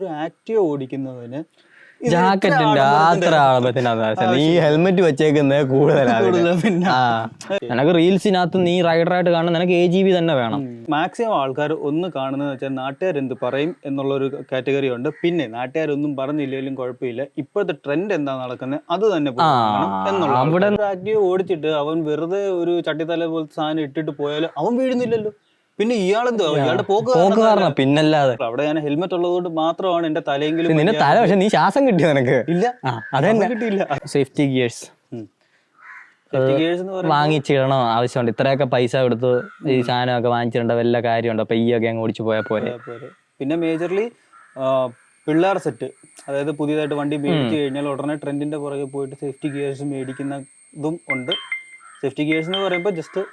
ഒരു ആക്റ്റീവ് ഓടിക്കുന്നവന് ജാക്കറ്റിന്റെ അത്ര ആളപ്പത്തിനകത്ത് നീ ഹെൽമെറ്റ് വെച്ചേക്കുന്നത് കൂടുതലാണ്. പിന്നെ നിനക്ക് റീൽസിനകത്ത് നീ റൈഡറായിട്ട് കാണുന്ന നിനക്ക് AGV തന്നെ വേണം. മാക്സിമം ആൾക്കാർ ഒന്ന് കാണുന്നത് വെച്ചാൽ നാട്ടുകാരെന്ത് പറയും എന്നുള്ളൊരു കാറ്റഗറി ഉണ്ട്. പിന്നെ നാട്ടുകാരൊന്നും പറഞ്ഞില്ലെങ്കിലും കുഴപ്പമില്ല, ഇപ്പോഴത്തെ ട്രെൻഡ് എന്താ നടക്കുന്നത് അത് തന്നെ എന്നുള്ള. അവിടെ ആക്റ്റീവ് ഓടിച്ചിട്ട് അവൻ വെറുതെ ഒരു ചട്ടിത്തല പോലത്തെ സാധനം ഇട്ടിട്ട് പോയാലും അവൻ വീഴുന്നില്ലല്ലോ. പിന്നെ ഇയാളെന്തോ ഇയാളുടെ പോക്ക് കാരണം പിന്നല്ലാതെ. അവിടെ ഞാൻ ഹെൽമെറ്റ് ഉള്ളതുകൊണ്ട് മാത്രമാണ് എന്റെ തലയെങ്കിലും നിന്റെ തല, പക്ഷെ നീ ശ്വാസം കിട്ടിയോ നിനക്ക്? ഇല്ല, അതെന്നെ കിട്ടിയില്ല. സേഫ്റ്റി ഗിയേഴ്സ് വാങ്ങിച്ചിടണം, ആവശ്യമുണ്ട്. ഇത്രയൊക്കെ പൈസ കൊടുത്ത് ഈ സാധനമൊക്കെ വാങ്ങിച്ചിടേണ്ട വല്ല കാര്യമുണ്ടോ? പെയ്യൊക്കെ അങ്ങ് ഓടിച്ചു പോയാൽ പോരെ. പിന്നെ മേജർലി പിള്ളേർ സെറ്റ്, അതായത് പുതിയതായിട്ട് വണ്ടി മേടിച്ചു കഴിഞ്ഞാൽ ഉടനെ ട്രെൻഡിന്റെ പുറകെ പോയിട്ട് സേഫ്റ്റി ഗിയേഴ്സ് മേടിക്കുന്നതും ഉണ്ട്. സേഫ്റ്റി ഗിയേഴ്സ് എന്ന് പറയുമ്പോൾ ജസ്റ്റ്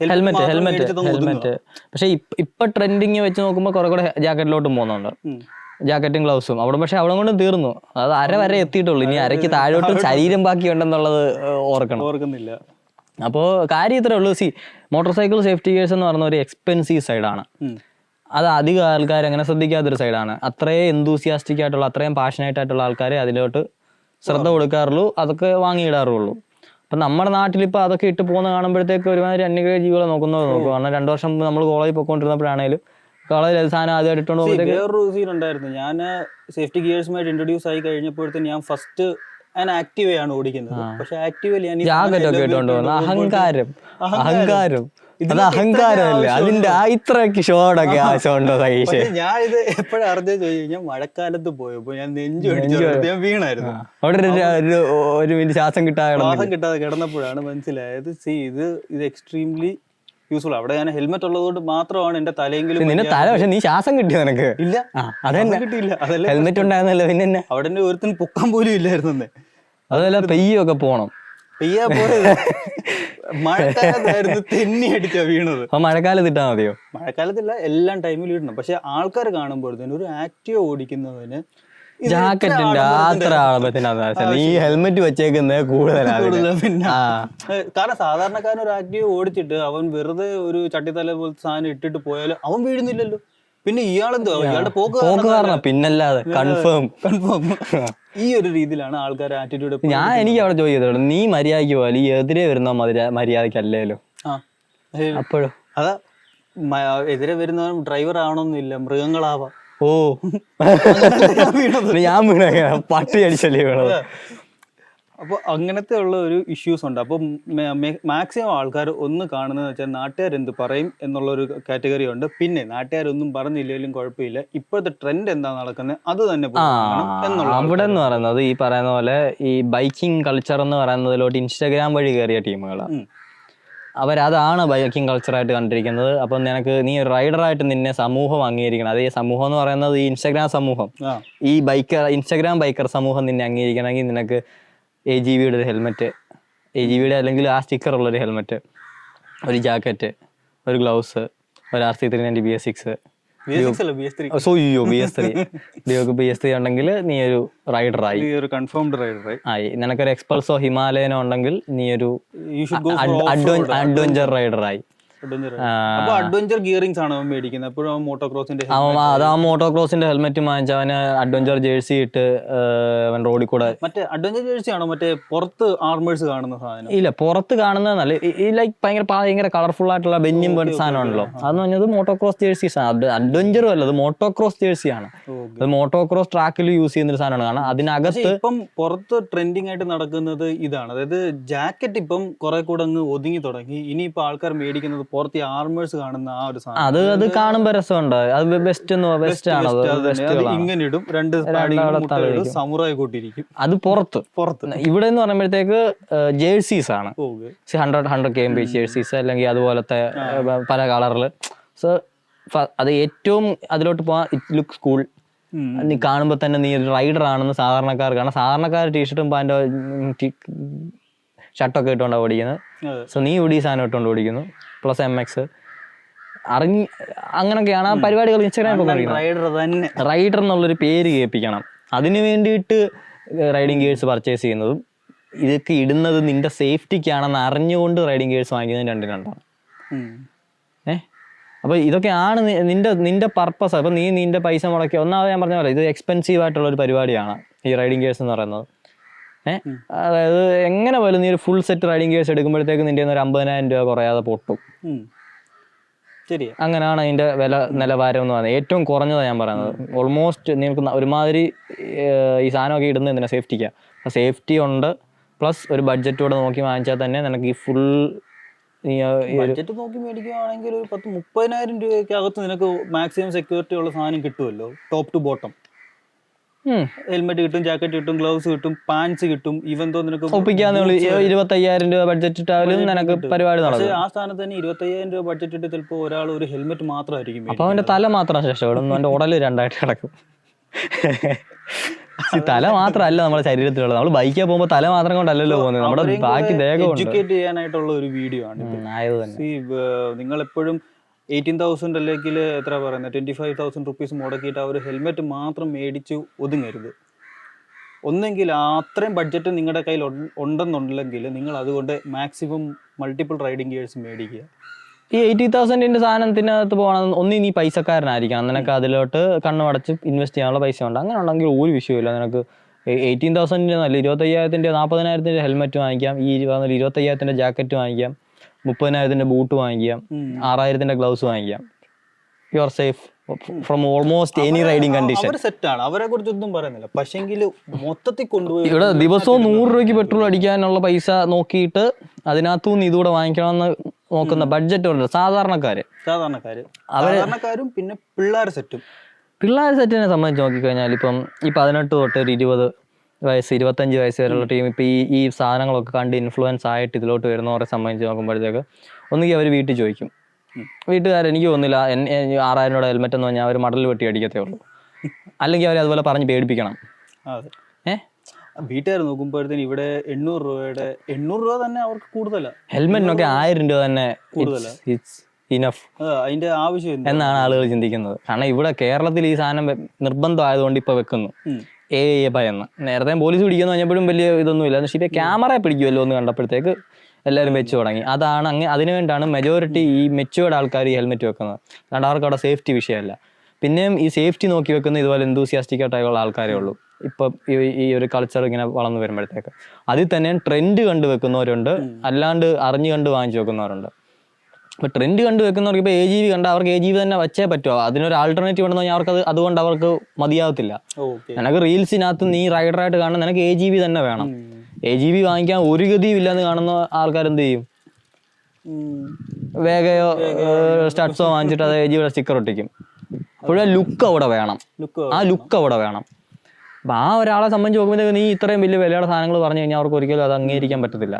ഹെൽമെറ്റ്. പക്ഷെ ഇപ്പൊ ട്രെൻഡിങ് വെച്ച് നോക്കുമ്പോ കുറെ കൂടെ ജാക്കറ്റിലോട്ടും പോകുന്നുണ്ട്, ജാക്കറ്റും ഗ്ലൗസും. അവിടെ പക്ഷെ അവിടെ കൊണ്ടും തീർന്നു, അത് അര വരെ എത്തിയിട്ടുള്ളൂ. ഇനി അരയ്ക്ക് താഴോട്ടും ശരീരം ബാക്കിയുണ്ടെന്നുള്ളത് ഓർക്കുന്നില്ല. അപ്പോൾ കാര്യം ഇത്രേ ഉള്ളൂ. മോട്ടോർ സൈക്കിൾ സേഫ്റ്റി ഗിയേഴ്സ് എന്ന് പറഞ്ഞ ഒരു എക്സ്പെൻസീവ് സൈഡാണ്. അത് അധികം ആൾക്കാർ അങ്ങനെ ശ്രദ്ധിക്കാത്തൊരു സൈഡാണ്. അത്രയും എന്തൂസിയാസ്റ്റിക് ആയിട്ടുള്ള, അത്രയും പാഷനേറ്റ് ആയിട്ടുള്ള ആൾക്കാരെ അതിലോട്ട് ശ്രദ്ധ കൊടുക്കാറുള്ളൂ, അതൊക്കെ വാങ്ങിയിടാറുള്ളൂ. അപ്പം നമ്മുടെ നാട്ടിലിപ്പോൾ അതൊക്കെ ഇട്ട് പോകുന്ന കാണുമ്പോഴത്തേക്ക് ഒരുമാതിരി അന്യഗ്രഹ ജീവികളെ നോക്കുന്നത് നോക്കും. കാരണം 2 വർഷം നമ്മൾ കോളേജിൽ പോയിക്കൊണ്ടിരുന്നപ്പോഴാണേലും കോളേജിൽ സാധനം ആദ്യമായിട്ട് ഇട്ടുകൊണ്ട് പോകുമ്പോഴത്തേക്ക് വേറൊരു സീൻ ഉണ്ടായിരുന്നു. ഞാൻ സേഫ്റ്റി ഗിയേഴ്സുമായിട്ട് ഇൻട്രൊഡ്യൂസ് ആയി കഴിഞ്ഞപ്പോഴത്തേന് ഞാൻ ഫസ്റ്റ് ഞാൻ ആക്റ്റീവയാണ് ഓടിക്കുന്നത്. പക്ഷെ ആക്റ്റീവയിൽ ഞാൻ ജാക്കറ്റൊക്കെ ഇട്ടുകൊണ്ട് പോകുന്നത് അഹങ്കാരം. അത് അഹങ്കാരമല്ലേ, അതിന്റെ ഇത്രയൊക്കെ ഷോടൊക്കെ ആശമുണ്ടോ സൈഷ്? ഞാൻ ഇത് എപ്പോഴും അറിഞ്ഞു കഴിഞ്ഞാൽ മഴക്കാലത്ത് പോയപ്പോ ഞാൻ നെഞ്ചു ഞാൻ വീണായിരുന്നു. അവിടെ ഒരു മിനിറ്റ് ശ്വാസം കിട്ടാതെ കിടന്നപ്പോഴാണ് മനസ്സിലായത് ഇത് എക്സ്ട്രീംലി യൂസ്ഫുൾ. അവിടെ ഞാൻ ഹെൽമെറ്റ് ഉള്ളതുകൊണ്ട് മാത്രമാണ് എന്റെ തലയെങ്കിലും. നിന്റെ തല, പക്ഷെ നീ ശ്വാസം കിട്ടിയോ നിനക്ക്? ഇല്ല, അതെന്നെ കിട്ടിയില്ല. അതല്ല ഹെൽമെറ്റ് ഉണ്ടായിരുന്നല്ലോ. പിന്നെ അവിടെ ഒരുത്തിന് പൊക്കാൻ പോലും ഇല്ലായിരുന്നു. അതല്ല പെയ്യൊക്കെ പോണം. പെയ്യാ പോയത് മഴക്കാലത്തായിരുന്നു, തെന്നി അടിച്ചാ വീണത്. അപ്പൊ മഴക്കാലത്ത് ഇട്ടാ മതിയോ? മഴക്കാലത്തില്ല, എല്ലാ ടൈമിലും ഇടണം. പക്ഷെ ആൾക്കാർ കാണുമ്പോഴത്തേനും ഒരു ആക്റ്റീവ് ഓടിക്കുന്നവന് ജാക്കറ്റിന്റെ അത്ര ആളപ്പത്തിനകത്ത് നീ ഹെൽമെറ്റ് വെച്ചേക്കുന്നത് കൂടുതലാണ്. പിന്നെ കാരണം സാധാരണക്കാരൻ ഒരു ആക്റ്റീവ് ഓടിച്ചിട്ട് അവൻ വെറുതെ ഒരു ചട്ടിത്തല പോലത്തെ സാധനം ഇട്ടിട്ട് പോയാലും അവൻ വീഴുന്നില്ലല്ലോ. പിന്നെ ഇയാളെന്തോ ഇയാളുടെ പോക്ക് കാരണം പിന്നല്ലാതെ. കൺഫേം. ഈ ഒരു രീതിയിലാണ് ആൾക്കാർ ആറ്റിറ്റ്യൂഡ്. എനിക്ക് അവിടെ ചോദിച്ചത്, നീ മര്യാദയ്ക്ക് പോയാലും ഈ എതിരെ വരുന്ന മര്യാദയ്ക്കല്ലേലോ? അപ്പോഴും അതാ, എതിരെ വരുന്നവൻ ഡ്രൈവർ ആവണമെന്നില്ല, മൃഗങ്ങളാവാം. ഓ, ഞാൻ വീണ പട്ടി അടിച്ചല്ലേ വീണത്. അപ്പോൾ അങ്ങനത്തെ ഉള്ള ഒരു ഇഷ്യൂസ് ഉണ്ട്. അപ്പോൾ മാക്സിമം ആൾക്കാർ ഒന്ന് കാണുന്നത് വെച്ചാൽ നാട്ടുകാരെന്ത് പറയും എന്നുള്ളൊരു കാറ്റഗറി ഉണ്ട്. പിന്നെ നാട്ടുകാരൊന്നും പറഞ്ഞില്ലെങ്കിലും കുഴപ്പമില്ല, ഇപ്പോഴത്തെ ട്രെൻഡ് എന്താ നടക്കുന്നത് അത് തന്നെ എന്നുള്ള. അവിടെ എന്ന് പറയുന്നത് ഈ പറയുന്ന പോലെ ഈ ബൈക്കിംഗ് കൾച്ചർ എന്ന് പറയുന്നതിലോട്ട് ഇൻസ്റ്റാഗ്രാം വഴി കയറിയ ടീമുകളാണ്. അവരതാണ് ബൈക്കിംഗ് കൾച്ചറായിട്ട് കണ്ടിരിക്കുന്നത്. അപ്പം നീ ഒരു റൈഡറായിട്ട് നിന്നെ സമൂഹം അംഗീകരിക്കണം. അത് ഈ സമൂഹം എന്ന് പറയുന്നത് ഈ ഇൻസ്റ്റാഗ്രാം സമൂഹം, ഈ ഇൻസ്റ്റാഗ്രാം ബൈക്കർ സമൂഹം നിന്നെ അംഗീകരിക്കണമെങ്കിൽ നിനക്ക് AGVയുടെ ഒരു ഹെൽമെറ്റ്, AGVയുടെ അല്ലെങ്കിൽ ആ സ്റ്റിക്കർ ഉള്ളൊരു ഹെൽമെറ്റ്, ഒരു ജാക്കറ്റ്, ഒരു ഗ്ലൗസ്, ഒരു RC390 BS6 BS3 ഉണ്ടെങ്കിൽ നീ ഒരു റൈഡറായി, ആയി. നിനക്കൊരു എക്സ്പൾസോ ഹിമാലയനോ ഉണ്ടെങ്കിൽ നീ ഒരു അഡ്വഞ്ചർ റൈഡറായി. അഡ്വഞ്ചർ ഗിയറിംഗ്സ് ആണ് മേടിക്കുന്നത്. എപ്പോഴും മോട്ടോക്രോസിന്റെ മോട്ടോക്രോസിന്റെ ഹെൽമെറ്റ് വാങ്ങിച്ച അവന് അഡ്വഞ്ചർ ജേഴ്സി ഇട്ട് അവൻ റോഡിൽ കൂടെ. മറ്റേ അഡ്വഞ്ചർ ജേഴ്സി ആണോ മറ്റേ പുറത്ത് ആർമേഴ്സ് കാണുന്ന സാധനം? ഇല്ല, പുറത്ത് കാണുന്നതല്ല. ഈ ലൈക്ക് ഭയങ്കര കളർഫുൾ ആയിട്ടുള്ള ബെഞ്ഞും സാധനമാണല്ലോ. അതെന്ന് പറഞ്ഞത് മോട്ടോക്രോസ് ജേഴ്സീസ് ആണ്. അഡ്വഞ്ചറും അല്ല, അത് മോട്ടോക്രോസ് ജേഴ്സിയാണ്. അത് മോട്ടോക്രോസ് ട്രാക്കിൽ യൂസ് ചെയ്യുന്ന ഒരു സാധനമാണ്. കാരണം അതിനകത്ത് ഇപ്പം പുറത്ത് ട്രെൻഡിങ് ആയിട്ട് നടക്കുന്നത് ഇതാണ്. അതായത് ജാക്കറ്റ് ഇപ്പം കുറെ കൂടെ അങ്ങ് ഒതുങ്ങി തുടങ്ങി. ഇനിയിപ്പോ ആൾക്കാർ മേടിക്കുന്നത് പുറത്ത് ആർമേഴ്സ് കാണുന്ന ആ ഒരു സാധനം. അത് കാണുമ്പോ രസമുണ്ട്. അത് ബെസ്റ്റ് ആണ്. ഇങ്ങനെ ഇടും, 2 സമുറായി കൂട്ടിയിരിക്കും. അത് പുറത്ത്. ഇവിടെ എന്ന് പറയുമ്പോഴത്തേക്ക് ജേഴ്സീസ് ആണ്. 100 kmp ജേഴ്സീസ്, അല്ലെങ്കിൽ അതുപോലത്തെ പല കളറില്. സോ അത് ഏറ്റവും അതിലോട്ട് പോവാൻ ഇറ്റ് ലുക്സ് കൂൾ. നീ കാണുമ്പോ തന്നെ നീ ഒരു റൈഡർ ആണെന്ന് സാധാരണക്കാർക്ക്. കാരണം സാധാരണക്കാർ ടീഷർട്ടും പാൻറ്റും ഷർട്ടൊക്കെ ഇട്ടുകൊണ്ടാണ് ഓടിക്കുന്നത്. സോ നീ ഇവിടെ ഈ സാധനം ഇട്ടുകൊണ്ട് ഓടിക്കുന്നു, പ്ലസ് MX അങ്ങനൊക്കെയാണ് ആ പരിപാടികൾ. ഇൻസ്റ്റാഗ്രാമിൽ റൈഡർ എന്നുള്ളൊരു പേര് കേൾപ്പിക്കണം. അതിന് വേണ്ടിയിട്ട് റൈഡിങ് ഗിയേഴ്സ് പർച്ചേസ് ചെയ്യുന്നതും ഇതൊക്കെ ഇടുന്നത് നിന്റെ സേഫ്റ്റിക്കാണെന്ന് അറിഞ്ഞുകൊണ്ട് റൈഡിങ് ഗിയേഴ്സ് വാങ്ങിക്കുന്നതും രണ്ടാണ്. അപ്പോൾ ഇതൊക്കെയാണ് നിന്റെ പർപ്പസ്. അപ്പോൾ നീ നിന്റെ പൈസ മുടക്കി, ഒന്നാമത് ഞാൻ പറഞ്ഞ പോലെ ഇത് എക്സ്പെൻസീവ് ആയിട്ടുള്ള ഒരു പരിപാടിയാണ് ഈ റൈഡിങ് ഗിയേഴ്സ് എന്ന് പറയുന്നത്. അതായത് എങ്ങനെ പോലും നീ ഒരു ഫുൾ സെറ്റ് റൈഡിങ് ഗിയേഴ്സ് എടുക്കുമ്പോഴത്തേക്ക് നിന്റെ ഒരു 50,000 രൂപ കുറയാതെ പൊട്ടും. ശരി, അങ്ങനെയാണ് അതിന്റെ വില നിലവാരം എന്ന് പറയുന്നത്. ഏറ്റവും കുറഞ്ഞതാണ് ഞാൻ പറയുന്നത്. ഓൾമോസ്റ്റ് നിങ്ങൾക്ക് ഒരുമാതിരി ഈ സാധനമൊക്കെ ഇടുന്നത് എന്തിനാ, സേഫ്റ്റിക്കാണ്. അപ്പോൾ സേഫ്റ്റി ഉണ്ട്, പ്ലസ് ഒരു ബഡ്ജറ്റോടെ നോക്കി വാങ്ങിച്ചാൽ തന്നെ നിനക്ക് ഈ ഫുൾ ബഡ്ജറ്റ് നോക്കി മേടിക്കുകയാണെങ്കിൽ ഒരു 30,000 രൂപയ്ക്ക് അകത്ത് നിനക്ക് മാക്സിമം സെക്യൂരിറ്റി ഉള്ള സാധനം കിട്ടുമല്ലോ. ടോപ്പ് ടു ബോട്ടം ഹെൽമെറ്റ് കിട്ടും, ജാക്കറ്റ് കിട്ടും, ഗ്ലൗസ് കിട്ടും, പാൻസ് കിട്ടും. ഈവൻ തോ നിനക്ക് ഒപ്പിക്കാന്ന് 25,000 രൂപ ബഡ്ജറ്റ് ഇട്ടാലും നിനക്ക് പരിപാടി നടക്കും. ആ സ്ഥാനത്ത് തന്നെ 25,000 രൂപ ബഡ്ജറ്റ് ഇട്ട് ചിലപ്പോൾ ഒരാൾ ഒരു ഹെൽമെറ്റ് മാത്രമായിരിക്കും. അപ്പൊ അവന്റെ തല മാത്രം രക്ഷപ്പെടും, അവന്റെ ഉടല് രണ്ടായിട്ട് കിടക്കും. തല മാത്രമല്ല നമ്മുടെ ശരീരത്തിലുള്ളത്. നമ്മൾ ബൈക്കിൽ പോകുമ്പോൾ തല മാത്രം കൊണ്ടല്ലല്ലോ പോകുന്നത്, നമ്മുടെ ബാക്കി ദേഹം എഡ്യൂക്കേറ്റ് ചെയ്യാനായിട്ടുള്ള ഒരു വീഡിയോ ആണ് ആയത് തന്നെ. നിങ്ങൾ എപ്പോഴും 18,000 അല്ലെങ്കിൽ എത്ര പറയുന്നത് 25,000 റുപ്പീസ് മുടക്കിയിട്ട് ആ ഒരു ഹെൽമെറ്റ് മാത്രം മേടിച്ച് ഒതുങ്ങരുത്. ഒന്നെങ്കിൽ അത്രയും ബഡ്ജറ്റ് നിങ്ങളുടെ കയ്യിൽ ഉണ്ടെന്നുണ്ടെങ്കിൽ നിങ്ങൾ അതുകൊണ്ട് മാക്സിമം മൾട്ടിപ്പിൾ റൈഡിങ് ഗിയേഴ്സ് മേടിക്കുക. ഈ 80,000 സാധനത്തിനകത്ത് പോകണം, ഒന്നി നീ പൈസക്കാരനായിരിക്കണം, നിനക്ക് അതിലോട്ട് കണ്ണുമടച്ച് ഇൻവെസ്റ്റ് ചെയ്യാനുള്ള പൈസ ഉണ്ട്. അങ്ങനെ ഉണ്ടെങ്കിൽ ഒരു വിഷയമില്ല. നിനക്ക് 18,000 നല്ല 25,000 40,000 ഹെൽമെറ്റ് വാങ്ങിക്കാം, ഈ 25,000 ജാക്കറ്റ് വാങ്ങിക്കാം, 30,000 ബൂട്ട് വാങ്ങിക്കാം, 6,000 ഗ്ലൗസ് വാങ്ങിക്കാം. You are safe from almost any riding condition. സെറ്റാണ്, അവരെ കുറിച്ചൊന്നും പറയുന്നില്ല. പക്ഷെങ്കിൽ മൊത്തത്തിൽ കൊണ്ടുപോയി ഇവിടെ ദിവസവും 100 രൂപയ്ക്ക് പെട്രോൾ അടിക്കാനുള്ള പൈസ നോക്കിയിട്ട് അതിനകത്തുനിന്ന് ഇതുകൂടെ വാങ്ങിക്കണമെന്ന് നോക്കുന്ന ബഡ്ജറ്റ് ഉണ്ട് സാധാരണക്കാരും പിന്നെ പിള്ളേർ സെറ്റിനെ സംബന്ധിച്ച് നോക്കിക്കഴിഞ്ഞാൽ ഇപ്പം ഈ 18 തൊട്ട് ഒരു 20 വയസ്സ് 25 വയസ്സ് വരെയുള്ള ടീം ഇപ്പം ഈ സാധനങ്ങളൊക്കെ കണ്ട് ഇൻഫ്ലുവൻസ് ആയിട്ട് ഇതിലോട്ട് വരുന്നവരെ സംബന്ധിച്ച് നോക്കുമ്പോഴത്തേക്ക് ഒന്നുകിൽ അവർ വീട്ടിൽ ചോദിക്കും. വീട്ടുകാർ എനിക്ക് തോന്നുന്നില്ല 6,000 രൂപ ഹെൽമെറ്റ് എന്ന് പറഞ്ഞാൽ അവർ മടൽ വെട്ടി അടിക്കത്തേ ഉള്ളൂ. അല്ലെങ്കിൽ അവർ അതുപോലെ പറഞ്ഞ് പേടിപ്പിക്കണം. വീട്ടുകാർ നോക്കുമ്പോഴത്തേന് ഇവിടെ 800 രൂപ തന്നെ അവർക്ക് കൂടുതലാണ്. ഹെൽമെറ്റിനൊക്കെ 1000 രൂപ തന്നെ ഇനഫ്, അതിന്റെ ആവശ്യം എന്നാണ് ആളുകൾ ചിന്തിക്കുന്നത്. കാരണം ഇവിടെ കേരളത്തിൽ ഈ സാധനം നിർബന്ധമായതുകൊണ്ട് ഇപ്പൊ വെക്കുന്നു ഭയന്ന്. നേരത്തെ പോലീസ് പിടിക്കുന്നു പറഞ്ഞപ്പോഴും വലിയ ഇതൊന്നുമില്ല. പക്ഷേ ഇപ്പൊ ക്യാമറ പിടിക്കുമല്ലോ എന്ന് കണ്ടപ്പോഴത്തേക്ക് എല്ലാവരും വെച്ച് തുടങ്ങി. അതാണ് അതിനുവേണ്ടിയാണ് മെജോറിറ്റി ഈ മെച്ചുവേർഡ് ആൾക്കാർ ഈ ഹെൽമെറ്റ് വെക്കുന്നത്. കാരണം അവർക്ക് അവിടെ സേഫ്റ്റി വിഷയമല്ല. പിന്നെയും ഈ സേഫ്റ്റി നോക്കി വെക്കുന്ന ഇതുപോലെ എന്തൂസിയാസ്റ്റിക് ആയിട്ടുള്ള ആൾക്കാരേ ഉള്ളൂ. ഇപ്പം ഈ ഒരു കൾച്ചർ ഇങ്ങനെ വളർന്നു വരുമ്പോഴത്തേക്ക് അതിൽ തന്നെ ട്രെൻഡ് കണ്ടു വെക്കുന്നവരുണ്ട്, അല്ലാണ്ട് അറിഞ്ഞു കണ്ട് വാങ്ങിച്ചു വെക്കുന്നവരുണ്ട്. അപ്പോൾ ട്രെൻഡ് കണ്ടു വെക്കുന്നവർക്ക് ഇപ്പോൾ AGV കണ്ട അവർക്ക് AGV തന്നെ വച്ചേ പറ്റുമോ, അതിനൊരു ആൾട്ടർനേറ്റീവ് ഉണ്ടെന്ന് പറഞ്ഞാൽ അവർക്ക് അതുകൊണ്ട് അവർക്ക് മതിയാവത്തില്ല. നിനക്ക് റീൽസിനകത്ത് നീ റൈഡറായിട്ട് കാണുന്ന നിനക്ക് AGV തന്നെ വേണം. AGV വാങ്ങിക്കാൻ ഒരു ഗതിയും ഇല്ലെന്ന് കാണുന്ന ആൾക്കാരെന്ത് ചെയ്യും, വേഗയോ സ്റ്റഡ്സോ വാങ്ങിച്ചിട്ട് അത് AGV സ്റ്റിക്കർ ഒട്ടിക്കും. അപ്പോഴേ ലുക്ക് അവിടെ വേണം, ആ ലുക്ക് അവിടെ വേണം. അപ്പം ആ ഒരാളെ സംബന്ധിച്ച് നോക്കുമ്പോഴത്തേക്ക് നീ ഇത്രയും വലിയ വിലയുടെ സാധനങ്ങൾ പറഞ്ഞു കഴിഞ്ഞാൽ അവർക്ക് ഒരിക്കലും അത് അംഗീകരിക്കാൻ പറ്റത്തില്ല.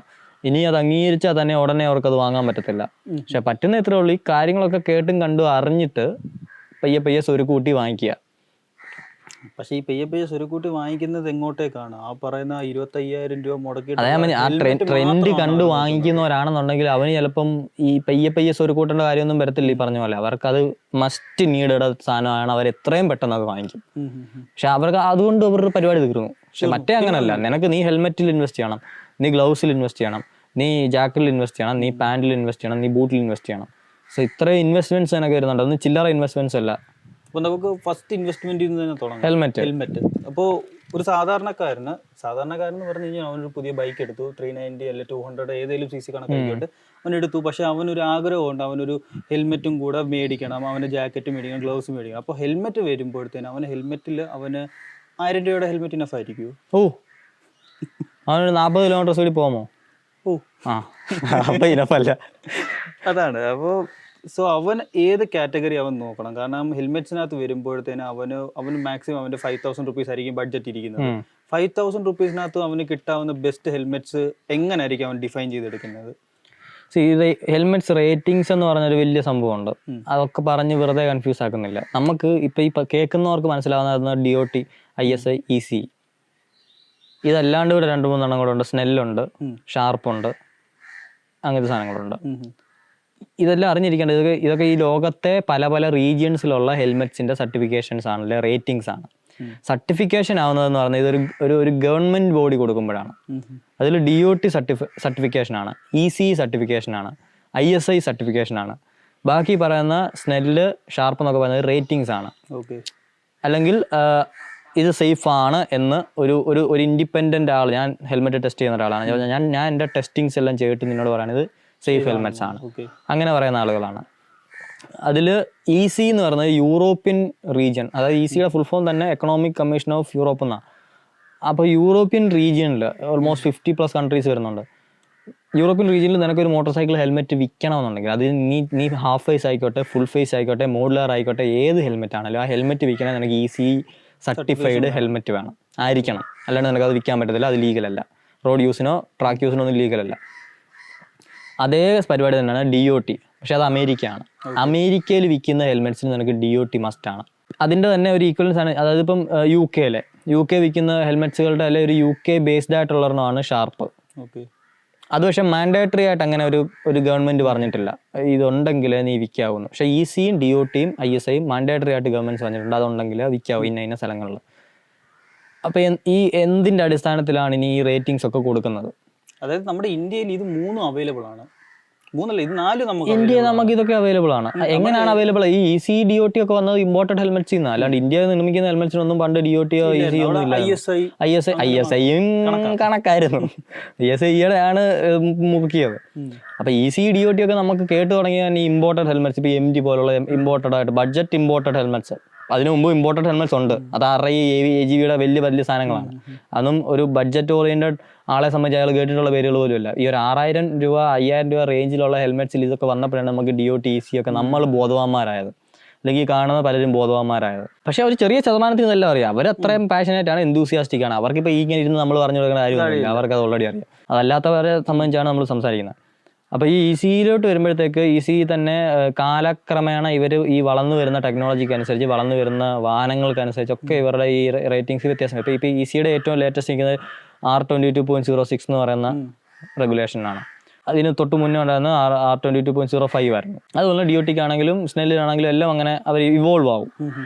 ഇനി അത് അംഗീകരിച്ചാൽ തന്നെ ഉടനെ അവർക്ക് അത് വാങ്ങാൻ പറ്റത്തില്ല. പക്ഷെ പറ്റുന്ന ഇത്രേ ഉള്ളൂ, ഈ കാര്യങ്ങളൊക്കെ കേട്ടും കണ്ടും അറിഞ്ഞിട്ട് പയ്യെ സ്വരുക്കൂട്ടി വാങ്ങിക്കുക. പക്ഷെ ഈ പയ്യെ സ്വരുക്കൂട്ടി വാങ്ങിക്കുന്നത് എങ്ങോട്ടേക്കാണ്? ആ പറയുന്ന 25,000 രൂപ മുടക്കി ആ ട്രെൻഡ് കണ്ടു വാങ്ങിക്കുന്നവരാണെന്നുണ്ടെങ്കിൽ അവന് ചിലപ്പം ഈ പയ്യെ സ്വരുക്കൂട്ടേണ്ട കാര്യമൊന്നും വരത്തില്ല. ഈ പറഞ്ഞ പോലെ അവർക്കത് മസ്റ്റ് നീഡഡ് സാധനമാണ്, അവർ എത്രയും പെട്ടെന്ന് അത് വാങ്ങിക്കും. പക്ഷെ അവർക്ക് അതുകൊണ്ട് അവരുടെ പരിപാടി തീർന്നു. പക്ഷെ മറ്റേ അങ്ങനല്ല. നിനക്ക് നീ ഹെൽമെറ്റിൽ ഇൻവെസ്റ്റ് ചെയ്യണം, നീ ഗ്ലൗസിൽ ഇൻവെസ്റ്റ് ചെയ്യണം, നീ ജാക്കറ്റിൽ ഇൻവെസ്റ്റ് ചെയ്യണം, നീ പാൻറ്റിൽ ഇൻവെസ്റ്റ് ചെയ്യണം, നീ ബൂട്ടിൽ ഇൻവെസ്റ്റ് ചെയ്യണം. സോ ഇത്രയും ഇൻവെസ്റ്റ്മെന്റ്സ് എനിക്ക് വരുന്നുണ്ട്. അതൊന്നും ചില്ലറ ഇൻവെസ്റ്റ്മെന്റ്സ് അല്ല. അപ്പോൾ നമുക്ക് ഫസ്റ്റ് ഇൻവെസ്റ്റ്മെന്റ് തന്നെ തുടങ്ങാം. ഹെൽമെറ്റ്. അപ്പോൾ ഒരു സാധാരണക്കാരന് പറഞ്ഞു കഴിഞ്ഞാൽ അവനൊരു പുതിയ ബൈക്ക് എടുത്തു, 390 അല്ലെങ്കിൽ 200 ഏതെങ്കിലും CC കണക്കാക്കിയിട്ട് അവനെടുത്തു. പക്ഷെ അവനൊരു ആഗ്രഹമുണ്ട്, അവനൊരു ഹെൽമെറ്റും കൂടെ മേടിക്കണം, അവന് ജാക്കറ്റ് മേടിക്കണം, ഗ്ലൗസ് മേടിക്കണം. അപ്പോൾ ഹെൽമെറ്റ് വരുമ്പോഴത്തേന് അവന് ഹെൽമെറ്റിൽ അവന് 1000 രൂപയുടെ ഹെൽമെറ്റ് ഇനഫ് ആയിരിക്കുമോ? അവനൊരു 40 കിലോമീറ്റർ സ്പീഡിൽ പോകുമോ? അപ്പൊ ഇനഫല്ല. അതാണ്. അപ്പോൾ അവൻ ഏത് കാറ്റഗറി അവൻ നോക്കണം. കാരണം ഹെൽമെറ്റ്സിനകത്ത് വരുമ്പോഴത്തേന് അവന് മാക്സിമം അവന്റെ 5,000 റുപ്പീസ് ആയിരിക്കും ബഡ്ജറ്റ് ഇരിക്കുന്നത്. 5,000 റുപ്പീസിനകത്ത് അവന് കിട്ടാവുന്ന ബെസ്റ്റ് ഹെൽമെറ്റ്സ് എങ്ങനെയായിരിക്കും അവൻ ഡിഫൈൻ ചെയ്തെടുക്കുന്നത്? ഹെൽമെറ്റ്സ് റേറ്റിംഗ്സ് എന്ന് പറഞ്ഞൊരു വലിയ സംഭവമുണ്ട്. അതൊക്കെ പറഞ്ഞ് വെറുതെ കൺഫ്യൂസ് ആക്കുന്നില്ല. നമുക്ക് ഇപ്പൊ കേൾക്കുന്നവർക്ക് മനസ്സിലാവുന്ന DOT, ISI, EC, ഇതല്ലാണ്ട് ഇവിടെ 2-3 എണ്ണം കൂടെ ഉണ്ട്. സ്നെല്ലുണ്ട്, ഷാർപ്പുണ്ട്, അങ്ങനത്തെ സാധനങ്ങളുണ്ട്. ഇതെല്ലാം അറിഞ്ഞിരിക്കേണ്ടത് ഇതൊക്കെ ഈ ലോകത്തെ പല റീജിയൻസിലുള്ള ഹെൽമെറ്റ്സിന്റെ സർട്ടിഫിക്കേഷൻസ് ആണ്, അല്ലെ റേറ്റിംഗ്സ് ആണ്. സർട്ടിഫിക്കേഷൻ ആവുന്നതെന്ന് പറഞ്ഞാൽ ഇതൊരു ഒരു ഗവൺമെന്റ് ബോഡി കൊടുക്കുമ്പോഴാണ്. അതിൽ DOT സർട്ടിഫിക്കേഷൻ ആണ്, EC സർട്ടിഫിക്കേഷൻ ആണ്, ISI സർട്ടിഫിക്കേഷൻ ആണ്, ബാക്കി പറയുന്ന സ്നെല്ല്, ഷാർപ്പ് എന്നൊക്കെ പറയുന്നത് റേറ്റിംഗ്സ് ആണ്. ഓക്കെ. അല്ലെങ്കിൽ ഇത് സേഫ് ആണ് എന്ന് ഒരു ഇൻഡിപെൻഡൻ്റ് ആൾ, ഞാൻ ഹെൽമെറ്റ് ടെസ്റ്റ് ചെയ്യുന്ന ഒരാളാണ്, ഞാൻ എൻ്റെ ടെസ്റ്റിങ്സ് എല്ലാം ചെയ്തിട്ട് നിന്നോട് പറയുന്നത് സേഫ് ഹെൽമെറ്റ്സ് ആണ്, അങ്ങനെ പറയുന്ന ആളുകളാണ്. അതിൽ EC എന്ന് പറയുന്നത് യൂറോപ്യൻ റീജിയൻ, അതായത് ECയുടെ ഫുൾ ഫോം തന്നെ എക്കണോമിക് കമ്മീഷൻ ഓഫ് യൂറോപ്പ് എന്നാണ്. അപ്പോൾ യൂറോപ്യൻ റീജിയനിൽ ഓൾമോസ്റ്റ് 50+ കൺട്രീസ് വരുന്നുണ്ട്. യൂറോപ്യൻ റീജിയനിൽ നിനക്കൊരു മോട്ടോർ സൈക്കിൾ ഹെൽമെറ്റ് വിൽക്കണമെന്നുണ്ടെങ്കിൽ അത് നീ ഹാഫ് ഫേസ് ആയിക്കോട്ടെ, ഫുൾ ഫേസ് ആയിക്കോട്ടെ, മോഡുലാർ ആയിക്കോട്ടെ, ഏത് ഹെൽമെറ്റ് ആണെങ്കിലും ആ ഹെൽമെറ്റ് വിൽക്കണമെങ്കിൽ നിനക്ക് EC സർട്ടിഫൈഡ് ഹെൽമെറ്റ് വേണം, ആയിരിക്കണം. അല്ലാണ്ട് നിനക്കത് വിൽക്കാൻ പറ്റത്തില്ല, അത് ലീഗലല്ല. റോഡ് യൂസിനോ ട്രാക്ക് യൂസിനോ ഒന്നും ലീഗലല്ല. അതേ പരിപാടി തന്നെയാണ് DOT, പക്ഷെ അത് അമേരിക്കയാണ്. അമേരിക്കയിൽ വിൽക്കുന്ന ഹെൽമെറ്റ്സിന് നിനക്ക് DOT മസ്റ്റാണ്. അതിൻ്റെ തന്നെ ഒരു ഈക്വലൻസ് ആണ്. അതായത് ഇപ്പം UK വിൽക്കുന്ന ഹെൽമെറ്റ്സുകളുടെ അല്ലെ ഒരു UK ബേസ്ഡ് ആയിട്ടുള്ളതാണ് ഷാർപ്പ്. അത് പക്ഷെ മാൻഡേറ്ററി ആയിട്ട് അങ്ങനെ ഒരു ഗവൺമെൻറ് പറഞ്ഞിട്ടില്ല ഇതുണ്ടെങ്കിൽ നീ വിൽക്കാവുന്നു. പക്ഷേ ECയും DOTയും ISIയും മാൻഡേറ്ററി ആയിട്ട് ഗവൺമെൻറ് പറഞ്ഞിട്ടുണ്ട് അതുണ്ടെങ്കിൽ വിൽക്കാവും ഇന്ന സ്ഥലങ്ങളിൽ. അപ്പോൾ ഈ എന്തിൻ്റെ അടിസ്ഥാനത്തിലാണ് ഇനി ഈ റേറ്റിംഗ്സ് ഒക്കെ കൊടുക്കുന്നത്? അതായത് നമ്മുടെ ഇന്ത്യയിൽ ഇത് 3 അവൈലബിൾ ആണ്. 3 ഇത് 4 നമുക്ക് ഇന്ത്യയിൽ നമുക്ക് ഇതൊക്കെ അവൈലബിൾ ആണ്. എങ്ങനെയാണ് അവൈലബിൾ? ഈ EC DOT ഒക്കെ വന്നത് ഇമ്പോർട്ടഡ് ഹെൽമെറ്റ്സ് നിന്ന്, അല്ലാണ്ട് ഇന്ത്യയിൽ നിർമ്മിക്കുന്ന ഹെൽമെറ്റ്സിനൊന്നും പണ്ട് DOTയോ EC ഒന്നും ഇല്ല. ISIയും കണക്കായിരുന്നു. ISIയുടെ ആണ് മുക്കിയത്. അപ്പൊ EC DOT ഒക്കെ നമുക്ക് കേട്ട് തുടങ്ങിയ ഈ ഇമ്പോർട്ടഡ് ഹെൽമെറ്റ്സ്, ഇപ്പൊ MT പോലുള്ള ഇമ്പോർട്ടഡ് ആയിട്ട് ബഡ്ജറ്റ് ഇമ്പോർട്ടഡ് ഹെൽമെറ്റ്സ്, അതിനു മുമ്പ് ഇമ്പോർട്ടഡ് ഹെൽമെറ്റ്സ് ഉണ്ട്. അത് AGVയുടെ വലിയ സാധനങ്ങളാണ്. അതും ഒരു ബഡ്ജറ്റ് ഓറിയന്റഡ് ആളെ സംബന്ധിച്ച് അയാൾ കേട്ടിട്ടുള്ള പേരുകൾ പോലും ഇല്ല. ഈ ഒരു 6000 രൂപ 5000 രൂപ റേഞ്ചിലുള്ള ഹെൽമെറ്റ്സിൽ ഇതൊക്കെ വന്നപ്പോഴാണ് നമുക്ക് DOT EC ഒക്കെ നമ്മൾ ബോധവാന്മാരായത്, അല്ലെങ്കിൽ കാണുന്ന പലരും ബോധവാന്മാരായത്. പക്ഷെ ഒരു ചെറിയ ശതമാനത്തിൽ നിന്നെല്ലാം അറിയാം. അവർ അത്രയും പാഷനേറ്റ് ആണ്, എന്തൂസിയാസ്റ്റിക് ആണ്. അവർക്കിപ്പോൾ ഇങ്ങനെ ഇരുന്ന് നമ്മൾ പറഞ്ഞു കൊടുക്കുന്ന കാര്യമൊന്നുമില്ല, അവർക്ക് അത് ഓൾറെഡി അറിയാം. അതല്ലാത്തവരെ സംബന്ധിച്ചാണ് നമ്മൾ സംസാരിക്കുന്നത്. അപ്പോൾ ഈ ECയിലോട്ട് വരുമ്പോഴത്തേക്ക് EC തന്നെ കാലക്രമേണ ഇവർ ഈ വളർന്നു വരുന്ന ടെക്നോളജിക്ക് അനുസരിച്ച്, വളർന്നു വരുന്ന വാഹനങ്ങൾക്കനുസരിച്ചൊക്കെ ഇവരുടെ ഈ റേറ്റിംഗ്സ് വ്യത്യാസം. ഇപ്പോൾ ECയുടെ ഏറ്റവും ലേറ്റസ്റ്റ് നിൽക്കുന്നത് R22.06 എന്ന് പറയുന്ന റെഗുലേഷനാണ്. അതിന് തൊട്ട് മുന്നേ ഉണ്ടായിരുന്ന R22.05 ആയിരുന്നു. അതുപോലെ DOTക്ക് ആണെങ്കിലും സ്നെല്ലിനാണെങ്കിലും എല്ലാം അങ്ങനെ അവർ ഇവോൾവ് ആവും.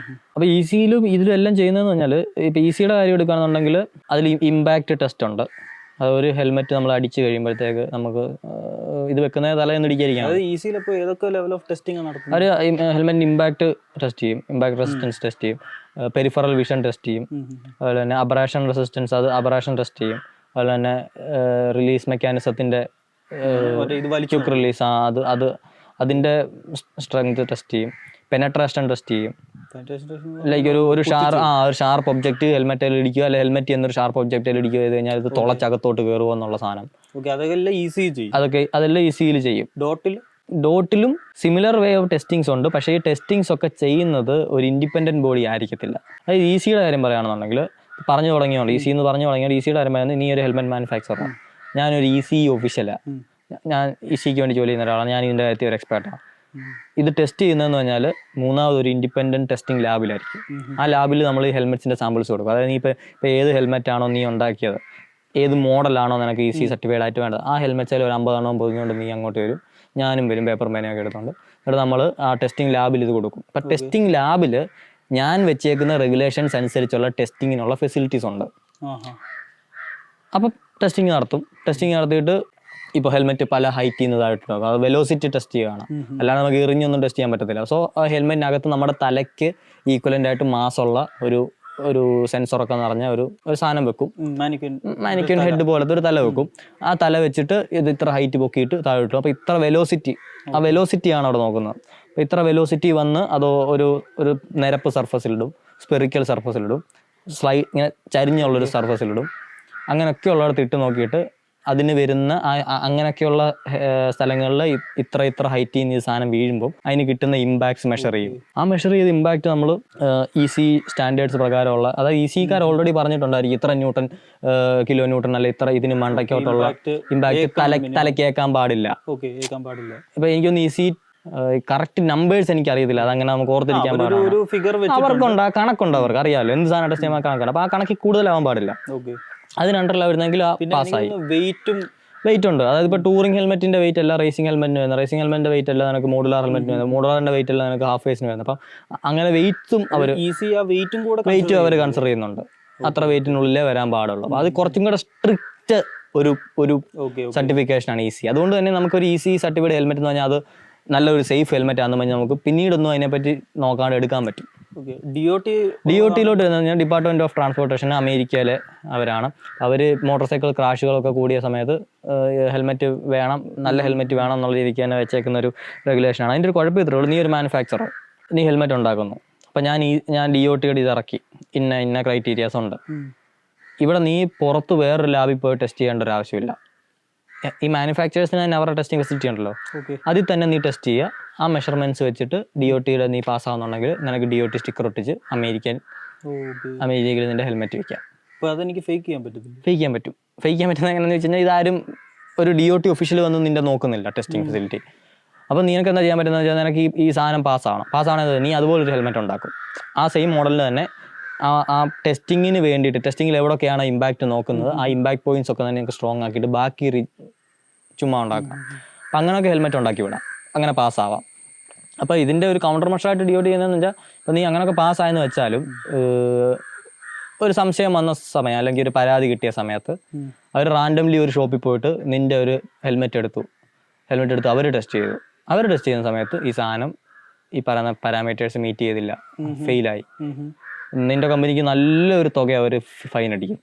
അപ്പോൾ ECയിലും ഇതിലും എല്ലാം ചെയ്യുന്നതെന്ന് പറഞ്ഞാൽ, ഇപ്പോൾ ECയുടെ കാര്യം എടുക്കുകയാണെന്നുണ്ടെങ്കിൽ അതിൽ ഇമ്പാക്റ്റ് ടെസ്റ്റ് ഉണ്ട്. അത് ഒരു ഹെൽമെറ്റ് നമ്മൾ അടിച്ച് കഴിയുമ്പോഴത്തേക്ക് നമുക്ക് ഇത് വെക്കുന്ന തലയൊന്നും ഇടിക്കാതിരിക്കണം. അവർ ഹെൽമെറ്റ് ഇമ്പാക്ട് ടെസ്റ്റ് ചെയ്യും, ഇമ്പാക്ട് റെസിസ്റ്റൻസ് ടെസ്റ്റ് ചെയ്യും, പെരിഫറൽ വിഷൻ ടെസ്റ്റ് ചെയ്യും, അതുപോലെ തന്നെ അബ്രാഷൻ റെസിസ്റ്റൻസ്, അത് അബ്രാഷൻ ടെസ്റ്റ് ചെയ്യും, അതുപോലെ തന്നെ റിലീസ് മെക്കാനിസത്തിൻ്റെ ക്വിക്ക് റിലീസ് അതിൻ്റെ സ്ട്രെങ്ത് ടെസ്റ്റ് ചെയ്യും, പെനട്രേഷൻ ടെസ്റ്റ് ചെയ്യും. ലൈക്ക് ഒരു ഷാർപ്പ് ഒബ്ജക്റ്റ് ഹെൽമെറ്റിൽ ഇടിക്കുക, അല്ലെങ്കിൽ ഹെൽമെറ്റ് എന്നൊരു ഷാർപ്പ് ഒബ്ജക്റ്റിൽ ഇടിക്കുക ചെയ്ത് കഴിഞ്ഞാൽ ഇത് തുളച്ചകത്തോട്ട് കയറുക എന്നുള്ള സാധനം അതെല്ലാം ECയിൽ ചെയ്യും. ഡോട്ടിലും സിമിലർ വേ ഓഫ് ടെസ്റ്റിങ്സ് ഉണ്ട്. പക്ഷേ ഈ ടെസ്റ്റിങ്സ് ഒക്കെ ചെയ്യുന്നത് ഒരു ഇൻഡിപെൻഡന്റ് ബോഡി ആയിരിക്കത്തില്ല. അതായത് ECയുടെ കാര്യം പറയുകയാണെന്നുണ്ടെങ്കിൽ പറഞ്ഞു തുടങ്ങിയോണ്ട് EC എന്ന് പറഞ്ഞു തുടങ്ങിയാൽ ECയുടെ കാര്യം പറയുന്നത്, നീ ഒരു ഹെൽമെറ്റ് മാനുഫാക്ചറാണ്, ഞാനൊരു EC ഒഫീഷ്യലാണ്, ഞാൻ ECക്ക് വേണ്ടി ജോലി ചെയ്യുന്ന ഒരാളാണ്, ഞാൻ ഇതിൻ്റെ കാര്യത്തിൽ ഒരു എക്സ്പേർട്ടാണ്. ഇത് ടെസ്റ്റ് ചെയ്യുന്നതെന്ന് പറഞ്ഞാൽ ഒരു ഇൻഡിപെൻഡന്റ് ടെസ്റ്റിംഗ് ലാബിലായിരിക്കും. ആ ലാബിൽ നമ്മൾ ഈ ഹെൽമെറ്റ്സിന്റെ സാമ്പിൾസ് കൊടുക്കും. അതായത് നീ ഇപ്പോൾ ഏത് ഹെൽമെറ്റ് ആണോ നീ ഉണ്ടാക്കിയത്, ഏത് മോഡലാണോ നിനക്ക് EC സർട്ടിഫൈഡ് ആയിട്ട് വേണ്ടത്, ആ ഹെൽമെറ്റ്സിൽ ഒരു 50 എണ്ണം പൊതിഞ്ഞുകൊണ്ട് നീ അങ്ങോട്ട് വരും, ഞാനും വരും, പേപ്പർ പേനയൊക്കെ എടുത്തുകൊണ്ട്. എന്നിട്ട് നമ്മൾ ആ ടെസ്റ്റിംഗ് ലാബിൽ ഇത് കൊടുക്കും. അപ്പം ടെസ്റ്റിംഗ് ലാബിൽ ഞാൻ വെച്ചേക്കുന്ന റെഗുലേഷൻസ് അനുസരിച്ചുള്ള ടെസ്റ്റിങ്ങിനുള്ള ഫെസിലിറ്റീസ് ഉണ്ട്. അപ്പം ടെസ്റ്റിംഗ് നടത്തിയിട്ട് ഇപ്പോൾ ഹെൽമെറ്റ് പല ഹൈറ്റ് ചെയ്യുന്നതായിട്ടുണ്ടാകും, അത് വെലോസിറ്റി ടെസ്റ്റ് ചെയ്യുകയാണ്, അല്ലാതെ നമുക്ക് എറിഞ്ഞൊന്നും ടെസ്റ്റ് ചെയ്യാൻ പറ്റത്തില്ല. സോ ഹെൽമെറ്റിനകത്ത് നമ്മുടെ തലയ്ക്ക് ഈക്വലൻ്റ് ആയിട്ട് മാസുള്ള ഒരു സെൻസറൊക്കെ നിറഞ്ഞ ഒരു സാധനം വെക്കും, മാനിക്യൂൻ ഹെഡ് പോലത്തെ ഒരു തല വെക്കും. ആ തല വെച്ചിട്ട് ഇത് ഇത്ര ഹൈറ്റ് പൊക്കിയിട്ട് താഴെ ഇട്ടു. അപ്പോൾ ഇത്ര വെലോസിറ്റിയാണ് അവിടെ നോക്കുന്നത്. അപ്പോൾ ഇത്ര വെലോസിറ്റി വന്ന് അതോ ഒരു നിരപ്പ് സർഫസിലിടും, സ്പെറിക്കൽ സർഫസിലിടും, ഇങ്ങനെ ചരിഞ്ഞുള്ളൊരു സർഫസിലിടും, അങ്ങനെയൊക്കെയുള്ളിടത്ത് ഇട്ട് നോക്കിയിട്ട് അതിന് വരുന്ന അങ്ങനെയൊക്കെയുള്ള സ്ഥലങ്ങളിൽ ഇത്ര ഹൈറ്റ് ചെയ്യുന്ന ഈ സാധനം വീഴുമ്പോൾ അതിന് കിട്ടുന്ന ഇമ്പാക്ട്സ് മെഷർ ചെയ്യും. ആ മെഷർ ചെയ്ത ഇമ്പാക്ട് നമ്മൾ EC സ്റ്റാൻഡേർഡ്സ് പ്രകാരമുള്ള, അതായത് ECക്കാർ ഓൾറെഡി പറഞ്ഞിട്ടുണ്ടായിരിക്കും ഇത്ര ന്യൂട്ടൺ കിലോ ന്യൂട്ടൺ അല്ലെ ഇത്ര ഇതിന് മണ്ടയ്ക്കോട്ടുള്ള ഇമ്പാക്ട് തലക്കേക്കാൻ പാടില്ല. ഇപ്പൊ എനിക്കൊന്ന് EC കറക്റ്റ് നമ്പേഴ്സ് എനിക്ക് അറിയത്തില്ല, അതങ്ങനെ നമുക്ക് ഓർത്തിരിക്കാൻ പാടില്ല. അവർക്കുണ്ട്, ആ കണക്കുണ്ട്, അവർക്ക് അറിയാമല്ലോ എന്ത് സാധനം ടെസ്റ്റ് ചെയ്യാൻ കണക്കാണ്. അപ്പൊ ആ കണക്കിൽ കൂടുതലാവാൻ പാടില്ല. അതിനണ്ടറിൽ വരുന്നെങ്കിൽ പാസ്സായി. വെയിറ്റ് ഉണ്ട്. അതായത് ഇപ്പോൾ ടൂറിംഗ് ഹെൽമെറ്റിന്റെ വെയിറ്റ് അല്ല റേസിംഗ് ഹെൽമെറ്റിന് വരുന്നത്, റേസിംഗ് ഹെൽമെറ്റിന്റെ വെയിറ്റ് അല്ല നിനക്ക് മോഡുലാർ ഹെൽമെറ്റിന് വരുന്നത്, മോഡുലാറിന്റെ വെയിറ്റ് അല്ല നിനക്ക് ഹാഫ് ഫേസിന് വരുന്നത്. അപ്പം അങ്ങനെ വെയിറ്റും അവർ കൺസിഡർ ചെയ്യുന്നുണ്ട്. അത്ര വെയിറ്റിനുള്ളിലേ വരാൻ പാടുള്ളൂ. അപ്പോൾ അത് കുറച്ചും കൂടെ സ്ട്രിക്റ്റ് ഒരു സർട്ടിഫിക്കേഷനാണ് EC. അതുകൊണ്ട് തന്നെ നമുക്കൊരു EC സർട്ടിഫൈഡ് ഹെൽമെറ്റ് എന്ന് പറഞ്ഞാൽ അത് നല്ലൊരു സേഫ് ഹെൽമെറ്റ് ആണെന്ന് പറഞ്ഞാൽ നമുക്ക് പിന്നീടൊന്നും അതിനെപ്പറ്റി നോക്കാണ്ട് എടുക്കാൻ പറ്റും. DOT-ലോട്ട് വരുന്നത് ഞാൻ ഡിപ്പാർട്ട്മെന്റ് ഓഫ് ട്രാൻസ്പോർട്ടേഷൻ അമേരിക്കയിലെ അവരാണ്. അവർ മോട്ടോർ സൈക്കിൾ ക്രാഷുകളൊക്കെ കൂടിയ സമയത്ത് ഹെൽമെറ്റ് വേണം, നല്ല ഹെൽമെറ്റ് വേണം എന്നുള്ള രീതിക്ക് തന്നെ വെച്ചേക്കുന്ന ഒരു റെഗുലേഷനാണ്. അതിൻ്റെ ഒരു കുഴപ്പം ഇത്രേ ഉള്ളൂ, നീ ഒരു മാനുഫാക്ചറർ, നീ ഹെൽമെറ്റ് ഉണ്ടാക്കുന്നു, അപ്പം ഞാൻ DOT-യുടെ ഇതിറക്കി, ഇന്ന ക്രൈറ്റീരിയാസ് ഉണ്ട്. ഇവിടെ നീ പുറത്ത് വേറൊരു ലാബിൽ പോയി ടെസ്റ്റ് ചെയ്യേണ്ട ഒരു ആവശ്യമില്ല. ഈ മാനുഫാക്ചറേഴ്സിന് തന്നെ അവരുടെ ടെസ്റ്റിംഗ് ഫെസിലിറ്റി ഉണ്ടല്ലോ, അതിൽ തന്നെ നീ ടെസ്റ്റ് ചെയ്യുക. ആ മെഷർമെന്റ്സ് വെച്ചിട്ട് DOT-യുടെ നീ പാസ്സാവുന്നുണ്ടെങ്കിൽ നിനക്ക് DOT സ്റ്റിക്കർ ഒട്ടിച്ച് അമേരിക്കയിൽ നിന്റെ ഹെൽമെറ്റ് വെക്കാം. അതെനിക്ക് ഫേക്ക് ചെയ്യാൻ പറ്റും. ഫേക്ക് ചെയ്യാൻ പറ്റുന്നത് എങ്ങനെയാണെന്ന് വെച്ച് കഴിഞ്ഞാൽ ഇതാരും ഒരു DOT ഒഫീഷ്യൽ വന്ന് നിന്റെ നോക്കുന്നില്ല ടെസ്റ്റിംഗ് ഫെസിലിറ്റി. അപ്പോൾ നിനക്ക് എന്താ ചെയ്യാൻ പറ്റുന്നത് വെച്ചാൽ നിനക്ക് ഈ സാധനം പാസ്സാവണത് നീ അതുപോലൊരു ഹെൽമെറ്റ് ഉണ്ടാക്കും. ആ സെയിം മോഡലിൽ തന്നെ ആ ടെസ്റ്റിങ്ങിന് വേണ്ടിയിട്ട്, ടെസ്റ്റിങ്ങിൽ എവിടെയൊക്കെയാണ് ഇമ്പാക്റ്റ് നോക്കുന്നത്, ആ ഇമ്പാക്ട് പോയിന്റ്സ് ഒക്കെ തന്നെ നിങ്ങൾക്ക് സ്ട്രോങ് ആക്കിയിട്ട് ബാക്കി ചുമ്മാ ഉണ്ടാക്കാം. അപ്പം അങ്ങനെയൊക്കെ ഹെൽമെറ്റ് ഉണ്ടാക്കി വിടാം, അങ്ങനെ പാസ്സാവാം. അപ്പോൾ ഇതിൻ്റെ ഒരു കൗണ്ടർ മെഷറായിട്ട് DOT ചെയ്യുന്നതെന്ന് വെച്ചാൽ, ഇപ്പോൾ നീ അങ്ങനെയൊക്കെ പാസ്സായെന്ന് വെച്ചാലും ഒരു സംശയം വന്ന സമയം അല്ലെങ്കിൽ ഒരു പരാതി കിട്ടിയ സമയത്ത് അവർ റാൻഡംലി ഒരു ഷോപ്പിൽ പോയിട്ട് നിൻ്റെ ഒരു ഹെൽമെറ്റ് എടുത്ത് അവർ ടെസ്റ്റ് ചെയ്തു. അവർ ടെസ്റ്റ് ചെയ്യുന്ന സമയത്ത് ഈ സാധനം ഈ പറയുന്ന പാരാമീറ്റേഴ്സ് മീറ്റ് ചെയ്തില്ല, ഫെയിലായി, നിന്റെ കമ്പനിക്ക് നല്ലൊരു തുക അവർ ഫൈൻ അടിക്കും.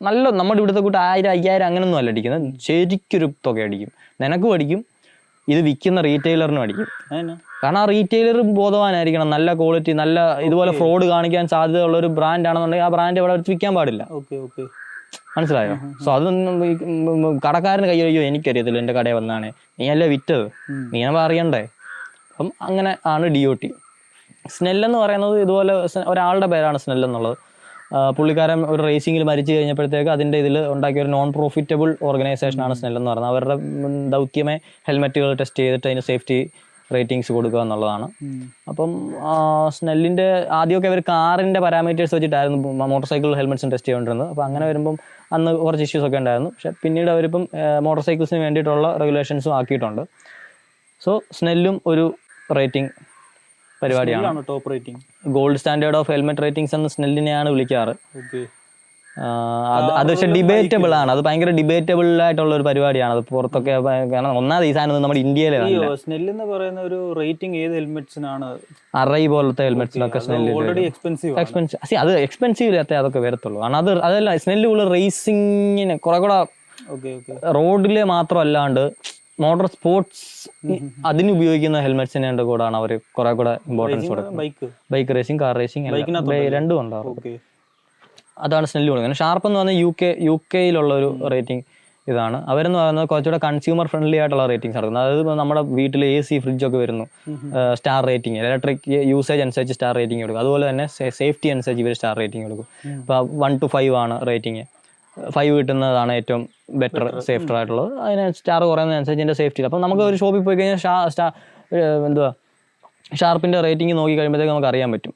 നല്ല നമ്മുടെ ഇവിടുത്തെ കൂട്ട് 1000, 5000 അങ്ങനൊന്നും അല്ല അടിക്കുന്നത്, ശരിക്കൊരു തുക അടിക്കും. നിനക്കും അടിക്കും, ഇത് വിൽക്കുന്ന റീറ്റെയിലറിനും അടിക്കും. കാരണം ആ റീറ്റെയിലർ ബോധവാനായിരിക്കണം, നല്ല ക്വാളിറ്റി, നല്ല ഇതുപോലെ ഫ്രോഡ് കാണിക്കാൻ സാധ്യതയുള്ള ഒരു ബ്രാൻഡ് ആണെന്നുണ്ടെങ്കിൽ ആ ബ്രാൻഡ് ഇവിടെ വെച്ച് വിൽക്കാൻ പാടില്ല. മനസ്സിലായോ? സോ അതൊന്നും കടക്കാരന് കയ്യോ എനിക്കറിയത്തില്ല, എൻ്റെ കടയിൽ വന്നാണ്, നീ അല്ലേ വിറ്റത്, നീ അറിയണ്ടേ. അപ്പം അങ്ങനെ ആണ് DOT. സ്നെല്ലെന്ന് പറയുന്നത് ഇതുപോലെ ഒരാളുടെ പേരാണ് സ്നെൽ എന്നുള്ളത്. പുള്ളിക്കാരൻ ഒരു റേസിങ്ങിൽ മരിച്ചു കഴിഞ്ഞപ്പോഴത്തേക്ക് അതിൻ്റെ ഇതിൽ ഉണ്ടാക്കിയ ഒരു നോൺ പ്രോഫിറ്റബിൾ ഓർഗനൈസേഷനാണ് സ്നെൽ എന്ന് പറയുന്നത്. അവരുടെ ദൗത്യമേ ഹെൽമെറ്റുകൾ ടെസ്റ്റ് ചെയ്തിട്ട് അതിന് സേഫ്റ്റി റേറ്റിംഗ്സ് കൊടുക്കുക എന്നുള്ളതാണ്. അപ്പം സ്നെല്ലിൻ്റെ ആദ്യമൊക്കെ അവർ കാറിൻ്റെ പാരാമീറ്റേഴ്സ് വെച്ചിട്ടായിരുന്നു മോട്ടോർ സൈക്കിൾ ഹെൽമെറ്റ്സും ടെസ്റ്റ് ചെയ്തുകൊണ്ടിരുന്നത്. അപ്പോൾ അങ്ങനെ വരുമ്പം അന്ന് കുറച്ച് ഇഷ്യൂസ് ഒക്കെ ഉണ്ടായിരുന്നു. പക്ഷേ പിന്നീട് അവരിപ്പം മോട്ടോർ സൈക്കിൾസിന് വേണ്ടിയിട്ടുള്ള റെഗുലേഷൻസും ആക്കിയിട്ടുണ്ട്. സോ സ്നെല്ലും ഒരു റേറ്റിംഗ് പരിപാടിയാണ്. Top rating, gold standard of helmet ratings എന്ന് സ്നെല്ലിനെയാണ് വിളിക്കാറ്. അത് പക്ഷെ ഡിബേറ്റബിൾ ആണ്, അത് ഭയങ്കര ഡിബേറ്റബിൾ ആയിട്ടുള്ള ഒരു പരിപാടിയാണ്. അത് പുറത്തൊക്കെ, കാരണം ഒന്നാമത് ഈ സാധനം നമ്മുടെ ഇന്ത്യയിലെ സ്നെല്ലെന്ന് പറയുന്ന ഒരു റേറ്റിംഗ് ഏത് ഹെൽമെറ്റ്സിനാണ്? അറൈ പോലത്തെ ഹെൽമെറ്റ്സിനൊക്കെ സ്നെല്ല് എക്സ്പെൻസീവ്. അത് എക്സ്പെൻസീവ് അതൊക്കെ വരത്തുള്ളൂ. കാരണം അതല്ല സ്നെല്ല് റേസിങ്ങിന് കുറെ കൂടെ റോഡിലെ മാത്രമല്ലാണ്ട് മോട്ടോർ സ്പോർട്സ് അതിന് ഉപയോഗിക്കുന്ന ഹെൽമെറ്റ്സിനെ കൂടാണ് അവർ കുറെ കൂടെ ഇമ്പോർട്ടൻസ് കൊടുക്കുന്നത്. ബൈക്ക് റേസിംഗ്, കാർ റേസിംഗ് രണ്ടും ഉണ്ടാവും. അതാണ് സ്നെല്ല് കൊടുക്കുന്നത്. ഷാർപ്പ് എന്ന് പറഞ്ഞാൽ UK-യിലുള്ള ഒരു റേറ്റിംഗ് ഇതാണ്. അവരെന്ന് പറയുന്നത് കുറച്ചുകൂടെ കൺസ്യൂമർ ഫ്രണ്ട്ലി ആയിട്ടുള്ള റേറ്റിംഗ്സ് നടക്കുന്നത്. അതായത് നമ്മുടെ വീട്ടിൽ AC, ഫ്രിഡ്ജൊക്കെ വരുന്നു, സ്റ്റാർ റേറ്റിംഗ്, ഇലക്ട്രിക് യൂസേജ് അനുസരിച്ച് സ്റ്റാർ റേറ്റിംഗ് കൊടുക്കും. അതുപോലെ തന്നെ സേഫ്റ്റി അനുസരിച്ച് ഇവർ സ്റ്റാർ റേറ്റിംഗ് കൊടുക്കും. ഇപ്പോൾ 1 to 5 ആണ് റേറ്റിംഗ്. 5 കിട്ടുന്നതാണ് ഏറ്റവും ബെറ്റർ, സേഫ്റ്റർ ആയിട്ടുള്ളത്. അതിന് സ്റ്റാർ കുറയുന്നതനുസരിച്ച് എൻ്റെ സേഫ്റ്റി. അപ്പം നമുക്ക് ഒരു ഷോപ്പിൽ പോയി കഴിഞ്ഞാൽ ഷാർപ്പിൻ്റെ റേറ്റിംഗ് നോക്കി കഴിയുമ്പോഴത്തേക്ക് നമുക്ക് അറിയാൻ പറ്റും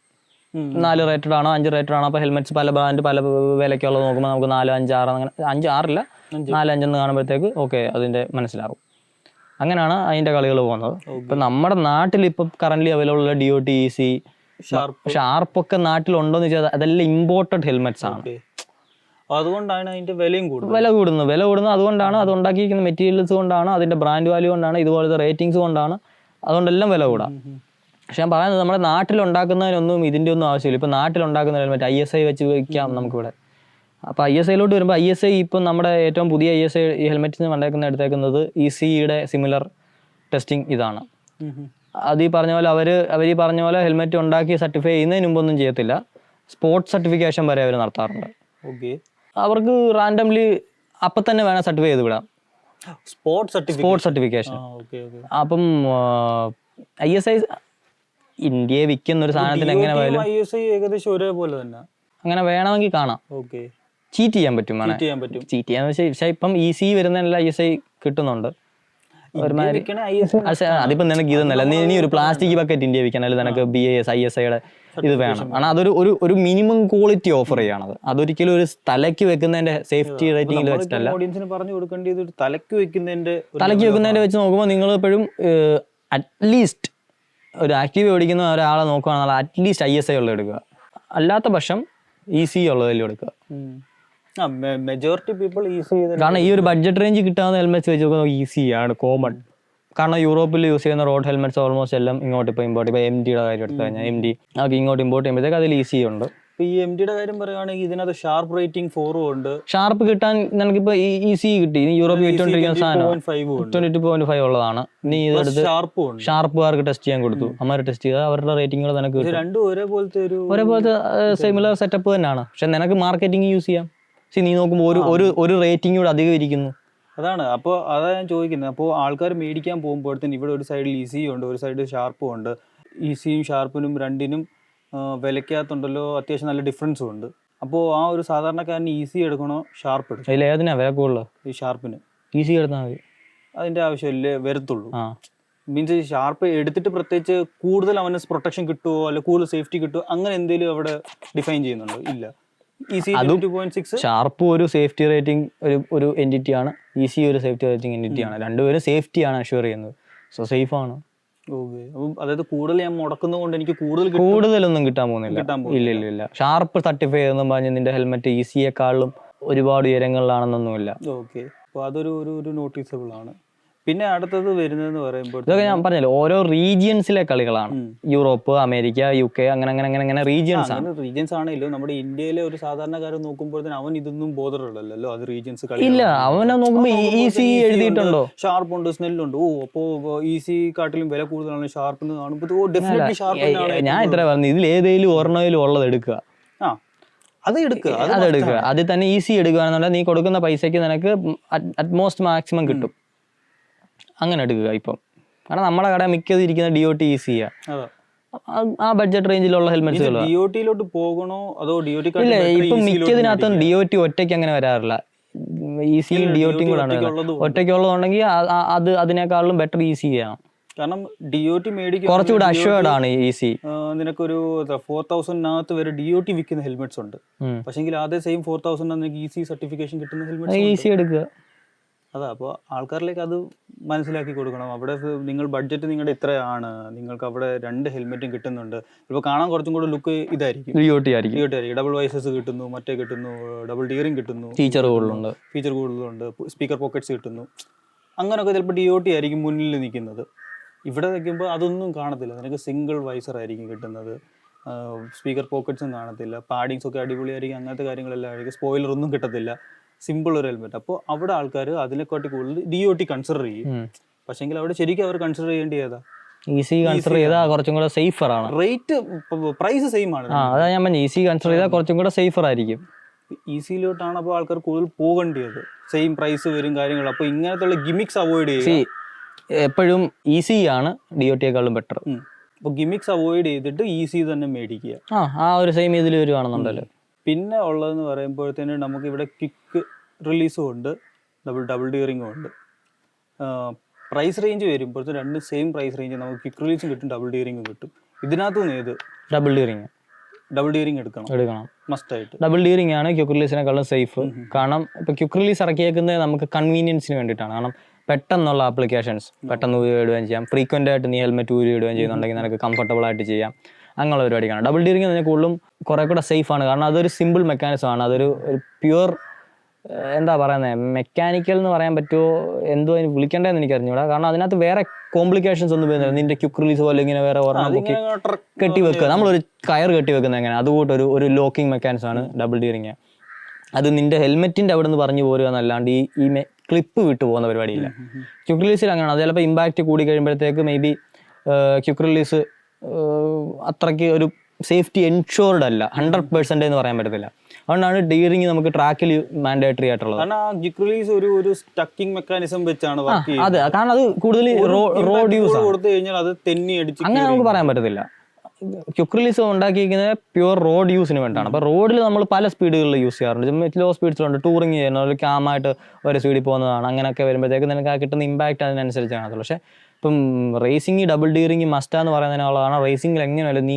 4 റേറ്റഡ് ആണോ 5 റേറ്റഡ് ആണോ. അപ്പോൾ ഹെൽമെറ്റ്സ് പല ബ്രാൻഡ് പല വിലയ്ക്കുള്ളത് നോക്കുമ്പോൾ നമുക്ക് 4, 5, 6 അങ്ങനെ 5, 6 4, 5 എന്ന് കാണുമ്പോഴത്തേക്ക് ഓക്കെ അതിൻ്റെ മനസ്സിലാവും. അങ്ങനെയാണ് അതിൻ്റെ കളികൾ പോകുന്നത്. ഇപ്പം നമ്മുടെ നാട്ടിൽ ഇപ്പം കറൻ്റ്ലി അവൈലബിൾ ഉള്ള DOT, EC, ഷാർപ്പൊക്കെ നാട്ടിലുണ്ടോയെന്ന് വെച്ചാൽ അതെല്ലാം ഇമ്പോർട്ടഡ് ഹെൽമെറ്റ്സ് ആണ്. അതുകൊണ്ടാണ് അതിന്റെ വില കൂടുന്നത്. അതുകൊണ്ടാണ്, അത് ഉണ്ടാക്കിയിരിക്കുന്ന മെറ്റീരിയൽസ് കൊണ്ടാണ്, അതിന്റെ ബ്രാൻഡ് വാല്യൂ കൊണ്ടാണ്, ഇതുപോലത്തെ റേറ്റിംഗ്സ് കൊണ്ടാണ്, അതുകൊണ്ടെല്ലാം വില കൂടാം. പക്ഷെ ഞാൻ പറയുന്നത് നമ്മുടെ നാട്ടിലുണ്ടാക്കുന്നതിനൊന്നും ഇതിൻ്റെ ഒന്നും ആവശ്യമില്ല. ഇപ്പം നാട്ടിലുണ്ടാക്കുന്ന ഹെൽമെറ്റ് ISI വെച്ച് വയ്ക്കാം നമുക്കിവിടെ. അപ്പോൾ ISIയിലോട്ട് വരുമ്പോൾ ISI ഇപ്പം നമ്മുടെ ഏറ്റവും പുതിയ ISI ഈ ഹെൽമെറ്റിന് എടുത്തേക്കുന്നത് EC-യുടെ സിമിലർ ടെസ്റ്റിംഗ് ഇതാണ്. അത് ഈ പറഞ്ഞ പോലെ അവർ ഈ പറഞ്ഞ പോലെ ഹെൽമെറ്റ് ഉണ്ടാക്കി സർട്ടിഫൈ ചെയ്യുന്നതിന് മുമ്പൊന്നും ചെയ്യത്തില്ല, സ്പോർട്സ് സർട്ടിഫിക്കേഷൻ വരെ അവർ നടത്താറുണ്ട്. അവർക്ക് റാൻഡംലി അപ്പം തന്നെ വേണം സർട്ടിഫൈ ചെയ്ത് വിടാം, സ്പോർട്സ് സർട്ടിഫിക്കേഷൻ. അപ്പം ISI ഇന്ത്യയെ വിൽക്കുന്ന ഒരു സാധനത്തിന് എങ്ങനെ പോയാലും ഏകദേശം ഒരേപോലെ തന്നെ അങ്ങനെ വേണമെങ്കിൽ കാണാം. ചീറ്റ് ചെയ്യാൻ പറ്റും. ചീറ്റ് ചെയ്യാന്ന് വെച്ചാൽ ഇപ്പം EC വരുന്നതിനെല്ലാം ISI കിട്ടുന്നുണ്ട്. അതിപ്പോ നിനക്ക് ഇതൊന്നല്ല, നീ ഒരു പ്ലാസ്റ്റിക് ബക്കറ്റ് ഇന്ത്യ വിൽക്കണമെങ്കിൽ നിനക്ക് BIS ISIയുടെ ഇത് വേണം. കാരണം അതൊരു ഒരു മിനിമം ക്വാളിറ്റി ഓഫർ ചെയ്യണത്. അതൊരിക്കലും ഒരു തലയ്ക്ക് വെക്കുന്നതിന്റെ സേഫ്റ്റി റേറ്റിംഗിൽ വെച്ചിട്ടല്ല. തലയ്ക്ക് വെക്കുന്നതിന്റെ വെച്ച് നോക്കുമ്പോൾ നിങ്ങൾ എപ്പോഴും അറ്റ്ലീസ്റ്റ് ഒരു ആക്റ്റീവ് ഓടിക്കുന്ന ഒരാളെ നോക്കുകയാണെങ്കിൽ അറ്റ്ലീസ്റ്റ് ISI ഉള്ളത് എടുക്കുക. അല്ലാത്ത പക്ഷം EC ഉള്ളതിൽ എടുക്കുക. Majority people EC. കാരണം ഈ ഒരു ബഡ്ജറ്റ് റേഞ്ച് കിട്ടാവുന്ന ഹെൽമെറ്റ്സ് വെച്ച് നോക്കുമ്പോൾ EC ആണ് കോമൺ. കാരണം യൂറോപ്പിൽ യൂസ് ചെയ്യുന്ന റോഡ് ഹെൽമെറ്റ്സ് ഓൾമോസ്റ്റ് എല്ലാം ഇങ്ങോട്ട് ഇപ്പോൾ ഇമ്പോർട്ട്, ഇപ്പോൾ MTയുടെ കാര്യം എടുത്തു കഴിഞ്ഞാൽ MT നമുക്ക് ഇങ്ങോട്ട് ഇമ്പോർട്ട് ചെയ്യുമ്പോഴത്തേക്ക് അതിൽ EC ഉണ്ട്. ഈ MTയുടെ കാര്യം പറയുകയാണെങ്കിൽ ഇതിനകത്ത് ഷാർപ്പ് റേറ്റിംഗ് 4 ഉണ്ട്. ഷാർപ്പ് കിട്ടാൻ നമുക്കിപ്പോൾ EC കിട്ടി, യൂറോപ്പിൽ വിറ്റുകൊണ്ടിരിക്കുന്ന സാധനം 22.5 ഉള്ളതാണ്. നീ ഇതെടുത്ത് ഷാർപ്പുകാർക്ക് ടെസ്റ്റ് ചെയ്യാൻ കൊടുത്തു, അമ്മ ടെസ്റ്റ് ചെയ്താൽ അവരുടെ റേറ്റിംഗുകൾ നിനക്ക് കിട്ടും. രണ്ടും ഒരേപോലത്തെ സിമിലർ സെറ്റപ്പ് തന്നെയാണ്. പക്ഷെ നിനക്ക് മാർക്കറ്റിംഗ് യൂസ് ചെയ്യാം. നീ നോക്കുമ്പോൾ ഒരു റേറ്റിംഗ് കൂടെ അധികം ഇരിക്കുന്നു. അതാണ്. അപ്പോൾ അതാ ഞാൻ ചോദിക്കുന്നത്. അപ്പോൾ ആൾക്കാർ മേടിക്കാൻ പോകുമ്പോഴത്തേന് ഇവിടെ ഒരു സൈഡിൽ EC ഉണ്ട്, ഒരു സൈഡിൽ ഷാർപ്പും ഉണ്ട്. ECയും ഷാർപ്പിനും രണ്ടിനും വിലക്കകത്തുണ്ടല്ലോ അത്യാവശ്യം നല്ല ഡിഫറൻസും ഉണ്ട്. അപ്പോൾ ആ ഒരു സാധാരണക്കാരന് EC എടുക്കണോ ഷാർപ്പ് എടുക്കണം? അതിൽ ഏതിനാ വില കൂടുതൽ? ഈ ഷാർപ്പിന്. EC എടുത്താൽ മതി, അതിൻ്റെ ആവശ്യമില്ലേ വരത്തുള്ളൂ. മീൻസ് ഷാർപ്പ് എടുത്തിട്ട് പ്രത്യേകിച്ച് കൂടുതൽ അവന് പ്രൊട്ടക്ഷൻ കിട്ടുമോ അല്ലെ കൂടുതൽ സേഫ്റ്റി കിട്ടുമോ അങ്ങനെ എന്തെങ്കിലും അവിടെ ഡിഫൈൻ ചെയ്യുന്നുണ്ടോ? ഇല്ല. ഷാർപ്പ് ഒരു സേഫ്റ്റി റേറ്റിംഗ് ഒരു എൻറ്റിറ്റി ആണ്, EC ഒരു സേഫ്റ്റി റേറ്റിംഗ് എൻറ്റിറ്റി ആണ്. രണ്ടുപേരും സേഫ്റ്റിയാണ് അഷ്യൂർ ചെയ്യുന്നത്. സോ സേഫ് ആണ്. അതായത് കൂടുതൽ ഞാൻ മുടക്കുന്നതുകൊണ്ട് എനിക്ക് കൂടുതലൊന്നും കിട്ടാൻ പോകുന്നില്ല. ഇല്ല. ഷാർപ്പ് സർട്ടിഫൈ ചെയ്തെന്നും പറഞ്ഞ് നിന്റെ ഹെൽമെറ്റ് ECയെക്കാളും ഒരുപാട് ഉയരങ്ങളിലാണെന്നൊന്നുമില്ല. ഓക്കെ. അപ്പോൾ അതൊരു നോട്ടീസബിൾ ആണ്. പിന്നെ അടുത്തത് വരുന്നതെന്ന് പറയുമ്പോൾ ഇതൊക്കെ ഞാൻ പറഞ്ഞല്ലോ ഓരോ റീജിയൻസിലെ കളികളാണ്. യൂറോപ്പ്, അമേരിക്ക, UK അങ്ങനെ റീജിയൻസ് ആണെങ്കിലും നമ്മുടെ ഇന്ത്യയിലെ ഒരു സാധാരണക്കാരൻ നോക്കുമ്പോഴത്തേന് അവൻ ഇതൊന്നും ബോധറുള്ളല്ലോ. അത് റീജിയൻസ് ഇല്ല. അവനെ നോക്കുമ്പോൾ EC എഴുതിയിട്ടുണ്ടോ, ഷാർപ്പ് ഉണ്ട്, സ്മെല്ലുണ്ട്. അപ്പോ EC കാട്ടിലും വില കൂടുതലാണ് ഷാർപ്പിന് കാണുമ്പോൾ ഞാൻ ഇത്ര പറഞ്ഞു, ഇതിൽ ഏതെങ്കിലും ഒരെണ്ണയിലും ഉള്ളത് എടുക്കുക. അതെടുക്കുക. അതിൽ തന്നെ EC എടുക്കുകയാണെന്നുണ്ടെങ്കിൽ നീ കൊടുക്കുന്ന പൈസക്ക് നിനക്ക് അറ്റ്മോസ്റ്റ് മാക്സിമം കിട്ടും. അങ്ങനെ എടുക്കുക. ഇപ്പം കാരണം നമ്മുടെ കട മിക്കത് ഇരിക്കുന്ന DOT EC ആ ബഡ്ജറ്റ് റേഞ്ചിലുള്ള ഹെൽമെറ്റ്സുകൾ. DOTയിലോട്ട് പോകണോ അതോ DOT? ഇല്ല, ഇപ്പം മിക്കതിനകത്തും DOT ഒറ്റയ്ക്ക് അങ്ങനെ വരാറില്ല. ECയും DOTയും കൂടെ ഒറ്റയ്ക്കുള്ളതുണ്ടെങ്കിൽ അതിനേക്കാളും ബെറ്റർ EC ആണ്. കാരണം DOT മേടിക്കുക കുറച്ചുകൂടെ അഷ്വേർഡ് ആണ് EC. നിനക്കൊരു 4000 വരെ DOT വിൽക്കുന്ന ഹെൽമെറ്റ്സ് ഉണ്ട്. പക്ഷെങ്കിൽ അതേ സെയിം 4000 നിനക്ക് EC സർട്ടിഫിക്കേഷൻ കിട്ടുന്ന ഹെൽമെറ്റ് EC എടുക്കുക. അതാ. അപ്പോൾ ആൾക്കാരിലേക്ക് അത് മനസ്സിലാക്കി കൊടുക്കണം. അവിടെ നിങ്ങൾ ബഡ്ജറ്റ് നിങ്ങളുടെ ഇത്രയാണ്, നിങ്ങൾക്ക് അവിടെ 2 ഹെൽമെറ്റും കിട്ടുന്നുണ്ട്. ഇപ്പോൾ കാണാൻ കുറച്ചും കൂടെ ലുക്ക് ഇതായിരിക്കും, DOT ആയിരിക്കും. ഡബിൾ വൈസസ് കിട്ടുന്നു, മറ്റേ കിട്ടുന്നു, ഡബിൾ ടിയറിംഗ് കിട്ടുന്നു, ഫീച്ചർ കൂടുതലുണ്ട്, സ്പീക്കർ പോക്കറ്റ്സ് കിട്ടുന്നു. അങ്ങനെയൊക്കെ ചിലപ്പോൾ DOT ആയിരിക്കും മുന്നിൽ നിൽക്കുന്നത്. ഇവിടെ നിൽക്കുമ്പോൾ അതൊന്നും കാണത്തില്ല. നിനക്ക് സിംഗിൾ വൈസർ ആയിരിക്കും കിട്ടുന്നത്, സ്പീക്കർ പോക്കറ്റ്സും കാണത്തില്ല, പാഡിങ്സ് ഒക്കെ അടിപൊളിയായിരിക്കും, അങ്ങനത്തെ കാര്യങ്ങളെല്ലാം ആയിരിക്കും. സ്പോയിലർ ഒന്നും കിട്ടത്തില്ല, സിമ്പിൾ ഒരു ഹെൽമെറ്റ്. അപ്പോൾ അവിടെ ആൾക്കാർ അതിനെക്കാട്ടി കൂടുതൽ DOT കൺസിഡർ ചെയ്യും. പക്ഷെങ്കിൽ അവിടെ ശരിക്കും അവർ കൺസിഡർ ചെയ്യേണ്ടി ഏതാ? EC കൺസിഡർ ചെയ്താൽ കുറച്ചും കൂടെ സേഫർ ആണ്. റേറ്റ് പ്രൈസ് സെയിം ആണ്. അതാ ഞാൻ പറഞ്ഞു, EC കൺസിഡർ ചെയ്താൽ കുറച്ചും കൂടെ സേഫർ ആയിരിക്കും. ECയിലോട്ടാണ് അപ്പോൾ ആൾക്കാർ കൂടുതൽ പോകേണ്ടത്. സെയിം പ്രൈസ് വരും കാര്യങ്ങൾ. അപ്പോൾ ഇങ്ങനത്തെ ഗിമിക്സ് അവോയ്ഡ് ചെയ്യുക. എപ്പോഴും EC ആണ് DOTയെക്കാളും ബെറ്റർ. അപ്പോൾ ഗിമിക്സ് അവോയ്ഡ് ചെയ്തിട്ട് EC തന്നെ മേടിക്കുക. ആ ഒരു സെയിം ഇതിൽ വരുവാണെന്നുണ്ടല്ലോ. പിന്നെ ഉള്ളതെന്ന് പറയുമ്പോഴത്തേന് നമുക്കിവിടെ ക്വിക്ക് റിലീസും ഉണ്ട്, ഡബിൾ ടിയറിങ്ങും ഉണ്ട്. പ്രൈസ് റേഞ്ച് വരുമ്പോഴത്തേന് രണ്ടും സെയിം പ്രൈസ് റേഞ്ച്. നമുക്ക് ക്വിക്ക് റിലീസും കിട്ടും, ഡബിൾ ടിയറിങ്ങും കിട്ടും. ഇതിനകത്തുനിന്ന് ഏത്? ഡബിൾ ടിയറിങ് എടുക്കണം മസ്റ്റായിട്ട്. ഡബിൾ ടിയറിംഗ് ആണ് ക്വിക്ക് റിലീസിനെക്കാളും സേഫ്. കാരണം ഇപ്പോൾ ക്വിക്ക് റിലീസ് ഇറക്കിയേക്കുന്നത് നമുക്ക് കൺവീനിയൻസിന് വേണ്ടിയിട്ടാണ്. കാരണം പെട്ടെന്നുള്ള ആപ്ലിക്കേഷൻസ് പെട്ടെന്ന് ഊരിടുകയും ചെയ്യാം. ഫ്രീക്വൻ്റ് ആയിട്ട് നീ ഹെൽമെറ്റ് ഊരിടുകയും ചെയ്യുന്നുണ്ടെങ്കിൽ നിനക്ക് കംഫർട്ടബിൾ ആയിട്ട് ചെയ്യാം. അങ്ങനെയുള്ള പരിപാടിക്കാണ്. ഡബിൾ ടിയറിംഗ് തന്നെ കൂടുതലും കുറേ കൂടെ സേഫ് ആണ്. കാരണം അതൊരു സിമ്പിൾ മെക്കാനിസം ആണ്. അതൊരു പ്യുവർ എന്താ പറയുന്നത്, മെക്കാനിക്കൽ എന്ന് പറയാൻ പറ്റുമോ എന്തോ അതിന് വിളിക്കേണ്ടതെന്ന് എനിക്ക് അറിഞ്ഞൂടാ. കാരണം അതിനകത്ത് വേറെ കോംപ്ലിക്കേഷൻസ് ഒന്നും വരുന്നില്ല. നിന്റെ ക്വിക്ക് റിലീസ് പോലെ ഇങ്ങനെ വേറെ കെട്ടി വെക്കുക, നമ്മളൊരു കയർ കെട്ടി വെക്കുന്നത് എങ്ങനെ, അതുകൂട്ട് ഒരു ലോക്കിംഗ് മെക്കാനിസം ആണ് ഡബിൾ ടിയറിംഗ്. അത് നിന്റെ ഹെൽമെറ്റിന്റെ അവിടെ നിന്ന് പറഞ്ഞു പോരുക എന്നല്ലാണ്ട് ഈ ക്ലിപ്പ് വിട്ടു പോകുന്ന പരിപാടിയില്ല. ക്വിക്ക് റിലീസിൽ അങ്ങനെയാണ്. അത് ചിലപ്പോൾ ഇമ്പാക്റ്റ് കൂടി കഴിയുമ്പോഴത്തേക്ക് മേ ബി ക്വിക്ക് റിലീസ് അത്രയ്ക്ക് ഒരു സേഫ്റ്റി എൻഷുർഡ് അല്ല, 100% എന്ന് പറയാൻ പറ്റത്തില്ല. അതുകൊണ്ടാണ് ടിയറിംഗ് നമുക്ക് ട്രാക്കിൽ മാൻഡേറ്ററി ആയിട്ടുള്ളത്. ഒരു സ്റ്റക്കിംഗ് മെക്കാനിസം വെച്ചാണ് അതെ, കാരണം അത് കൂടുതൽ റോഡ് യൂസ് കൊടുത്തു കഴിഞ്ഞാൽ അത് തെന്നി അടിച്ച് അങ്ങനെ നമുക്ക് പറയാൻ പറ്റത്തില്ല. ക്വിക്ക് റിലീസ് ഉണ്ടാക്കിയിരിക്കുന്നത് പ്യുവർ റോഡ് യൂസിന് വേണ്ടിയാണ്. അപ്പോൾ റോഡിൽ നമ്മൾ പല സ്പീഡുകളിൽ യൂസ് ചെയ്യാറുണ്ട്. ലോ സ്പീഡ്സിലുണ്ട്, ടൂറിങ് ചെയ്യുന്ന ഒരു കാമായിട്ട് ഒരു സ്പീഡിൽ പോകുന്നതാണ്. അങ്ങനെയൊക്കെ വരുമ്പോഴത്തേക്ക് നിനക്ക് ആ കിട്ടുന്ന ഇമ്പാക്റ്റ് അതിനനുസരിച്ച് കാണത്തുള്ളൂ. പക്ഷേ ഇപ്പം റേസിംഗ് ഡബിൾ ടിയറിംഗ് മസ്റ്റാന്ന് പറയുന്നതിനുള്ളതാണ്. റേസിംഗിൽ എങ്ങനെയല്ല നീ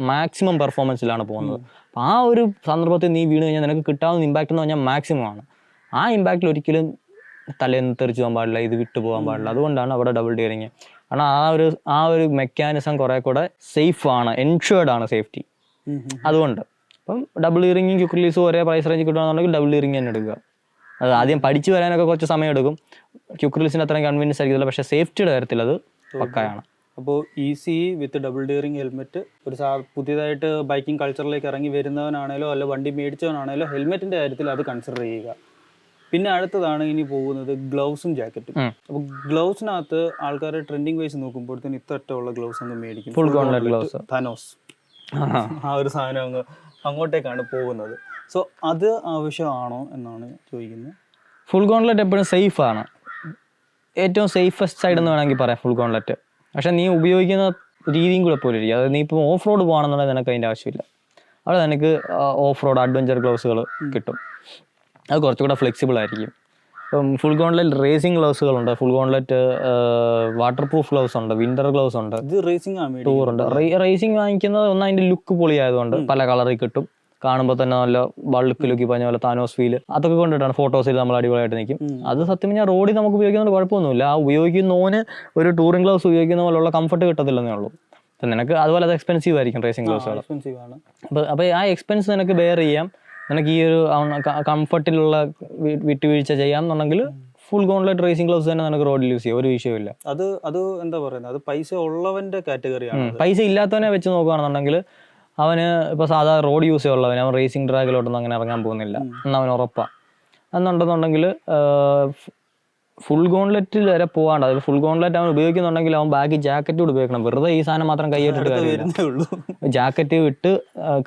മാക്സിമം പെർഫോമൻസിലാണ് പോകുന്നത്. അപ്പോൾ ആ ഒരു സന്ദർഭത്തിൽ നീ വീണ് കഴിഞ്ഞാൽ നിനക്ക് കിട്ടാവുന്ന ഇമ്പാക്റ്റ് എന്ന് പറഞ്ഞാൽ മാക്സിമം ആണ്. ആ ഇമ്പാക്റ്റിൽ ഒരിക്കലും തലേന്ന് തെറിച്ച് പോകാൻ പാടില്ല, ഇത് വിട്ടു പോകാൻ പാടില്ല. അതുകൊണ്ടാണ് അവിടെ ഡബിൾ ടിയറിംഗ്. കാരണം ആ ഒരു മെക്കാനിസം കുറെ കൂടെ സേഫ് ആണ്, എൻഷുർഡ് ആണ് സേഫ്റ്റി. അതുകൊണ്ട് അപ്പം ഡബിൾ ടിയറിംഗും ക്വിക്ക് റിലീസും ഒരേ പ്രൈസ് റേഞ്ച് കിട്ടുകയാണെന്നുണ്ടെങ്കിൽ ഡബിൾ ടിയറിംഗ് തന്നെ എടുക്കുക. അത് ആദ്യം പഠിച്ചു വരാനൊക്കെ കുറച്ച് സമയം എടുക്കും. ക്യുക്ക് റിലീസിന് അത്രയും കൺവീനിയൻസ് ആയിരിക്കില്ല, പക്ഷേ സേഫ്റ്റിയുടെ കാര്യത്തിൽ അത് പക്കയാണ്. അപ്പോൾ ഈസി വിത്ത് ഡബിൾ ഡിയറിംഗ് ഹെൽമെറ്റ് ഒരു പുതിയതായിട്ട് ബൈക്കിംഗ് കൾച്ചറിലേക്ക് ഇറങ്ങി വരുന്നവനാണേലോ അല്ല വണ്ടി മേടിച്ചവനാണേലോ ഹെൽമെറ്റിൻ്റെ കാര്യത്തിൽ അത് കൺസിഡർ ചെയ്യുക. പിന്നെ അടുത്തതാണ് ഇനി പോകുന്നത് ഗ്ലൗസും ജാക്കറ്റും. അപ്പോൾ ഗ്ലൗസിനകത്ത് ആൾക്കാർ ട്രെൻഡിങ് വൈസ് നോക്കുമ്പോഴത്തേന് ഇത്രയുള്ള ഗ്ലൗസ് അങ്ങ് മേടിക്കും. ഫുൾ കോൺടാക്ട് ഗ്ലൗസ്, താനോസ് ആ ഒരു സാധനം അങ്ങോട്ടേക്കാണ് പോകുന്നത്. സോ അത് ആവശ്യമാണോ എന്നാണ് ചോദിക്കുന്നത്. ഫുൾ ഗോൺലെറ്റ് എപ്പോഴും സേഫ് ആണ്, ഏറ്റവും സേഫസ്റ്റ് സൈഡ് എന്ന് വേണമെങ്കിൽ പറയാം ഫുൾ ഗോൺലെറ്റ്. പക്ഷെ നീ ഉപയോഗിക്കുന്ന രീതിയും കൂടെ പോലെ ഇരിക്കും. അതായത് നീ ഇപ്പോൾ ഓഫ് റോഡ് പോകുകയാണെന്നുണ്ടെങ്കിൽ നിനക്ക് അതിൻ്റെ ആവശ്യമില്ല. അവിടെ നിനക്ക് ഓഫ് റോഡ് അഡ്വഞ്ചർ ഗ്ലൗസുകൾ കിട്ടും, അത് കുറച്ചുകൂടെ ഫ്ലെക്സിബിൾ ആയിരിക്കും. ഇപ്പം ഫുൾ ഗോൺലെറ്റ് റേസിംഗ് ഗ്ലൗസുകളുണ്ട്, full gauntlet waterproof glove ഉണ്ട്, വിന്റർ ഗ്ലൗസ് ഉണ്ട്, ഇത് റേസിംഗ് ടൂറുണ്ട്. റേസിംഗ് വാങ്ങിക്കുന്നത് ഒന്ന് അതിൻ്റെ ലുക്ക് പൊളിയായതുകൊണ്ട് പല കളറിൽ കിട്ടും, കാണുമ്പോൾ തന്നെ നല്ല ബൾക്ക് ലുക്കി പറഞ്ഞ പോലെ താനോസ് ഫീല് അതൊക്കെ കൊണ്ടിട്ടാണ് ഫോട്ടോസിൽ നമ്മൾ അടിപൊളിയായിട്ട് നിൽക്കും. അത് സത്യം പറഞ്ഞാൽ റോഡിൽ നമുക്ക് ഉപയോഗിക്കുന്നത് കുഴപ്പമൊന്നുമില്ല. ആ ഉപയോഗിക്കുന്നവന് ഒരു ടൂറിംഗ് ഗ്ലൗസ് ഉപയോഗിക്കുന്ന പോലുള്ള കംഫർട്ട് കിട്ടത്തില്ലെന്നേ ഉള്ളൂ. അപ്പം നിനക്ക് അതുപോലെ അത് എക്സ്പെൻസീവ് ആയിരിക്കും റേസിംഗ് ഗ്ലൗസുകൾ. അപ്പോൾ ആ എക്സ്പെൻസ് നിനക്ക് ബെയർ ചെയ്യാം, നിനക്ക് ഈ ഒരു കംഫർട്ടിലുള്ള വിട്ടുവീഴ്ച ചെയ്യാം എന്നുണ്ടെങ്കിൽ ഫുൾ ഗോൺലെറ്റ് റേസിംഗ് ഗ്ലൗസ് തന്നെ നമുക്ക് റോഡിൽ യൂസ് ചെയ്യാം, ഒരു വിഷയമില്ല. അത് എന്താ പറയുന്നത്, അത് പൈസ ഉള്ളവന്റെ കാറ്റഗറിയാണ്. പൈസ ഇല്ലാത്തവനെ വെച്ച് നോക്കുകയാണെന്നുണ്ടെങ്കിൽ അവന് ഇപ്പോൾ സാധാരണ റോഡ് യൂസ് ഉള്ളവന് അവൻ റേസിംഗ് ട്രാക്കിലോട്ടൊന്നും അങ്ങനെ ഇറങ്ങാൻ പോകുന്നില്ല എന്ന് അവൻ ഉറപ്പാണ്. എന്നുണ്ടെന്നുണ്ടെങ്കിൽ ഫുൾ ഗോൺലെറ്റിൽ വരെ പോകാണ്ട്, അത് ഫുൾ ഗോൺലെറ്റ് അവൻ ഉപയോഗിക്കുന്നുണ്ടെങ്കിൽ അവൻ ബാക്കി ജാക്കറ്റ് കൂടെ ഉപയോഗിക്കണം. വെറുതെ ഈ സാധനം മാത്രം കൈയിട്ടിട്ട് കാര്യമില്ല. ജാക്കറ്റ് ഇട്ട്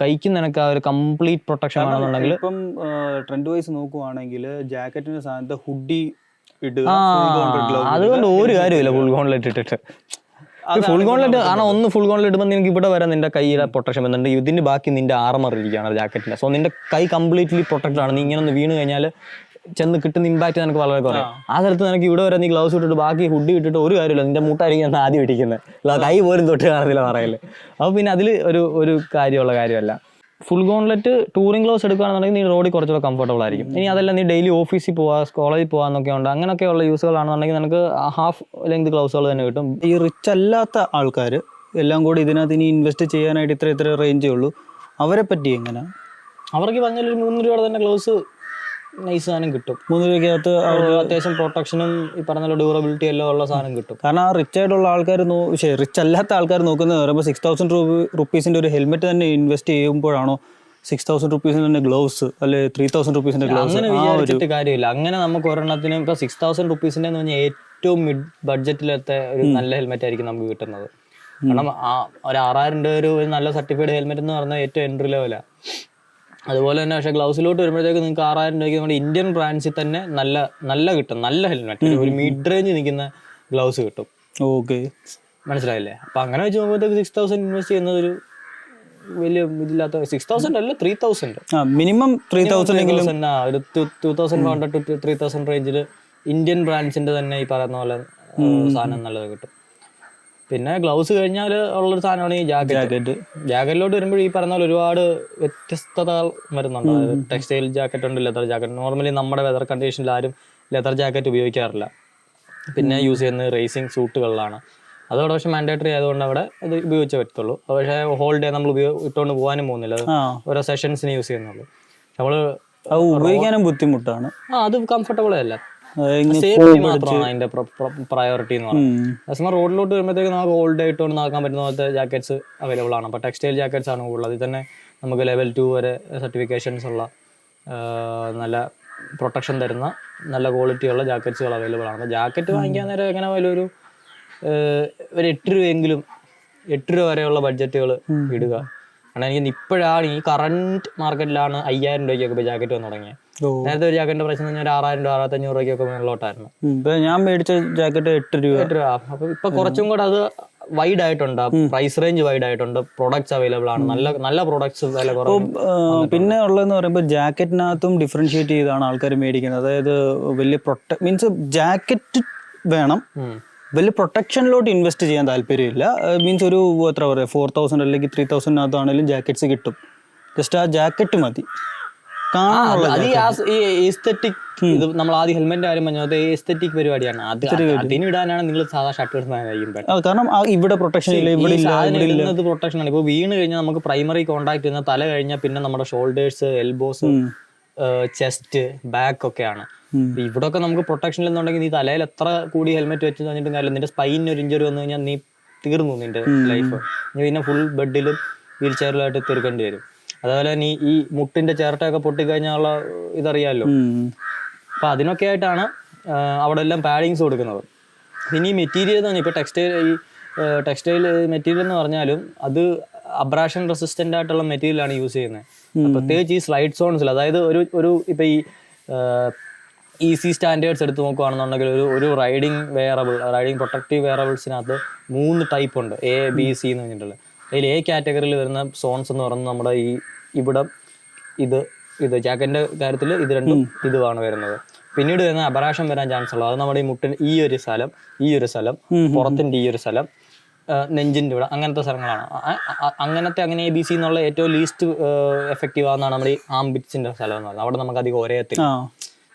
കൈക്ക് നിനക്ക് ആ ഒരു കംപ്ലീറ്റ് പ്രൊട്ടക്ഷൻ ആണെന്നുണ്ടെങ്കിൽ ഇപ്പം ട്രെൻഡ് വൈസ് നോക്കുവാണെങ്കിൽ ജാക്കറ്റിന്റെ സ്ഥാനത്ത് ഹുഡി ഇടുക. അതുകൊണ്ട് ഒരു കാര്യമില്ല ഫുൾ ഗോൺലെറ്റ് ഇട്ടിട്ട്. ഫുൾ ഗോൺലെറ്റ് ആണ് ഒന്ന് ഫുൾ ഗോൺലെറ്റ് ഇടുമ്പോൾ നിനക്ക് ഇവിടെ വരെ നിന്റെ കൈയിലെ പ്രൊട്ടക്ഷൻ വരുന്നുണ്ട്, ഇതിന് ബാക്കി നിന്റെ ആർമർ ഇരിക്കുകയാണ് ജാക്കറ്റിന്റെ. സോ നിന്റെ കൈ കംപ്ലീറ്റ്ലി പ്രൊട്ടക്റ്റഡ് ആണ്. നീ ഇങ്ങനെ ഒന്ന് വീണ് കഴിഞ്ഞാൽ ചെന്ന് കിട്ടുന്ന ഇമ്പാക്ട് നിനക്ക് വളരെ കുറയും. ആ സ്ഥലത്ത് നിനക്ക് ഇവിടെ വരെ നീ ഗ്ലൗസ് ഇട്ടിട്ട് ബാക്കി ഹുഡ് ഇട്ടിട്ട് ഒരു കാര്യമില്ല, നിന്റെ മുട്ടായിരിക്കും ആദ്യം ഇടിക്കുന്നത്, കൈ പോലും തൊട്ട് കാണുന്നില്ല പറയല്. അപ്പോൾ പിന്നെ അതിൽ ഒരു കാര്യമുള്ള കാര്യമല്ല. ഫുൾ ഗോൺലെറ്റ് ടൂറിംഗ് ഗ്ലൗസ് എടുക്കുകയാണെന്നുണ്ടെങ്കിൽ നീ റോഡിൽ കുറച്ചുകൂടെ കംഫർട്ടബിൾ ആയിരിക്കും. ഇനി അതല്ല നീ ഡെയിലി ഓഫീസിൽ പോവാ കോളേജിൽ പോകാന്നൊക്കെ ഉണ്ട്, അങ്ങനെയൊക്കെയുള്ള യൂസുകളാണെന്നുണ്ടെങ്കിൽ നിനക്ക് ഹാഫ് ലെങ്ത് ഗ്ലൗസുകൾ തന്നെ കിട്ടും. ഈ റിച്ച് അല്ലാത്ത ആൾക്കാർ എല്ലാം കൂടി ഇതിനകത്ത് ഇനി ഇൻവെസ്റ്റ് ചെയ്യാനായിട്ട് ഇത്ര റേഞ്ചേ ഉള്ളൂ, അവരെ പറ്റി എങ്ങനെ? അവർക്ക് പറഞ്ഞാൽ 3 രൂപയുടെ തന്നെ ഗ്ലൗസ് നൈസ് സാധനം കിട്ടും. 3 രൂപയ്ക്കകത്ത് അത്യാവശ്യം പ്രൊട്ടക്ഷനും ഈ പറഞ്ഞ ഡ്യൂറബിലിറ്റി എല്ലാം ഉള്ള സാധനം കിട്ടും. കാരണം ആ റിച്ച് ആയിട്ടുള്ള ആൾക്കാർ റിച്ച് അല്ലാത്ത ആൾക്കാർ നോക്കുന്നത് പറയുമ്പോൾ 6000 റുപ്പീസിന്റെ ഒരു ഹെൽമെറ്റ് തന്നെ ഇൻവെസ്റ്റ് ചെയ്യുമ്പോഴാണോ 6000 റുപ്പീസിന് തന്നെ ഗ്ലൗസ് അല്ലെ 3000 റുപ്പീസിന്റെ ഗ്ലൗസ്? അങ്ങനെ വിചാരിച്ചിട്ട് കാര്യമില്ല. അങ്ങനെ നമുക്ക് ഒരെണ്ണത്തിന് ഇപ്പൊ 6000 റുപ്പീസിന്റെ എന്ന് പറഞ്ഞാൽ ഏറ്റവും മിഡ് ബഡ്ജറ്റിലത്തെ ഒരു നല്ല ഹെൽമെറ്റ് ആയിരിക്കും നമുക്ക് കിട്ടുന്നത്. കാരണം ഒരു 6000 രൂപ ഒരു നല്ല സർട്ടിഫൈഡ് ഹെൽമെറ്റ് എന്ന് പറഞ്ഞാൽ ഏറ്റവും എൻട്രി ലെവലാണ്. അതുപോലെ തന്നെ പക്ഷേ ഗ്ലൗസിലോട്ട് വരുമ്പോഴത്തേക്ക് നിങ്ങൾക്ക് 6000 രൂപയ്ക്ക് നമ്മുടെ ഇന്ത്യൻ ബ്രാൻഡ്സിൽ തന്നെ നല്ല കിട്ടും, നല്ല ഹെൽമെറ്റ്, ഒരു മിഡ് റേഞ്ച് നിൽക്കുന്ന ഗ്ലൗസ് കിട്ടും. ഓക്കെ, മനസ്സിലായില്ലേ? അപ്പം അങ്ങനെ വെച്ച് നോക്കുമ്പോഴത്തേക്ക് 6000 ഇൻവെസ്റ്റ് ചെയ്യുന്നത് ഒരു വലിയ ഇതില്ലാത്ത 6000 അല്ല 3000 മിനിമം 3000 ഒരു 2500 to 3000 റേഞ്ചിൽ ഇന്ത്യൻ ബ്രാൻഡ്സിന്റെ തന്നെ ഈ പറയുന്ന പോലെ സാധനം നല്ലത് കിട്ടും. പിന്നെ ഗ്ലൗസ് കഴിഞ്ഞാൽ ഉള്ളൊരു സാധനമാണ് ഈ ജാക്കറ്റിലോട്ട് വരുമ്പോൾ ഈ പറഞ്ഞ പോലെ ഒരുപാട് വ്യത്യസ്തത വരുന്നുണ്ട്. അതായത് ടെക്സ്റ്റൈൽ ജാക്കറ്റ് ഉണ്ട്, ലെതർ ജാക്കറ്റ്. നോർമലി നമ്മുടെ വെതർ കണ്ടീഷനിൽ ആരും ലെതർ ജാക്കറ്റ് ഉപയോഗിക്കാറില്ല. പിന്നെ യൂസ് ചെയ്യുന്നത് റേസിംഗ് സൂട്ടുകളിലാണ്. അതോടെ പക്ഷെ മാൻഡേറ്ററി ആയതുകൊണ്ട് അവിടെ അത് ഉപയോഗിച്ചേ പറ്റത്തുള്ളൂ. പക്ഷേ ഹോൾ ഡേ നമ്മൾ ഇട്ടുകൊണ്ട് പോകാനും പോകുന്നില്ല, ഓരോ സെഷൻസിന് യൂസ് ചെയ്യുന്നുള്ളൂ. നമ്മൾ ഉപയോഗിക്കാനും ബുദ്ധിമുട്ടാണ്. അത് കംഫർട്ടബിൾ അല്ല, സേഫ്റ്റി മാത്രമാണ് അതിന്റെ പ്രയോറിറ്റി എന്ന് പറയുന്നത്. റോഡിലോട്ട് വരുമ്പോഴത്തേക്ക് നമുക്ക് ഹോൾ ഡേ ഇട്ടുകൊണ്ട് നടക്കാൻ പറ്റുന്ന പോലത്തെ ജാക്കറ്റ്സ് അവൈലബിൾ ആണ്. അപ്പോൾ ടെക്സ്റ്റൈൽ ജാക്കറ്റ്സ് ആണ് കൂടുതൽ. അതിൽ തന്നെ നമുക്ക് ലെവൽ 2 വരെ സർട്ടിഫിക്കേഷൻസ് ഉള്ള നല്ല പ്രൊട്ടക്ഷൻ തരുന്ന നല്ല ക്വാളിറ്റിയുള്ള ജാക്കറ്റ്സുകൾ അവൈലബിൾ ആണ്. അപ്പോൾ ജാക്കറ്റ് വാങ്ങിക്കാൻ നേരം എങ്ങനെ പോലും ഒരു 8 രൂപയെങ്കിലും 8 രൂപ വരെയുള്ള ബഡ്ജറ്റുകൾ ഇടുക. കാരണം എനിക്ക് ഇപ്പോഴാണ് ഈ കറണ്ട് മാർക്കറ്റിലാണ് 5000 രൂപയ്ക്കൊക്കെ ഇപ്പോൾ ജാക്കറ്റ് വന്ന് തുടങ്ങിയത്. നേരത്തെ ഒരു ജാക്കറ്റിന്റെ പ്രൈസ് എന്ന് പറഞ്ഞാൽ 6000 രൂപ 6500 രൂപയ്ക്കൊക്കെ മുകളിലോട്ടായിരുന്നു. ഞാൻ മേടിച്ച ജാക്കറ്റ് 8 രൂപ. അപ്പൊ ഇപ്പൊ കുറച്ചും കൂടെ അത് വൈഡ് ആയിട്ടുണ്ട്, പ്രൈസ് റേഞ്ച് വൈഡ് ആയിട്ടുണ്ട്, പ്രൊഡക്ട്സ് അവൈലബിൾ ആണ്, നല്ല പ്രൊഡക്ട്സ് വില കുറവ്. പിന്നെ ഉള്ളതെന്ന് പറയുമ്പോൾ ജാക്കറ്റിനകത്തും ഡിഫറൻഷിയേറ്റ് ചെയ്താണ് ആൾക്കാർ മേടിക്കുന്നത്. അതായത് വലിയ മീൻസ് ജാക്കറ്റ് വേണം, വലിയ പ്രൊട്ടക്ഷനിലോട്ട് ഇൻവെസ്റ്റ് ചെയ്യാൻ താല്പര്യമില്ല. മീൻസ് ഒരു എത്ര പറയുക 4000 അല്ലെങ്കിൽ 3000 ജാക്കറ്റ്സ് കിട്ടും. ജസ്റ്റ് ആ ജാക്കറ്റ് മതി. ഇത് നമ്മൾ ആദ്യം ഹെൽമെറ്റ് കാര്യം പറഞ്ഞത് എസ്തെറ്റിക് പരിപാടിയാണ്. അതിനിടാനാണ് നിങ്ങൾ സാധാ ഷർട്ട് ഇടുന്നതായിരിക്കും. കാരണം ഇവിടെ പ്രൊട്ടക്ഷൻ ഇല്ല, ഇവിടെ പ്രൊട്ടക്ഷൻ ആണ്. ഇപ്പൊ വീണ് കഴിഞ്ഞാൽ നമുക്ക് പ്രൈമറി കോൺടാക്ട് ചെയ്യുന്ന തല കഴിഞ്ഞാൽ പിന്നെ നമ്മുടെ ഷോൾഡേഴ്സ്, എൽബോസ്, ചെസ്റ്റ്, ബാക്ക് ഒക്കെയാണ്. ഇവിടെ ഒക്കെ നമുക്ക് പ്രൊട്ടക്ഷൻ എന്നുണ്ടെങ്കിൽ നീ തലയിൽ എത്ര കൂടി ഹെൽമെറ്റ് വെച്ച് കഴിഞ്ഞിട്ടും കാര്യം നിന്റെ സ്പൈനിന് ഒരു ഇഞ്ചറി വന്നു കഴിഞ്ഞാൽ നീ തീർന്നു നിന്റെ ലൈഫ്. നീ പിന്നെ ഫുൾ ബെഡിലും വീൽ ചെയറിലായിട്ട് തീർക്കേണ്ടി വരും. അതുപോലെ നീ ഈ മുട്ടിന്റെ ചേർട്ടയൊക്കെ പൊട്ടിക്കഴിഞ്ഞാലുള്ള ഇതറിയാമല്ലോ. അപ്പൊ അതിനൊക്കെ ആയിട്ടാണ് അവിടെ എല്ലാം പാഡിങ്സ് കൊടുക്കുന്നത്. പിന്നെ ഈ മെറ്റീരിയൽ എന്ന് പറഞ്ഞാൽ ഇപ്പൊ ടെക്സ്റ്റൈൽ മെറ്റീരിയൽ എന്ന് പറഞ്ഞാലും അത് അബ്രാഷൻ റെസിസ്റ്റന്റ് ആയിട്ടുള്ള മെറ്റീരിയലാണ് യൂസ് ചെയ്യുന്നത്. പ്രത്യേകിച്ച് ഈ സ്ലൈഡ് സോൺസിൽ, അതായത് ഒരു ഇപ്പൊ ഈ ഈസി സ്റ്റാൻഡേർഡ്സ് എടുത്ത് നോക്കുകയാണെന്നുണ്ടെങ്കിൽ ഒരു റൈഡിങ് പ്രൊട്ടക്റ്റീവ് വെയറബിൾസിനകത്ത് 3 ടൈപ്പ് ഉണ്ട്, A, B, C എന്ന് പറഞ്ഞിട്ടുള്ളത്. അതിൽ A കാറ്റഗറിയിൽ വരുന്ന സോൺസ് എന്ന് പറയുന്നത് നമ്മുടെ ഈ ഇവിടെ ഇത് ജാക്കറ്റിന്റെ കാര്യത്തിൽ ഇത് രണ്ടും ഇതുമാണ് വരുന്നത്. പിന്നീട് വരുന്ന അബറാഷൻ വരാൻ ചാൻസ് ഉള്ളത് അത് നമ്മുടെ ഈ മുട്ടിന് ഈ ഒരു സ്ഥലം പുറത്തിന്റെ ഈ ഒരു സ്ഥലം, നെഞ്ചിന്റെ ഇവിടെ, അങ്ങനത്തെ സ്ഥലങ്ങളാണ്. അങ്ങനെ ABC എന്നുള്ള ഏറ്റവും ലീസ്റ്റ് എഫക്റ്റീവ് ആവുന്നതാണ് നമ്മുടെ ഈ ആംബിറ്റ്സിന്റെ സ്ഥലം എന്ന് പറയുന്നത്. അവിടെ നമുക്ക് അധികം ഒരേയത്തില്ല.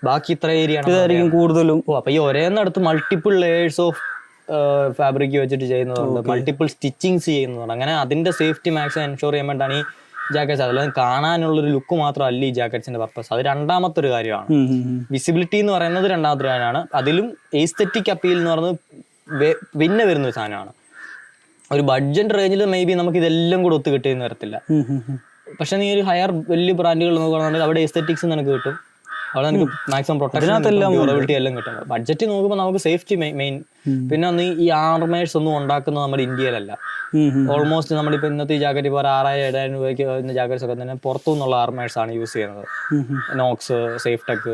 ബാക്കി ഇത്ര ഏരിയ ആണ് കൂടുതലും. അപ്പൊ ഈ ഒരേന്നടുത്ത് മൾട്ടിപ്പിൾ ലേയേഴ്സ് ഓഫ് ഫാബ്രിക് വെച്ചിട്ട് ചെയ്യുന്നതുണ്ട്, മൾട്ടിപ്പിൾ സ്റ്റിച്ചിങ്സ് ചെയ്യുന്നതുണ്ട്. അങ്ങനെ അതിന്റെ സേഫ്റ്റി മാക്സിമം എൻഷുർ ചെയ്യാൻ വേണ്ടിയാണ് ഈ ജാക്കറ്റ്സ്. അല്ലാതെ കാണാനുള്ളൊരു ലുക്ക് മാത്രമല്ല ഈ ജാക്കറ്റ്സിന്റെ പർപ്പസ്. അത് രണ്ടാമത്തെ ഒരു കാര്യമാണ്. വിസിബിലിറ്റി എന്ന് പറയുന്നത് രണ്ടാമത്തെ കാര്യമാണ്. അതിലും എസ്തെറ്റിക് അപ്പീൽ എന്ന് പറയുന്നത് പിന്നെ വരുന്ന ഒരു സാധനമാണ്. ഒരു ബഡ്ജറ്റ് റേഞ്ചിൽ മേ ബി നമുക്ക് ഇതെല്ലാം കൂടെ ഒത്തു കിട്ടിയെന്ന് വരത്തില്ല. പക്ഷെ നീ ഒരു വലിയ ബ്രാൻഡുകൾ നോക്കുകയാണെന്നുണ്ടെങ്കിൽ അവിടെ എസ്തെറ്റിക്സ് നിനക്ക് കിട്ടും, അവിടെ നമുക്ക് മാക്സിമം പ്രൊട്ടക്ഷൻ ഡ്യൂറബിലിറ്റി എല്ലാം കിട്ടും. ബഡ്ജറ്റ് നോക്കുമ്പോൾ നമുക്ക് സേഫ്റ്റി മെയിൻ. പിന്നെ ഒന്ന് ഈ ആർമേഴ്സ് ഒന്നും ഉണ്ടാക്കുന്നത് നമ്മുടെ ഇന്ത്യയിലല്ല. ഓൾമോസ്റ്റ് നമ്മളിപ്പോൾ ഇന്നത്തെ ഈ ജാക്കറ്റ് ഇപ്പോൾ 6,000-7,000 രൂപയ്ക്ക് വരുന്ന ജാക്കറ്റ്സ് ഒക്കെ തന്നെ പുറത്തുനിന്നുള്ള ആർമേഴ്സ് ആണ് യൂസ് ചെയ്യുന്നത്. നോക്സ്, സേഫ്ടെക്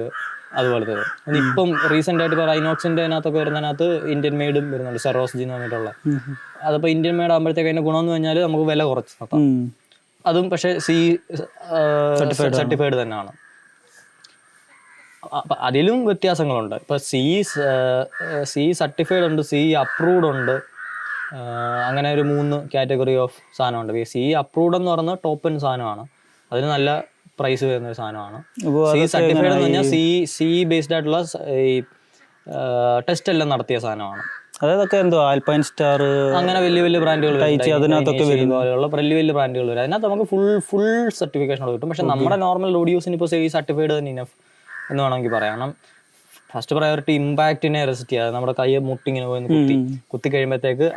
അതുപോലത്തെ. ഇപ്പം റീസെന്റ് ആയിട്ട് ഇപ്പോൾ റൈനോക്സിന്റെ അതിനകത്തൊക്കെ വരുന്നതിനകത്ത് ഇന്ത്യൻ മെയ്ഡും വരുന്നുണ്ട്, സെറോസ്ജി എന്ന് പറഞ്ഞിട്ടുള്ള. അതിപ്പോൾ ഇന്ത്യൻ മെയ്ഡ് ആകുമ്പോഴത്തേക്ക് അതിന്റെ ഗുണമെന്ന് പറഞ്ഞാൽ നമുക്ക് വില കുറച്ച് നോക്കാം. അതും പക്ഷേ സർട്ടിഫൈഡ് തന്നെയാണ്. അതിലും വ്യത്യാസങ്ങളുണ്ട്. ഇപ്പൊ സി സർട്ടിഫൈഡ് ഉണ്ട്, സി അപ്രൂവ്ഡ് ഉണ്ട്. അങ്ങനെ ഒരു 3 കാറ്റഗറി ഓഫ് സാധനമുണ്ട്. സി അപ്രൂവ്ഡ് എന്ന് പറയുന്നത് ടോപ്പ് എൻഡ് സാധനമാണ്, അതിന് നല്ല പ്രൈസ് വരുന്ന ഒരു സാധനമാണ്. സി സർട്ടിഫൈഡ് എന്ന് പറഞ്ഞാൽ സി ബേസ്ഡ് ആയിട്ടുള്ള ഈ ടെസ്റ്റ് എല്ലാം നടത്തിയ സാധനമാണ്. അതൊക്കെ എന്തോ ആൽപൈൻ സ്റ്റാർ അങ്ങനെ വലിയ ബ്രാൻഡുകൾ അതിനകത്തൊക്കെ പോലെയുള്ള വലിയ ബ്രാൻഡുകൾ വരും. അതിനകത്ത് നമുക്ക് ഫുൾ സർട്ടിഫിക്കേഷൻ കിട്ടും. പക്ഷെ നമ്മുടെ നോർമൽ റോഡ് യൂസിന് ഇപ്പോൾ സി സർട്ടിഫൈഡ് തന്നെ ഇനഫ് എന്ന് വേണമെങ്കിൽ പറയാം. കാരണം ഫസ്റ്റ് പ്രയോറിറ്റി ഇമ്പാക്റ്റിനെ റെസിസ്റ്റ് ചെയ്യുക. നമ്മുടെ കൈ മുട്ടിങ്ങനെ പോയി കുത്തി കഴിയുമ്പോഴത്തേക്ക്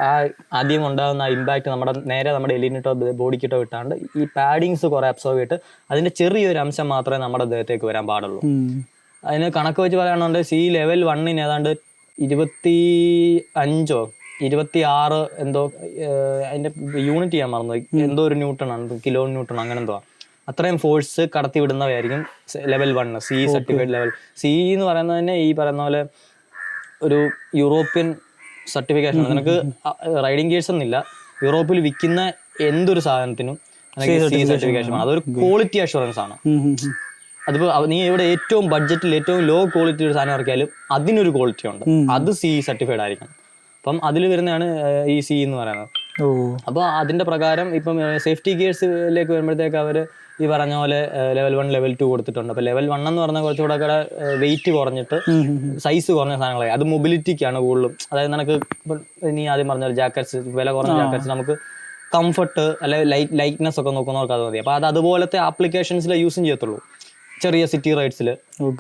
ആദ്യം ഉണ്ടാകുന്ന ഇമ്പാക്ട് നമ്മുടെ എല്ലിനിട്ടോ ബോഡിക്കിട്ടോ വിട്ടാണ്ട് ഈ പാഡിങ്സ് കുറെ അബ്സോർവ് ചെയ്തിട്ട് അതിന്റെ ചെറിയൊരു അംശം മാത്രമേ നമ്മുടെ ദേഹത്തേക്ക് വരാൻ പാടുള്ളൂ. അതിന് കണക്ക് വെച്ച് പറയുകയാണെങ്കിൽ സി ലെവൽ 1 ഏതാണ്ട് 25 26 എന്തോ അതിന്റെ യൂണിറ്റ് ചെയ്യാൻ മറന്നു, എന്തോ ഒരു ന്യൂട്ടൺ ആണ്, കിലോ ന്യൂട്ടൺ അങ്ങനെ എന്തോ. അത്രയും ഫോഴ്സ് കടത്തി വിടുന്നവയായിരിക്കും level 1 C certified level. C എന്ന് പറയുന്നത് തന്നെ ഈ പറയുന്ന പോലെ ഒരു യൂറോപ്യൻ സർട്ടിഫിക്കേഷൻ. നിനക്ക് റൈഡിങ് ഗിയേഴ്സ് ഒന്നുമില്ല, യൂറോപ്പിൽ വിൽക്കുന്ന എന്തൊരു സാധനത്തിനും സി സർട്ടിഫിക്കേഷൻ ആണ്. അതൊരു ക്വാളിറ്റി അഷുറൻസ് ആണ്. അതിപ്പോ നീ ഇവിടെ ഏറ്റവും ബഡ്ജറ്റിൽ ഏറ്റവും ലോ ക്വാളിറ്റി ഒരു സാധനം ഇറക്കിയാലും അതിനൊരു ക്വാളിറ്റി ഉണ്ട്, അത് സി സർട്ടിഫൈഡ് ആയിരിക്കണം. അപ്പം അതിൽ വരുന്നതാണ് ഈ സി എന്ന് പറയുന്നത്. അപ്പോൾ അതിന്റെ പ്രകാരം ഇപ്പം സേഫ്റ്റി ഗിയേഴ്സിലേക്ക് വരുമ്പോഴത്തേക്ക് അവർ ഈ പറഞ്ഞ പോലെ ലെവൽ 1 ലെവൽ 2 കൊടുത്തിട്ടുണ്ട്. അപ്പൊ ലെവൽ 1 എന്ന് പറഞ്ഞാൽ കുറച്ചുകൂടെ ഒക്കെ വെയിറ്റ് കുറഞ്ഞിട്ട് സൈസ് കുറഞ്ഞ സാധനങ്ങളായി. അത് മൊബിലിറ്റിക്കാണ് കൂടുതലും. അതായത് നിനക്ക് നീ ആദ്യം പറഞ്ഞ ജാക്കറ്റ്സ്, വില കുറഞ്ഞ ജാക്കറ്റ്സ് നമുക്ക് കംഫർട്ട് അല്ലെങ്കിൽ ലൈറ്റ്നെസ് ഒക്കെ നോക്കുന്നവർക്ക് അത് മതി. അപ്പൊ അത് അതുപോലത്തെ ആപ്ലിക്കേഷൻസിലെ യൂസും ചെയ്യത്തുള്ളൂ. ചെറിയ സിറ്റി റൈഡ്സിൽ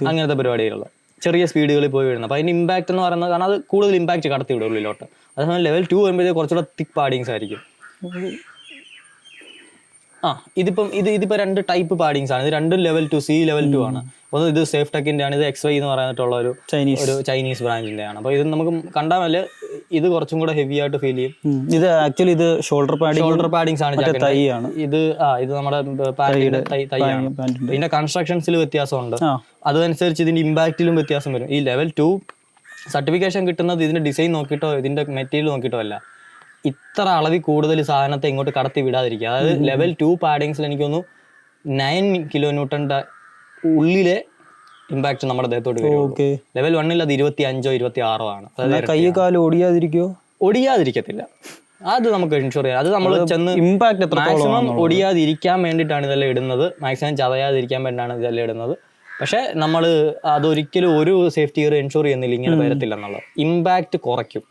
അങ്ങനത്തെ പരിപാടികളിൽ ചെറിയ സ്പീഡുകളിൽ പോയി വീഴുന്നത്. അപ്പൊ അതിന്റെ ഇമ്പാക്ട് എന്ന് പറയുന്നത് കാരണം അത് കൂടുതൽ ഇമ്പാക്ട് കടത്തി വിടും ഉള്ളിലോട്ട്. അതേസമയം ലെവൽ 2 വരുമ്പോഴത്തേക്ക് കുറച്ചുകൂടെ തിക്ക് പാഡിങ്സ് ആയിരിക്കും. ഇതിപ്പോ 2 ടൈപ്പ് പാഡിങ്സ് ആണ്. ഇത് രണ്ടും ലെവൽ 2 സി ലെവൽ 2 ആണ്. ഒന്ന് ഇത് സേഫ് ടെക്കിന്റെ ആണ്, ഇത് XY എന്ന് പറഞ്ഞിട്ടുള്ള ഒരു ചൈനീസ് ബ്രാൻഡിന്റെ ആണ്. അപ്പൊ ഇത് നമുക്ക് കണ്ടാൽ ഇത് കുറച്ചും കൂടെ ഹെവി ആയിട്ട് ഫീൽ ചെയ്യും. ഇത് ആക്ച്വലി ഇത് ഷോൾഡർ പാഡിങ്സ് ആണ്. ഇത് നമ്മുടെ പാന്റിന്റെ തൈയാണ്. ഇതിന്റെ കൺസ്ട്രക്ഷൻസിൽ വ്യത്യാസമുണ്ട്, അതനുസരിച്ച് ഇതിന്റെ ഇമ്പാക്റ്റിലും വ്യത്യാസം വരും. ഈ ലെവൽ 2 സർട്ടിഫിക്കേഷൻ കിട്ടുന്നത് ഇതിന്റെ ഡിസൈൻ നോക്കിയിട്ടോ ഇതിന്റെ മെറ്റീരിയൽ നോക്കിയിട്ടോ അല്ല, ഇത്ര അളവിൽ കൂടുതൽ സാധനത്തെ ഇങ്ങോട്ട് കടത്തി വിടാതിരിക്കുക. അതായത് ലെവൽ 2 പാഡിങ്സിൽ എനിക്കൊന്നു 9 കിലോ ന്യൂട്ടന്റെ ഉള്ളിലെ ഇമ്പാക്ട് നമ്മുടെ ദേഹത്തോട്ട് വരും. ലെവൽ 1 അത് 25 26 ആണ്. കൈ കാലം ഒടിയാതിരിക്കത്തില്ല, അത് നമുക്ക് ഇൻഷുർ ചെയ്യാം. അത് നമ്മൾ ചെന്ന് ഇമ്പാക്ട് മാക്സിമം ഒടിയാതിരിക്കാൻ വേണ്ടിയിട്ടാണ് ഇതെല്ലാം ഇടുന്നത്, മാക്സിമം ചതയാതിരിക്കാൻ വേണ്ടിയിട്ടാണ് ഇതെല്ലാം ഇടുന്നത്. പക്ഷെ നമ്മൾ അതൊരിക്കലും ഒരു സേഫ്റ്റി ഗിയർ ഇൻഷുർ ചെയ്യുന്നില്ല, ഇങ്ങനെ വരത്തില്ല എന്നുള്ളത്. ഇമ്പാക്ട് കുറയ്ക്കും.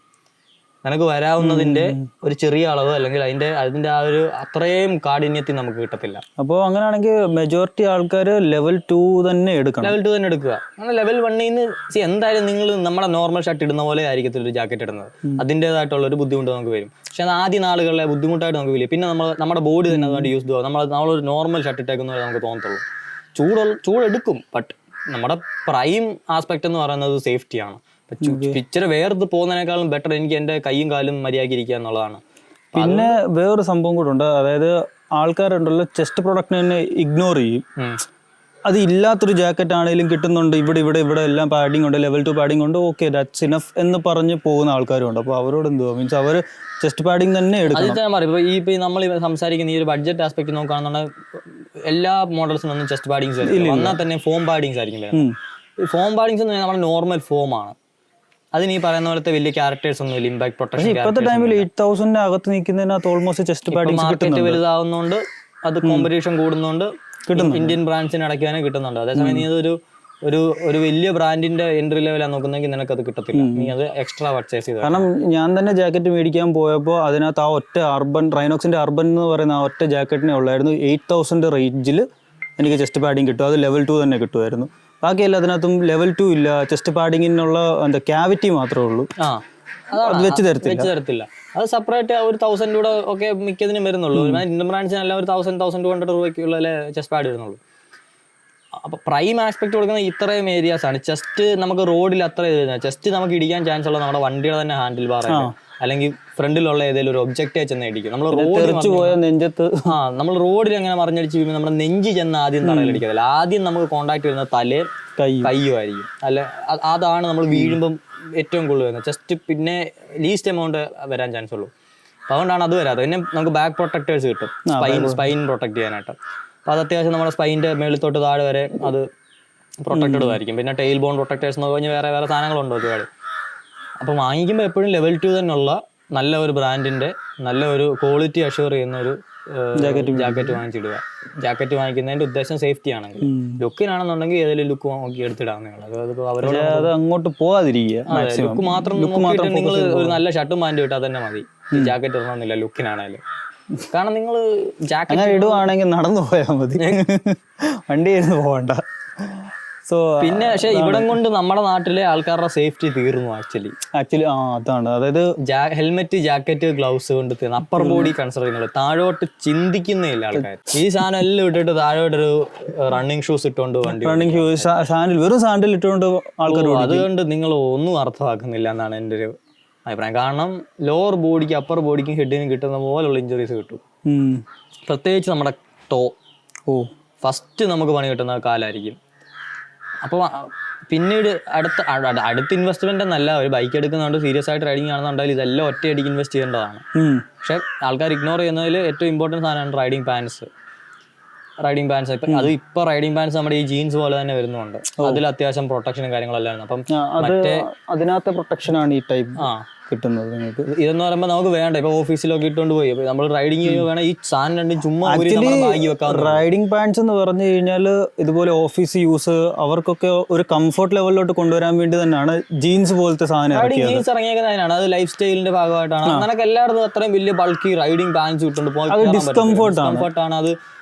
നിനക്ക് വരാവുന്നതിന്റെ ഒരു ചെറിയ അളവ് അല്ലെങ്കിൽ അതിന്റെ ആ ഒരു അത്രയും കാഠിന്യത്തിൽ നമുക്ക് കിട്ടത്തില്ല. അപ്പോൾ അങ്ങനെയാണെങ്കിൽ മെജോറിറ്റി ആൾക്കാർ ലെവൽ 2 തന്നെ എടുക്കണം. ലെവൽ 2 തന്നെ എടുക്കുക. അങ്ങനെ ലെവൽ 1 എന്തായാലും നിങ്ങൾ നമ്മുടെ നോർമൽ ഷർട്ട് ഇടുന്ന പോലെ ആയിരിക്കത്തില്ല ഒരു ജാക്കറ്റ് ഇടുന്നത്. അതിൻ്റെതായിട്ടുള്ള ഒരു ബുദ്ധിമുട്ട് നമുക്ക് വരും. പക്ഷെ അത് ആദ്യ നാളുകളിലെ ബുദ്ധിമുട്ടായിട്ട് നമുക്ക് വരില്ല. പിന്നെ നമ്മുടെ ബോഡി തന്നെ അതുകൊണ്ട് യൂസ് ചെയ്യുക. നമ്മളൊരു നോർമൽ ഷർട്ട് ഇട്ടേക്കുന്നത് നമുക്ക് തോന്നത്തുള്ളൂ. ചൂടെടുക്കും. ബട്ട് നമ്മുടെ പ്രൈം ആസ്പെക്ട് എന്ന് പറയുന്നത് സേഫ്റ്റിയാണ്. പിക്ചർ വേർത്ത് പോകുന്നതിനേക്കാളും ബെറ്റർ എനിക്ക് എൻ്റെ കൈയും കാലും മര്യാദയ്ക്ക് ഇരിക്കുക എന്നുള്ളതാണ്. പിന്നെ വേറൊരു സംഭവം കൂടെ ഉണ്ട്. അതായത് ആൾക്കാരുണ്ടല്ലോ ചെസ്റ്റ് പ്രൊഡക്റ്റിനെ തന്നെ ഇഗ്നോർ ചെയ്യും. അത് ഇല്ലാത്തൊരു ജാക്കറ്റ് ആണെങ്കിലും കിട്ടുന്നുണ്ട്, ഇവിടെ എല്ലാം പാഡിങ് ഉണ്ട്, ലെവൽ 2 പാഡിങ് ഉണ്ട്, ഓക്കെ ദാറ്റ്സ് ഇനഫ് എന്ന് പറഞ്ഞ് പോകുന്ന ആൾക്കാരും ഉണ്ട്. അപ്പോൾ അവരോട് എന്തുവാ മീൻസ് അവർ ചെസ്റ്റ് പാഡിങ് തന്നെ എടുക്കണം. ഇപ്പൊ നമ്മൾ സംസാരിക്കുന്ന ഈ ഒരു ബഡ്ജറ്റ് ആസ്പെക്ട് നോക്കുകയാണെന്നുണ്ടെങ്കിൽ എല്ലാ മോഡൽസിനൊന്നും ചെസ്റ്റ് പാഡിങ്സ് എന്നാൽ തന്നെ ഫോം പാഡിങ്സ് ആയിരിക്കും. ഫോം പാഡിങ്സ് എന്ന് പറഞ്ഞാൽ നമ്മുടെ നോർമൽ ഫോമാണ്. അതിന് ഈ പറയുന്ന പോലത്തെ വലിയ ക്യാരക്ടേഴ്സ് ഒന്നും ഇല്ല. ഇമ്പാക്ട് പ്രൊട്ടക്ഷൻ ഇപ്പോഴത്തെ ടൈമിൽ 8,000 അകത്ത് നിൽക്കുന്നതിനകത്ത് ഓൾമോസ്റ്റ് ചെസ്റ്റ് പാഡിങ് മാർക്കറ്റ് വലുതാവുന്നതുകൊണ്ട് അത് കോമ്പറ്റീഷൻ കൂടുന്നതുകൊണ്ട് ഇന്ത്യൻ ബ്രാൻഡ്സിന് അടയ്ക്കാനേ കിട്ടുന്നുണ്ട്. അതേസമയം നീ ഒരു വലിയ ബ്രാൻഡിന്റെ എൻട്രി ലെവലാണ് നോക്കുന്നെങ്കിൽ നിനക്ക് അത് കിട്ടത്തില്ല. നീ അത് എക്സ്ട്രാ പർച്ചേസ് ചെയ്ത്. കാരണം ഞാൻ തന്നെ ജാക്കറ്റ് മേടിക്കാൻ പോയപ്പോൾ അതിനകത്ത് ആ ഒറ്റ റൈനോക്സിന്റെ അർബൻ എന്ന് പറയുന്ന ആ ഒറ്റ ജാക്കറ്റിനെ ഉള്ളായിരുന്നു. 8,000 റേഞ്ചിൽ എനിക്ക് ചെസ്റ്റ് പാഡിങ് കിട്ടും. അത് ലെവൽ 2 തന്നെ കിട്ടുമായിരുന്നു. ബാക്കിയല്ല അതിനകത്തും ലെവൽ 2 ഇല്ല. ചെസ്റ്റ് പാഡിങ്ങിനുള്ള ക്യാവിറ്റി മാത്രമേ ഉള്ളൂ. അത് വെച്ച് തരത്തില്ല. അത് സെപ്പറേറ്റ് ഒരു 1,000 രൂപ ഒക്കെ മിക്കതിനും വരുന്നുള്ളൂ. ഇന്ത്യൻ ബ്രാൻഡ്സിനെല്ലാം ഒരു 1,000-1,200 രൂപയ്ക്കുള്ള ചെസ്റ്റ് പാഡ് വരുന്നുള്ളൂ. അപ്പൊ പ്രൈം ആസ്പെക്ട് കൊടുക്കുന്ന ഇത്രയും ഏരിയാസ് ആണ്. ചെസ്റ്റ് നമുക്ക് റോഡിൽ അത്ര ചെസ്റ്റ് നമുക്ക് ഇടിക്കാൻ ചാൻസ് ഉള്ളത് നമ്മുടെ വണ്ടിയുടെ തന്നെ ഹാൻഡിൽ ബാർ അല്ലെങ്കിൽ ഫ്രണ്ടിലുള്ള ഏതെങ്കിലും ഒരു ഒബ്ജക്റ്റേ ചെന്ന് ഇടിക്കും. നമ്മൾ റോഡിൽ അങ്ങനെ മറിഞ്ഞടിച്ച് വീഴുമ്പോൾ നമ്മുടെ നെഞ്ച് ചെന്ന് ആദ്യം തറയിലടിക്കത്തില്ല. ആദ്യം നമുക്ക് കോണ്ടാക്ട് വരുന്ന തലയും കയ്യും ആയിരിക്കും. അതാണ് നമ്മൾ വീഴുമ്പം ഏറ്റവും കൂടുതൽ വരുന്നത്. ചെസ്റ്റ് പിന്നെ ലീസ്റ്റ് എമൗണ്ട് വരാൻ ചാൻസ് ഉള്ളൂ. അപ്പോൾ അതുകൊണ്ടാണ് അത് വരാതെ. പിന്നെ നമുക്ക് ബാക്ക് പ്രൊട്ടക്ടേഴ്സ് കിട്ടും, സ്പൈൻ പ്രൊട്ടക്ട് ചെയ്യാനായിട്ട്. അപ്പോൾ അത് അത്യാവശ്യം നമ്മുടെ സ്പൈൻ്റെ മേളിത്തോട്ട് താഴെ വരെ അത് പ്രൊട്ടക്റ്റഡ് ആയിരിക്കും. പിന്നെ ടെയിൽ ബോൺ പ്രൊട്ടക്ടേഴ്സ് എന്ന് പറഞ്ഞാൽ വേറെ സാധനങ്ങളുണ്ട് ഒരുപാട്. അപ്പോൾ വാങ്ങിക്കുമ്പോൾ എപ്പോഴും ലെവൽ 2 തന്നെയുള്ള നല്ല ഒരു ബ്രാൻഡിൻ്റെ നല്ല ഒരു ക്വാളിറ്റി അഷ്യൂർ ചെയ്യുന്ന ഒരു ജാക്കറ്റ് വാങ്ങിച്ചിടുക. ജാക്കറ്റ് വാങ്ങിക്കുന്നതിൻ്റെ ഉദ്ദേശം സേഫ്റ്റി ആണെങ്കിൽ, ലുക്കിനാണെന്നുണ്ടെങ്കിൽ ഏതെങ്കിലും ലുക്ക് നോക്കി എടുത്തിടാവുന്നതാണ്. അവരോട് അത് അങ്ങോട്ട് പോകാതിരിക്കുക. ലുക്ക് മാത്രം നിങ്ങൾ ഒരു നല്ല ഷർട്ടും പാൻറ്റും ഇട്ടാൽ തന്നെ മതി. ജാക്കറ്റ് ഇടണമെന്നില്ല ലുക്കിനാണേലും. കാരണം നിങ്ങൾ ജാക്കറ്റ് ഇടുവാണെങ്കിൽ നടന്നു പോയാൽ മതി, വണ്ടി ഇരുന്ന് പോകണ്ട. സോ പിന്നെ പക്ഷെ ഇവിടം കൊണ്ട് നമ്മുടെ നാട്ടിലെ ആൾക്കാരുടെ സേഫ്റ്റി തീർന്നു. ആക്ച്വലി അതാണ്. അതായത് ഹെൽമെറ്റ്, ജാക്കറ്റ്, ഗ്ലൗസ് കൊണ്ട് തീർന്നു. അപ്പർ ബോഡി കൺസിഡർ ചെയ്യുന്നത് താഴോട്ട് ചിന്തിക്കുന്നില്ല ആൾക്കാർ. ഈ സാധനം എല്ലാം ഇട്ടിട്ട് താഴോട്ടൊരു റണ്ണിങ് ഷൂസ് ഇട്ടുകൊണ്ട് വണ്ടി, റണ്ണിങ് ഷൂസ്, സാൻഡിൽ, വെറും സാൻഡിൽ ഇട്ടുകൊണ്ട് ആൾക്കാർ. അതുകൊണ്ട് നിങ്ങൾ ഒന്നും അർത്ഥമാക്കുന്നില്ല എന്നാണ് എൻ്റെ ഒരു അഭിപ്രായം. കാരണം ലോവർ ബോഡിക്ക് അപ്പർ ബോഡിക്കും ഹെഡിനും കിട്ടുന്ന പോലുള്ള ഇഞ്ചുറീസ് കിട്ടും. പ്രത്യേകിച്ച് നമ്മുടെ ഫസ്റ്റ് നമുക്ക് പണി കിട്ടുന്ന കാലായിരിക്കും. അപ്പോൾ പിന്നീട് അടുത്ത ഇൻവെസ്റ്റ്മെന്റ് എന്നല്ല, ഒരു ബൈക്ക് എടുക്കുന്നതുകൊണ്ട് സീരിയസ് ആയിട്ട് റൈഡിങ് ആണെന്നുണ്ടെങ്കിൽ ഇതെല്ലാം ഒറ്റയടിക്ക് ഇൻവെസ്റ്റ് ചെയ്യേണ്ടതാണ്. പക്ഷെ ആൾക്കാർ ഇഗ്നോർ ചെയ്യുന്നതിൽ ഏറ്റവും ഇമ്പോർട്ടൻറ്റ് സാധനമാണ് റൈഡിങ് പാൻസ്. ഇപ്പം അത് ഇപ്പോൾ റൈഡിങ് പാൻസ് നമ്മുടെ ഈ ജീൻസ് പോലെ തന്നെ വരുന്നുണ്ട്. അതിൽ അത്യാവശ്യം പ്രൊട്ടക്ഷനും കാര്യങ്ങളെല്ലാം. അപ്പം അതിനകത്തെ പ്രൊട്ടക്ഷനാണ് ഈ ടൈപ്പ് കിട്ടുന്നത് നിങ്ങൾക്ക്. ഇതെന്ന് പറയുമ്പോൾ നമുക്ക് വേണ്ട. ഇപ്പൊ ഓഫീസിലൊക്കെ ഇട്ടുകൊണ്ട് പോയി നമ്മൾ റൈഡിങ് ചെയ്യുമ്പോൾ വേണം ഈ സാധനം രണ്ടും ചുമ്മാ വെക്കാം. റൈഡിങ് പാൻസ് എന്ന് പറഞ്ഞു കഴിഞ്ഞാൽ ഇതുപോലെ ഓഫീസ് യൂസ് അവർക്കൊക്കെ ഒരു കംഫർട്ട് ലെവലിലോട്ട് കൊണ്ടുവരാൻ വേണ്ടി തന്നെയാണ് ജീൻസ് പോലത്തെ സാധനം. ജീൻസ് ഇറങ്ങിയേക്കുന്നതിനാണ്, അത് ലൈഫ് സ്റ്റൈലിന്റെ ഭാഗമായിട്ടാണ്. നിനക്ക് എല്ലായിടത്തും അത്രയും വലിയ ബൾക്കി റൈഡിങ് പാൻസ് ഇട്ടുകൊണ്ട് ഡിസ്കംഫർട്ടാണ്. അത്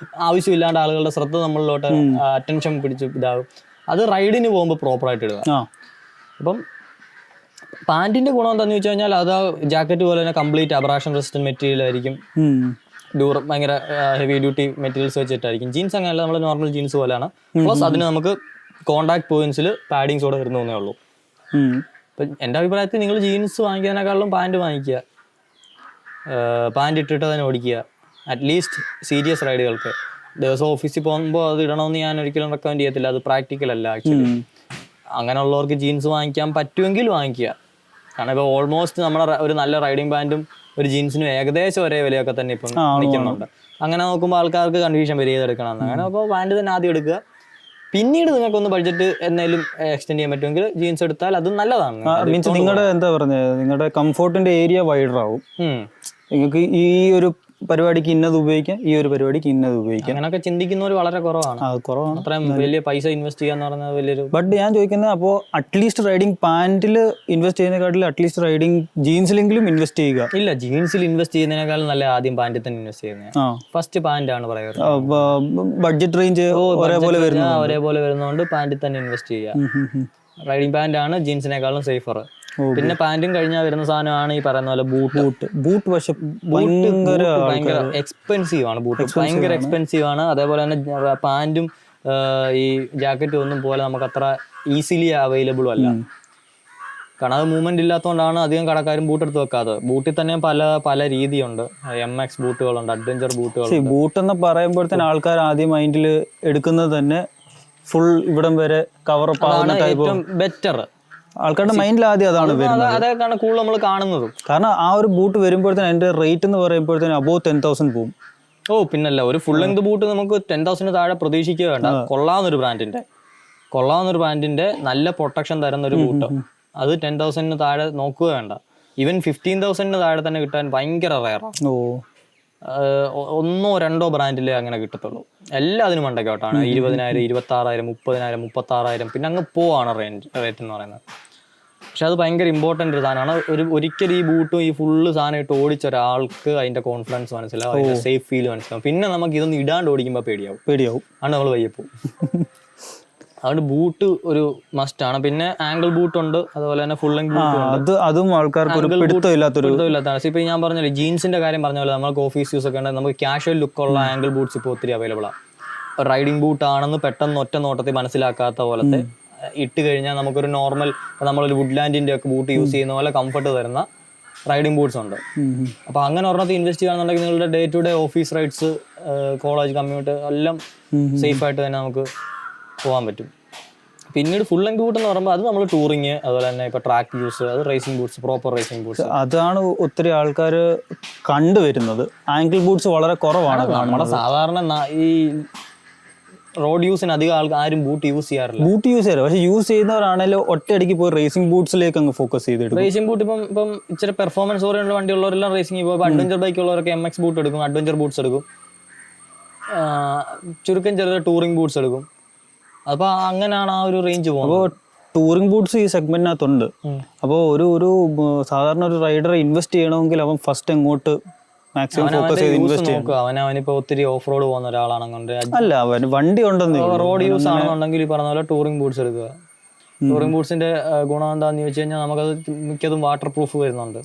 ആവശ്യമില്ലാണ്ട് ആളുകളുടെ ശ്രദ്ധ നമ്മളിലോട്ട് അറ്റൻഷൻ പിടിച്ച് ഇതാവും. അത് റൈഡിന് പോകുമ്പോൾ പ്രോപ്പറായിട്ട് ഇടുക. അപ്പം പാൻറ്റിന്റെ ഗുണം എന്താണെന്ന് വെച്ച് കഴിഞ്ഞാൽ അത് ജാക്കറ്റ് പോലെ തന്നെ കംപ്ലീറ്റ് അബ്രാഷൻ റെസിസ്റ്റന്റ് മെറ്റീരിയൽ ആയിരിക്കും. ഭയങ്കര ഹെവി ഡ്യൂട്ടി മെറ്റീരിയൽസ് വെച്ചിട്ടായിരിക്കും. ജീൻസ് അങ്ങനെയല്ല, നമ്മൾ നോർമൽ ജീൻസ് പോലെയാണ്. പ്ലസ് അതിന് നമുക്ക് കോണ്ടാക്ട് പോയിന്റ്സിൽ പാഡിങ്സ് കൂടെ വരുന്നേ ഉള്ളൂ. ഇപ്പം എൻ്റെ അഭിപ്രായത്തിൽ നിങ്ങൾ ജീൻസ് വാങ്ങിക്കുന്നതിനേക്കാളും പാൻറ്റ് വാങ്ങിക്കുക. പാൻറ്റ് ഇട്ടിട്ട് തന്നെ ഓടിക്കുക. അറ്റ്ലീസ്റ്റ് സീരിയസ് റൈഡുകൾക്ക്. ദിവസം ഓഫീസിൽ പോകുമ്പോൾ അത് ഇടണമെന്ന് ഞാൻ ഒരിക്കലും റെക്കമെൻഡ് ചെയ്യത്തില്ല. അത് പ്രാക്ടിക്കൽ അല്ല ആക്ച്വലി. അങ്ങനെയുള്ളവർക്ക് ജീൻസ് വാങ്ങിക്കാൻ പറ്റുമെങ്കിൽ വാങ്ങിക്കുക. കാരണം ഇപ്പോൾ ഓൾമോസ്റ്റ് നമ്മുടെ ഒരു നല്ല റൈഡിങ് പാൻറ്റും ഒരു ജീൻസിനും ഏകദേശം ഒരേ വിലയൊക്കെ തന്നെ ഇപ്പം നിൽക്കുന്നുണ്ട്. അങ്ങനെ നോക്കുമ്പോൾ ആൾക്കാർക്ക് കൺഫ്യൂഷൻ വരിക ചെയ്തെടുക്കണം. അങ്ങനെ അപ്പോൾ പാൻറ്റ് തന്നെ ആദ്യം എടുക്കുക. പിന്നീട് നിങ്ങൾക്കൊന്ന് ബഡ്ജറ്റ് എന്തെങ്കിലും എക്സ്റ്റെൻഡ് ചെയ്യാൻ പറ്റുമെങ്കിൽ ജീൻസ് എടുത്താൽ അത് നല്ലതാണ്. മീൻസ് നിങ്ങളുടെ എന്താ പറഞ്ഞത്, നിങ്ങളുടെ കംഫോർട്ടിന്റെ ഏരിയ വൈഡർ ആവും. നിങ്ങൾക്ക് ഈ ഒരു പരിപാടിക്ക് ഇന്നത് ഉപയോഗിക്കാം, ഈ ഒരു പരിപാടിക്ക് ഇന്നത് ഉപയോഗിക്കാം. അങ്ങനെയൊക്കെ ചിന്തിക്കുന്നവർ വളരെ കുറവാണ്. അത് കുറവാണ്. അത്രയും വലിയ പൈസ ഇൻവെസ്റ്റ് ചെയ്യാന്ന് പറഞ്ഞാൽ വലിയൊരു. ബട്ട് ഞാൻ ചോദിക്കുന്നത്, അപ്പോൾ അറ്റ്ലീസ്റ്റ് റൈഡിങ് പാൻറ്റിൽ ഇൻവെസ്റ്റ് ചെയ്യുന്നതിനെക്കാട്ടിൽ അറ്റ്ലീസ്റ്റ് റൈഡിങ് ജീൻസിലെങ്കിലും ഇൻവെസ്റ്റ് ചെയ്യുക. ഇല്ല, ജീൻസിൽ ഇൻവെസ്റ്റ് ചെയ്യുന്നതിനേക്കാളും നല്ല ആദ്യം പാൻറ്റിൽ തന്നെ ഇൻവെസ്റ്റ് ചെയ്യുന്നത്. ഫസ്റ്റ് പാന്റ് ആണ് പറയുന്നത്. ബഡ്ജറ്റ് റേഞ്ച് ഒരേപോലെ വരുന്നതുകൊണ്ട് പാൻറ്റിൽ തന്നെ ഇൻവെസ്റ്റ് ചെയ്യുക. റൈഡിങ് പാന്റ് ആണ് ജീൻസിനേക്കാളും സേഫർ. പിന്നെ പാന്റും കഴിഞ്ഞാൽ വരുന്ന സാധനമാണ് ഈ പറയുന്ന പോലെ ബൂട്ട്. പക്ഷെ ഭയങ്കര എക്സ്പെൻസീവ് ആണ്. ബൂട്ട് ഭയങ്കര എക്സ്പെൻസീവ് ആണ്. അതേപോലെ തന്നെ പാന്റും ഈ ജാക്കറ്റും ഒന്നും പോലെ നമുക്ക് അത്ര ഈസിലി അവൈലബിളും അല്ല. കാരണം അത് മൂവ്മെന്റ് ഇല്ലാത്തതുകൊണ്ടാണ് അധികം കടക്കാരും ബൂട്ട് എടുത്ത് വെക്കാതെ. ബൂട്ടിൽ തന്നെ പല രീതിയുണ്ട്. MX ബൂട്ടുകളുണ്ട്, അഡ്വഞ്ചർ ബൂട്ടുകൾ. ബൂട്ട് എന്ന് പറയുമ്പോഴത്തേന് ആൾക്കാർ ആദ്യം മൈൻഡിൽ എടുക്കുന്നത് തന്നെ ഫുൾ ഇവിടം വരെ കവറപ്പ് ആവുന്ന ഏറ്റവും ബെറ്റർ. ആൾക്കാരുടെ മൈൻഡിൽ ആദ്യം അതാണ് വരുന്നത്. അതൊക്കെയാണ് കൂടുതൽ നമ്മൾ കാണുന്നത്. കാരണം ആ ഒരു ബൂട്ട് വരുമ്പോഴത്തേന് അതിന്റെ റേറ്റ് എന്ന് പറയുമ്പോഴത്തേന് അബോവ് 10,000 പോകും. പിന്നല്ല, ഒരു ഫുൾ ലെങ്ത് ബൂട്ട് നമുക്ക് 10,000 താഴെ പ്രതീക്ഷിക്കുക വേണ്ട. കൊള്ളാവുന്നൊരു ബ്രാൻഡിന്റെ നല്ല പ്രൊട്ടക്ഷൻ തരുന്ന ഒരു ബൂട്ട്, അത് 10,000 താഴെ നോക്കുക വേണ്ട. ഈവൻ 15,000 താഴെ തന്നെ കിട്ടാൻ ഭയങ്കര റയറാണ്. ഒന്നോ രണ്ടോ ബ്രാൻഡിലേ അങ്ങനെ കിട്ടത്തുള്ളൂ. എല്ലാത്തിനും മണ്ടക്കോട്ടാണ്. 20,000, 26,000, 30,000, 36,000 പിന്നെ അങ്ങ് പോവാണ് റേറ്റ് എന്ന് പറയുന്നത്. പക്ഷെ അത് ഭയങ്കര ഇമ്പോർട്ടൻ്റ് ഒരു സാധനമാണ്. ഒരിക്കലും ഈ ബൂട്ടും ഈ ഫുള്ള് സാധനം ഇട്ട് ഓടിച്ച ഒരാൾക്ക് അതിന്റെ കോൺഫിഡൻസ് മനസ്സിലാവും, അതിന്റെ സേഫ് ഫീൽ മനസ്സിലാവും. പിന്നെ നമുക്ക് ഇതൊന്നും ഇടാണ്ട് ഓടിക്കുമ്പോൾ പേടിയാവും. ആണ് നമ്മൾ വയ്യപ്പോ. അതുകൊണ്ട് ബൂട്ട് ഒരു മസ്റ്റ് ആണ്. പിന്നെ ആംഗിൾ ബൂട്ട് ഉണ്ട്, അതുപോലെ തന്നെ ഫുൾ ലെങ്ത് ബൂട്ട് ഉണ്ട്. അതും ആൾക്കാർക്ക് പിടുത്തമില്ലാത്തതാണ്. ഇപ്പൊ ഞാൻ പറഞ്ഞല്ലോ, ജീൻസിന്റെ കാര്യം പറഞ്ഞ പോലെ നമുക്ക് ഓഫീസ് യൂസ് ഒക്കെ ഉണ്ടെങ്കിൽ നമുക്ക് കാഷ്വൽ ലുക്കുള്ള ആംഗിൾ ബൂട്ട്സ് ഇപ്പോൾ ഒത്തിരി അവൈലബിൾ ആണ്. റൈഡിംഗ് ബൂട്ട് ആണെന്ന് പെട്ടെന്ന് ഒറ്റ നോട്ടത്തിൽ മനസ്സിലാക്കാത്ത പോലത്തെ ഇട്ട് കഴിഞ്ഞാൽ നമുക്കൊരു നോർമൽ, നമ്മളൊരു വുഡ്ലാൻഡിന്റെ ഒക്കെ ബൂട്ട് യൂസ് ചെയ്യുന്ന പോലെ കംഫർട്ട് തരുന്ന റൈഡിംഗ് ബൂട്ട്സ് ഉണ്ട്. അപ്പൊ അങ്ങനെ ഒരെണ്ണത്തിൽ ഇൻവെസ്റ്റ് ചെയ്യുകയാണെന്നുണ്ടെങ്കിൽ നിങ്ങളുടെ day to day office rides, college commute എല്ലാം സേഫ് ആയിട്ട് തന്നെ നമുക്ക് പോകാൻ പറ്റും. പിന്നീട് ഫുൾ ലെങ്ത് ബൂട്ട് എന്ന് പറയുമ്പോൾ അത് നമ്മൾ ടൂറിങ്, അതുപോലെ തന്നെ ഇപ്പൊ ട്രാക്ക് യൂസ്, അത് racing boots, proper racing boots. അതാണ് ഒത്തിരി ആൾക്കാർ കണ്ടുവരുന്നത്. ആംഗിൾ ബൂട്ട്സ് വളരെ കുറവാണ്. നമ്മുടെ സാധാരണ ഈ റോഡ് യൂസിന് അധികം ആരും ബൂട്ട് യൂസ് ചെയ്യാറില്ല. പക്ഷെ യൂസ് ചെയ്യുന്നവരാണെങ്കിലും ഒറ്റയടിക്ക് പോയി റേസിംഗ് ബൂട്ട്സിലേക്ക് അങ്ങ് ഫോക്കസ് ചെയ്തിട്ട്. റേസിംഗ് ബൂട്ട് ഇപ്പം ഇച്ചിരി പെർഫോമൻസ് ഓറിയന്റഡ് വണ്ടിയുള്ളവരെല്ലാം റേസിംഗ് പോകും. അഡ്വഞ്ചർ ബൈക്ക് ഉള്ളവരൊക്കെ MX ബൂട്ട് എടുക്കും, അഡ്വഞ്ചർ ബൂട്ട്സ് എടുക്കും. ചുരുക്കം ചെറിയ ടൂറിംഗ് ബൂട്ട്സ് എടുക്കും. അപ്പൊ അങ്ങനെയാണ് ആ ഒരു റേഞ്ച് പോകുന്നത്. അപ്പോൾ ടൂറിംഗ് ബൂട്ട്സ് ഈ സെഗ്മെന്റിനകത്തുണ്ട്. അപ്പോൾ ഒരു സാധാരണ ഒരു റൈഡർ ഇൻവെസ്റ്റ് ചെയ്യണമെങ്കിൽ അവൻ ഫസ്റ്റ് എങ്ങോട്ട് മാക്സിമം ഫോക്കസ് ചെയ്ത് ഇൻവെസ്റ്റ് ചെയ്യണം. അവനിപ്പോ ഒത്തിരി ഓഫ് റോഡ് പോകുന്ന ഒരാളാണെങ്കിൽ അല്ല, അവന് വണ്ടി ഉണ്ടെന്ന് റോഡ് യൂസ് ആണെന്നുണ്ടെങ്കിൽ ഈ പറഞ്ഞ പോലെ ടൂറിംഗ് ബൂട്ട്സ് എടുക്കുക. ടൂറിംഗ് ബൂട്ട്സിന്റെ ഗുണം എന്താന്ന് ചോദിച്ചു കഴിഞ്ഞാൽ നമുക്കത് മിക്കതും വാട്ടർ പ്രൂഫ് വരുന്നുണ്ട്.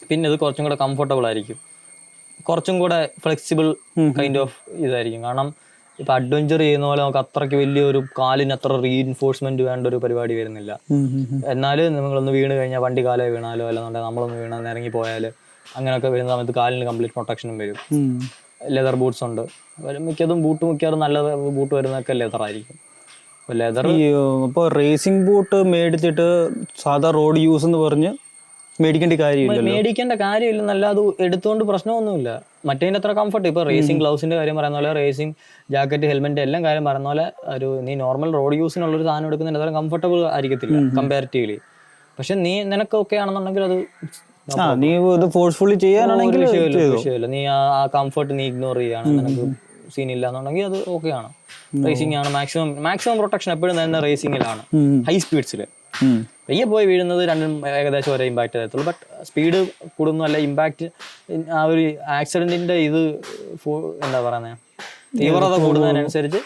പിന്നെ ഇത് കുറച്ചും കൂടെ കംഫർട്ടബിൾ ആയിരിക്കും, കുറച്ചും കൂടെ ഫ്ലെക്സിബിൾ കൈൻഡ് ഓഫ് ഇതായിരിക്കും. കാരണം ഇപ്പൊ അഡ്വഞ്ചർ ചെയ്യുന്ന പോലെ നമുക്ക് അത്രയ്ക്ക് വലിയൊരു കാലിന് അത്ര റീഇൻഫോഴ്സ്മെന്റ് വേണ്ട ഒരു പരിപാടി വരുന്നില്ല. എന്നാലും നിങ്ങളൊന്ന് വീണ് കഴിഞ്ഞാൽ വണ്ടി കാലേ വീണാലോ അല്ലെന്നുണ്ടെങ്കിൽ നമ്മളൊന്ന് വീണാൽ ഇറങ്ങി പോയാല് അങ്ങനെയൊക്കെ വരുന്ന സമയത്ത് കാലിന് കംപ്ലീറ്റ് പ്രൊട്ടക്ഷനും വരും. ലെതർ ബൂട്ട്സ് ഉണ്ട്. മിക്കതും മിക്കവാറും നല്ല ബൂട്ട് വരുന്നതൊക്കെ ലെതർ ആയിരിക്കും. ലെതർ ഇപ്പോൾ റേസിംഗ് ബൂട്ട് മേടിച്ചിട്ട് സാധാ റോഡ് യൂസ് എന്ന് പറഞ്ഞ് മേടിക്കേണ്ട കാര്യമില്ലെന്നല്ല, അത് എടുത്തുകൊണ്ട് പ്രശ്നമൊന്നുമില്ല. മറ്റേതിന്റെ അത്ര കംഫർട്ട്. ഇപ്പൊ റേസിംഗ് ഗ്ലൗസിന്റെ കാര്യം പറയുന്ന പോലെ, റേസിംഗ് ജാക്കറ്റ്, ഹെൽമെറ്റ് എല്ലാം കാര്യം പറയുന്ന പോലെ നീ നോർമൽ റോഡ് യൂസിനുള്ള ഒരു സാധനം എടുക്കുന്നതിന് അത്ര കംഫർട്ടബിൾ ആയിരിക്കത്തില്ല കമ്പാരിറ്റീവ്ലി. പക്ഷെ നിനക്ക് ഓക്കെ ആണെന്നുണ്ടെങ്കിൽ അത് നീ ഫോഴ്സ്ഫുള്ളി ചെയ്യാനാണെങ്കിൽ വിഷയമില്ല. നീ ആ കംഫർട്ട് നീ ഇഗ്നോർ ചെയ്യാണ്, നിനക്ക് സീൻ ഇല്ല എന്നുണ്ടെങ്കിൽ അത് ഓക്കെ ആണ്. റേസിംഗ് ആണ് മാക്സിമം പ്രൊട്ടക്ഷൻ എപ്പോഴും തന്നെ റേസിംഗിലാണ്. ഹൈ സ്പീഡ്സിൽ പയ്യെ പോയി വീഴുന്നത് രണ്ടും ഏകദേശം ഒരേ ഇമ്പാക്ട് തരത്തുള്ളൂ. ബട്ട് സ്പീഡ് കൂടുന്നല്ല, ഇമ്പാക്ട് ആ ഒരു ആക്സിഡന്റിന്റെ ഇത് എന്താ പറയുന്നത്, തീവ്രത കൂടുന്നതിനനുസരിച്ച്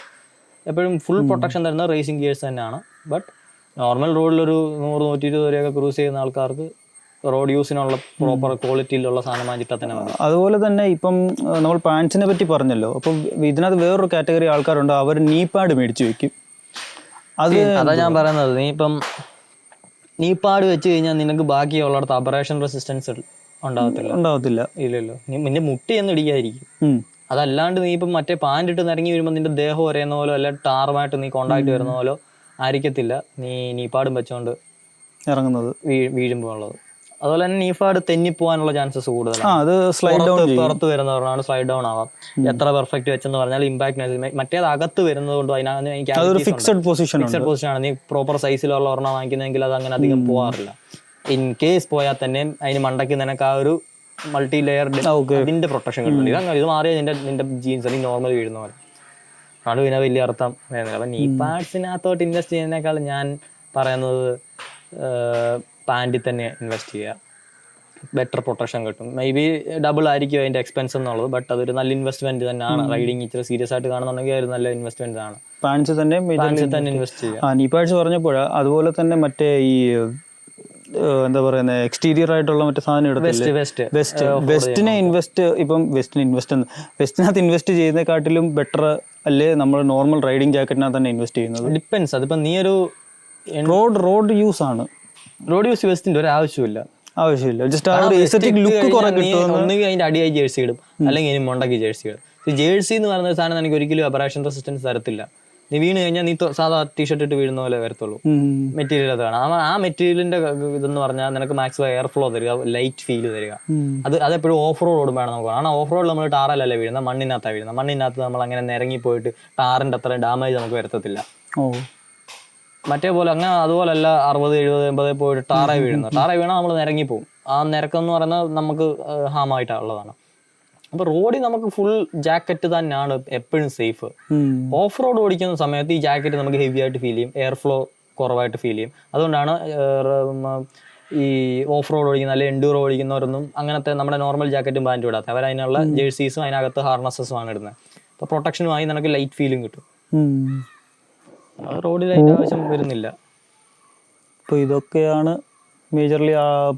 എപ്പോഴും ഫുൾ പ്രൊട്ടക്ഷൻ തരുന്ന റേസിംഗ് ഗിയേഴ്സ് തന്നെയാണ്. ബട്ട് നോർമൽ റോഡിലൊരു 100-120 വരെയൊക്കെ ക്രൂസ് ചെയ്യുന്ന ആൾക്കാർക്ക് റോഡ് യൂസിനുള്ള പ്രോപ്പർ ക്വാളിറ്റിയിലുള്ള സാധനം വാങ്ങിച്ചിട്ടാൽ തന്നെ മതി. അതുപോലെ തന്നെ ഇപ്പം നമ്മൾ പാൻസിനെ പറ്റി പറഞ്ഞല്ലോ. അപ്പം ഇതിനകത്ത് വേറൊരു കാറ്റഗറി ആൾക്കാരുണ്ട്, അവർ നീ പാഡ് മേടിച്ച് വെക്കും. അതാ ഞാൻ പറയുന്നത്. നീ പാഡ് വെച്ച് കഴിഞ്ഞാൽ നിനക്ക് ബാക്കിയുള്ളിടത്ത് അബറേഷൻ റെസിസ്റ്റൻസ് ഉണ്ടാവത്തില്ല. ഇല്ലല്ലോ, നിന്റെ മുട്ടി എന്ന് ഇടിക്കായിരിക്കും. അതല്ലാണ്ട് നീ ഇപ്പം മറ്റേ പാൻറ് ഇട്ട് നിറങ്ങി വരുമ്പോൾ നിന്റെ ദേഹം ഒരയുന്ന പോലോ അല്ല ടാറുമായിട്ട് നീ കോണ്ടാക്ട് വരുന്ന പോലോ ആയിരിക്കത്തില്ല നീ പാടും വെച്ചോണ്ട് ഇറങ്ങുന്നത് വീഴുമ്പോൾ ഉള്ളത്. അതുപോലെ തന്നെ നീപാഡ് തെന്നിപ്പോവാനുള്ള ചാൻസസ് കൂടുതലാണ്. പുറത്ത് വരുന്നവരാണ് സ്ലൈഡ് ഡൗൺ ആവാം. എത്ര പെർഫെക്റ്റ് വെച്ചെന്ന് പറഞ്ഞാൽ ഇമ്പാക്ട് മറ്റേത് അകത്ത് വരുന്നത് കൊണ്ട് അതിനകത്ത് ഫിക്സഡ് പൊസിഷനാണ്. നീ പ്രോപ്പർ സൈസിലുള്ള ഒരെണ്ണം വാങ്ങിക്കുന്നെങ്കിൽ അത് അങ്ങനെ അധികം പോകാറില്ല. ഇൻ കേസ് പോയാൽ തന്നെ അതിന് മണ്ടയ്ക്ക് നിനക്ക് ആ ഒരു മൾട്ടി ലെയർഡ് അതിന്റെ പ്രൊട്ടക്ഷൻ കിട്ടുന്നുണ്ട്. ഇതങ്ങനെ ഇത് മാറിയ നിന്റെ ജീൻസ് അല്ലെങ്കിൽ നോർമൽ വീഴുന്ന പോലെ അത് പിന്നെ വലിയ അർത്ഥം വരുന്നില്ല. അപ്പം നീ പാഡ്സിനകത്തോട്ട് ഇൻവെസ്റ്റ് ചെയ്യുന്നതിനേക്കാൾ ഞാൻ പറയുന്നത് പാൻറ്റിൽ തന്നെ ഇൻവെസ്റ്റ് ചെയ്യുക. ബെറ്റർ പ്രൊട്ടക്ഷൻ കിട്ടും. മേ ബി ഡബിൾ ആയിരിക്കും അതിന്റെ എക്സ്പെൻസ് എന്നുള്ളത്, ബട്ട് അതൊരു നല്ല ഇൻവെസ്റ്റ്മെന്റ് തന്നെയാണ്. റൈഡിങ് ഇച്ചിരി സീരിയസ് ആയിട്ട് കാണുന്നുണ്ടെങ്കിൽ ഒരു നല്ല ഇൻവെസ്റ്റ്മെന്റ് ആണ്. പാൻസ് തന്നെ ഇൻവെസ്റ്റ് ചെയ്യുക. നീ പാഡ്സ് പറഞ്ഞപ്പോഴാ അതുപോലെ തന്നെ മറ്റേ ഈ എന്താ പറയുന്നത് എക്സ്റ്റീരിയർ ആയിട്ടുള്ള മറ്റേ സാധനം വെസ്റ്റിനകത്ത് ഇൻവെസ്റ്റ് ചെയ്യുന്നതിനെക്കാട്ടിലും ബെറ്റർ അല്ലേ നമ്മൾ നോർമൽ റൈഡിങ് ജാക്കറ്റിനകത്ത് തന്നെ ഇൻവെസ്റ്റ് ചെയ്യുന്നത്? ഡിപ്പെൻസ്. അതിപ്പോ നീ ഒരു റോഡ് യൂസ് ആണ്. റോഡ് യൂസ് വെസ്റ്റിന്റെ ഒരു ആവശ്യമില്ല. ജസ്റ്റ് ആ ഒരു എസ്തെറ്റിക് ലുക്ക് കുറെ കിട്ടും. ഒന്നുകിൽ അതിന്റെ അടിയായി ജേഴ്സി ഇടും, അല്ലെങ്കിൽ ഇനി മൊണ്ടക്കി ജേഴ്സി ഇടും. ജേഴ്സി എന്ന് പറയുന്ന സാധനം എനിക്ക് ഒരിക്കലും അബ്രാഷൻ റെസിസ്റ്റൻസ് തരത്തില്ല. നീ വീണ് കഴിഞ്ഞാൽ നീ സാധാ ടീഷർട്ട് ഇട്ട് വീഴുന്ന പോലെ വരത്തുള്ളൂ. മെറ്റീരിയൽ അതാണ്. ആ മെറ്റീരിയലിന്റെ ഇതെന്ന് പറഞ്ഞാൽ നിനക്ക് മാക്സിമം എയർ ഫ്ലോ തരിക, ലൈറ്റ് ഫീൽ തരിക. അതെപ്പോഴും ഓഫ് റോഡ് ഓടുമ്പോഴാണ് നമുക്ക്. കാരണം ഓഫ് റോഡിൽ നമ്മൾ ടാറലല്ലേ വീഴുന്നത്, മണ്ണിനകത്താണ് വീഴുന്നത്. മണ്ണിനകത്ത് നമ്മൾ അങ്ങനെ നിരങ്ങി പോയിട്ട് ടാറിന്റെ അത്ര ഡാമേജ് നമുക്ക് വരുത്തത്തില്ല. മറ്റേ പോലെ അങ്ങനെ അതുപോലല്ല 60, 70, 80 പോയിട്ട് ടാറായി വീഴുന്നത്. ടാറായി വീണാൽ നമ്മൾ നിരങ്ങി പോകും. ആ നിരക്കെന്ന് പറയുന്നത് നമുക്ക് ഹാമായിട്ടുള്ളതാണ്. അപ്പൊ റോഡിൽ നമുക്ക് ഫുൾ ജാക്കറ്റ് തന്നെയാണ് എപ്പോഴും സേഫ്. ഓഫ് റോഡ് ഓടിക്കുന്ന സമയത്ത് ഈ ജാക്കറ്റ് നമുക്ക് ഹെവി ആയിട്ട് ഫീൽ ചെയ്യും, എയർ ഫ്ലോ കുറവായിട്ട് ഫീൽ ചെയ്യും. അതുകൊണ്ടാണ് ഈ ഓഫ് റോഡ് ഓടിക്കുന്ന അല്ലെങ്കിൽ എൻഡ്യൂറോ ഓടിക്കുന്നവരൊന്നും അങ്ങനത്തെ നമ്മുടെ നോർമൽ ജാക്കറ്റും പാൻറ്റും ഇടാത്ത. അവർ അതിനുള്ള ജേഴ്സീസും അതിനകത്ത് ഹാർനസസും ആണ് ഇടുന്നത്. അപ്പൊ പ്രൊട്ടക്ഷനുമായി നമുക്ക് ലൈറ്റ് ഫീലും കിട്ടും. റോഡിൽ അതിന്റെ ആവശ്യം വരുന്നില്ല. അപ്പോൾ ഇതൊക്കെയാണ് മേജർലി